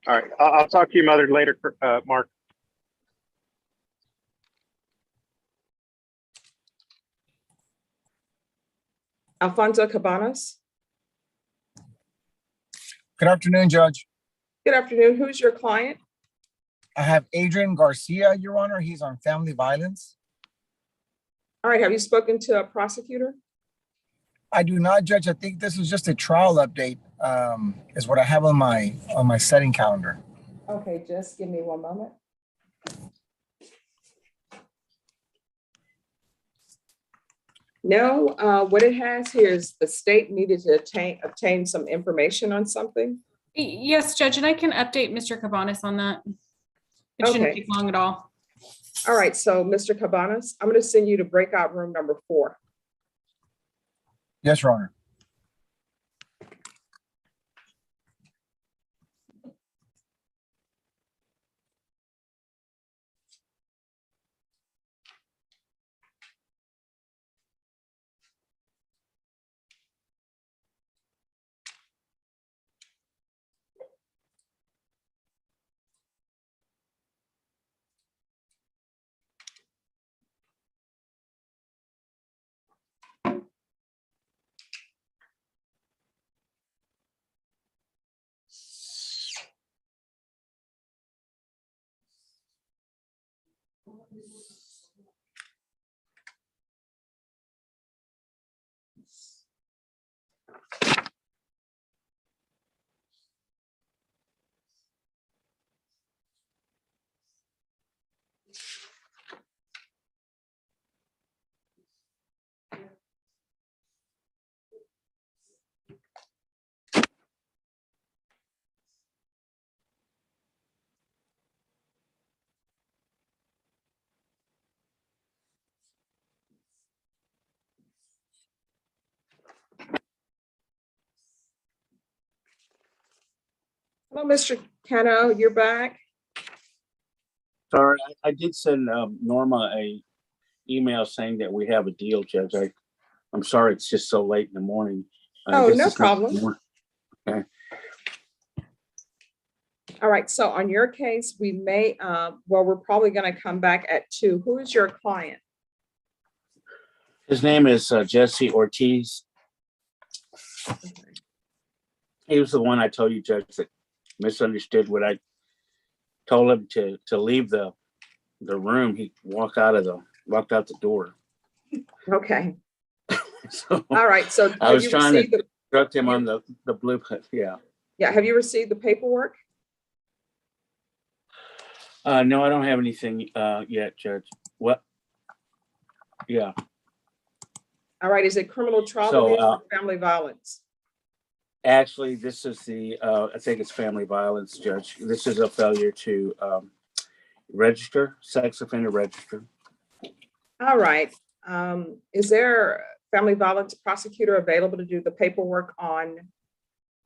All right. I'll talk to your mother later, Mark. Alfonso Cabanas. Good afternoon, Judge. Good afternoon. Who's your client? I have Adrian Garcia, Your Honor. He's on family violence. All right. Have you spoken to a prosecutor? I do not, Judge. I think this is just a trial update, is what I have on my setting calendar. Okay, just give me one moment. No, what it has here is the state needed to obtain some information on something. Yes, Judge, and I can update Mr. Cabanas on that. It shouldn't Okay. take long at all. All right, so Mr. Cabanas, I'm going to send you to breakout room number 4. Yes, Your Honor. Hello, Mr. Cano, you're back. Sorry, I did send Norma a email saying that we have a deal, Judge. I'm sorry it's just so late in the morning. Oh, no problem. Okay. All right, so on your case, we may, well, we're probably going to come back at 2. Who is your client? His name is Jesse Ortiz. He was the one I told you, Judge, that misunderstood what I told him to leave the room. He walked out the door. Okay. So all right, so I was trying to instruct him on the blueprint. Yeah. Yeah, have you received the paperwork? No, I don't have anything yet, Judge. What? Yeah. All right, is it criminal trial So, division or family violence? Actually, this is I think it's family violence, Judge. This is a failure to register, sex offender register. All right. Is there a family violence prosecutor available to do the paperwork on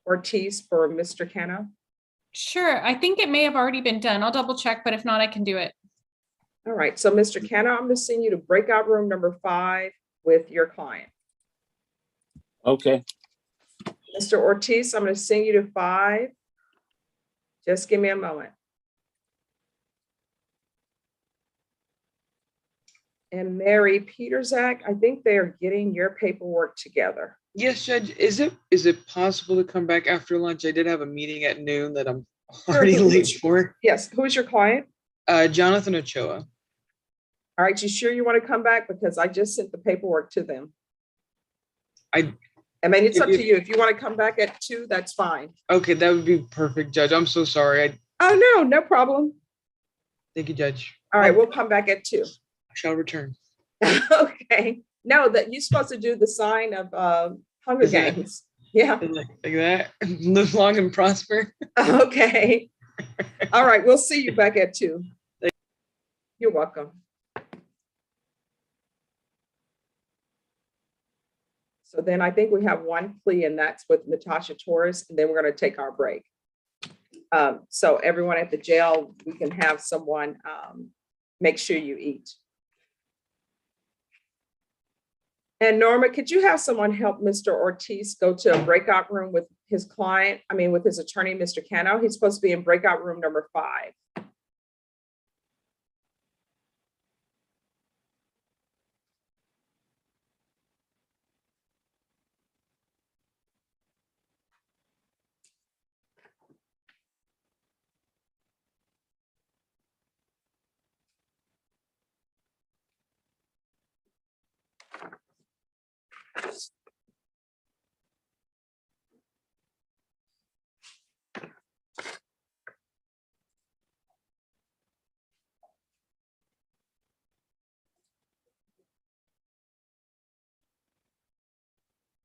Ortiz for Mr. Cano? Sure, I think it may have already been done. I'll double check, but if not, I can do it. All right, so Mr. Cano, I'm going to send you to breakout room number 5 with your client. Okay. Mr. Ortiz, I'm going to send you to 5. Just give me a moment. And Mary Peterzak, I think they are getting your paperwork together. Yes, Judge. Is it possible to come back after lunch? I did have a meeting at noon that I'm already late for. Yes. Who is your client? Jonathan Ochoa. All right. You sure you want to come back? Because I just sent the paperwork to them. I mean, it's up to you. If you want to come back at 2, that's fine. Okay, that would be perfect, Judge. I'm so sorry. Oh, no problem. Thank you, Judge. All right. We'll come back at 2. I shall return. Okay. No, that you're supposed to do the sign of Hunger Games. Yeah. Like that. Live long and prosper. Okay. All right. We'll see you back at 2. You're welcome. So then I think we have one plea, and that's with Natasha Torres, and then we're going to take our break. So everyone at the jail, we can have someone make sure you eat. And Norma, could you have someone help Mr. Ortiz go to a breakout room with his client? I mean, with his attorney, Mr. Cano. He's supposed to be in breakout room number 5.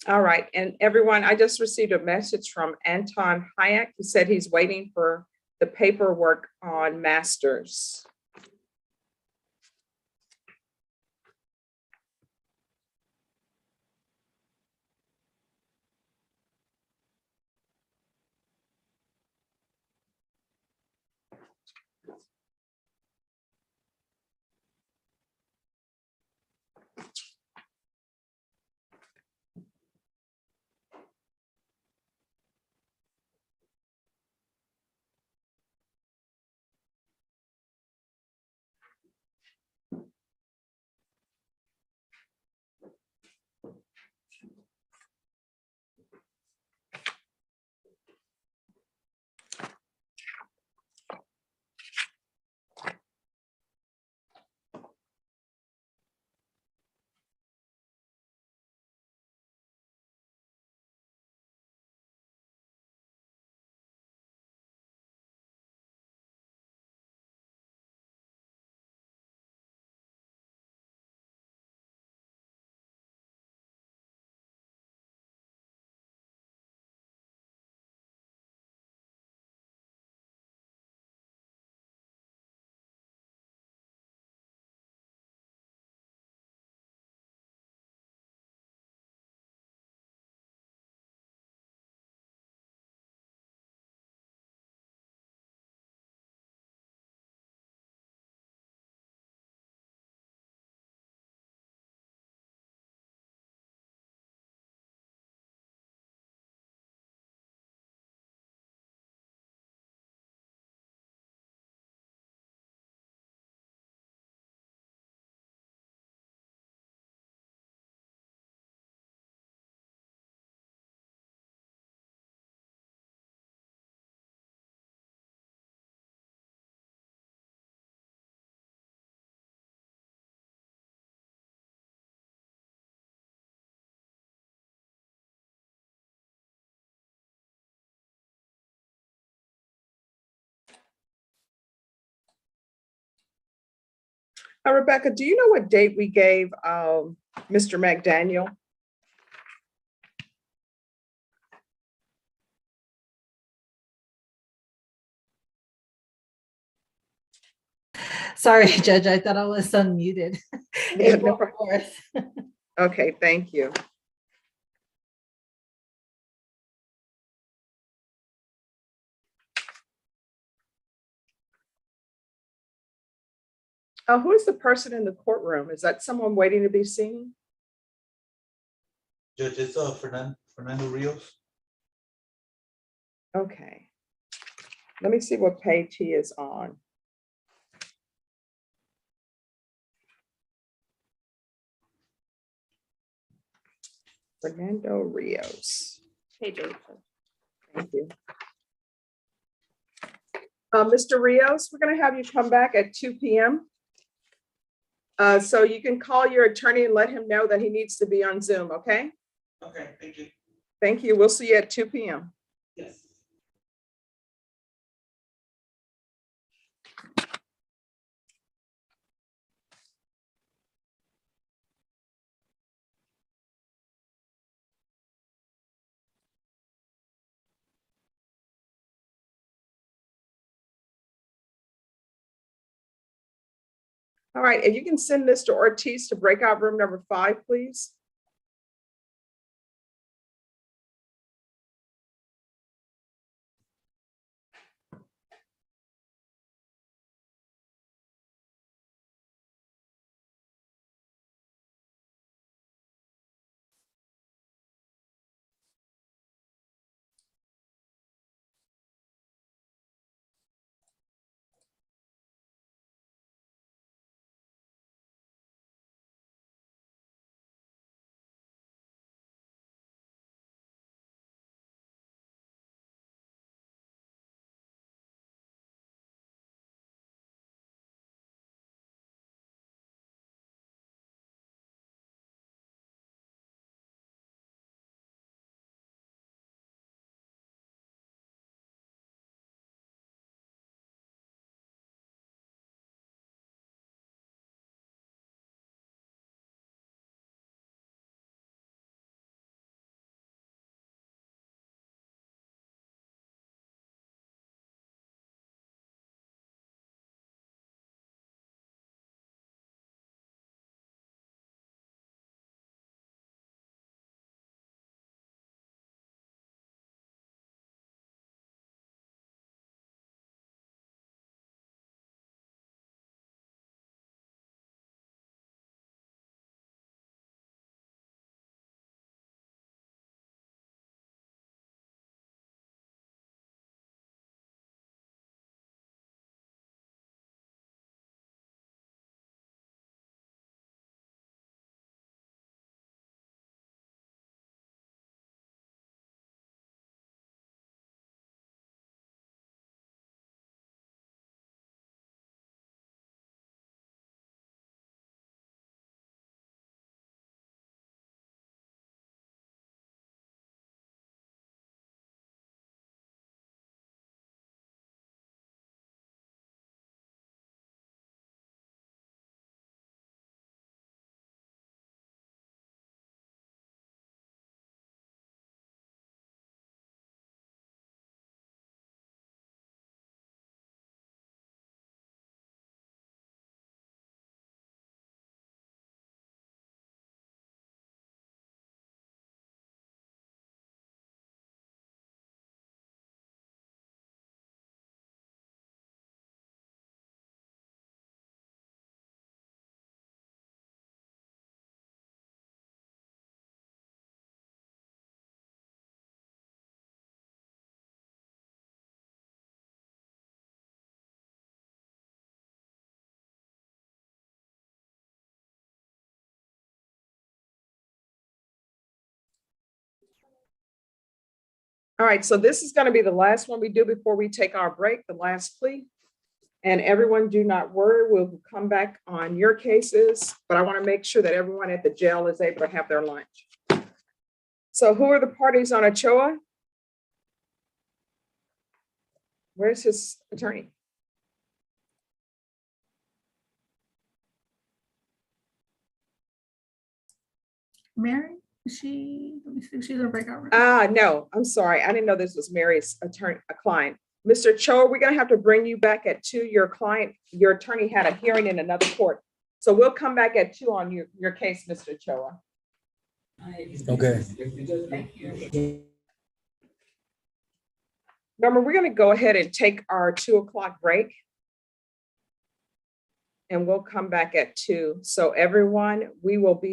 All right, and everyone, I just received a message from Anton Hayek. He said he's waiting for the paperwork on masters. Rebecca, do you know what date we gave Mr. McDaniel? Sorry, Judge, I thought I was unmuted. Yeah, April 4th. Okay, thank you. Who is the person in the courtroom? Is that someone waiting to be seen? Judge, it's Fernando Rios. Okay. Let me see what page he is on. Fernando Rios. Page 8. Thank you. Mr. Rios, we're going to have you come back at 2 p.m. So you can call your attorney and let him know that he needs to be on Zoom, okay? Okay, thank you. Thank you. We'll see you at 2 p.m. Yes. All right, and you can send Mr. Ortiz to breakout room number 5, please. All right, so this is going to be the last one we do before we take our break, the last plea. And everyone do not worry, we'll come back on your cases, but I want to make sure that everyone at the jail is able to have their lunch. So who are the parties on Ochoa? Where's his attorney? Mary, is she, let me see, she's a breakout room. No, I'm sorry. I didn't know this was Mary's attorney, a client. Mr. Cho, we're gonna have to bring you back at 2. Your client, your attorney had a hearing in another court. So we'll come back at 2 on your case, Mr. Choa. Okay. Remember, we're gonna go ahead and take our 2 o'clock break. And we'll come back at 2. So everyone, we will be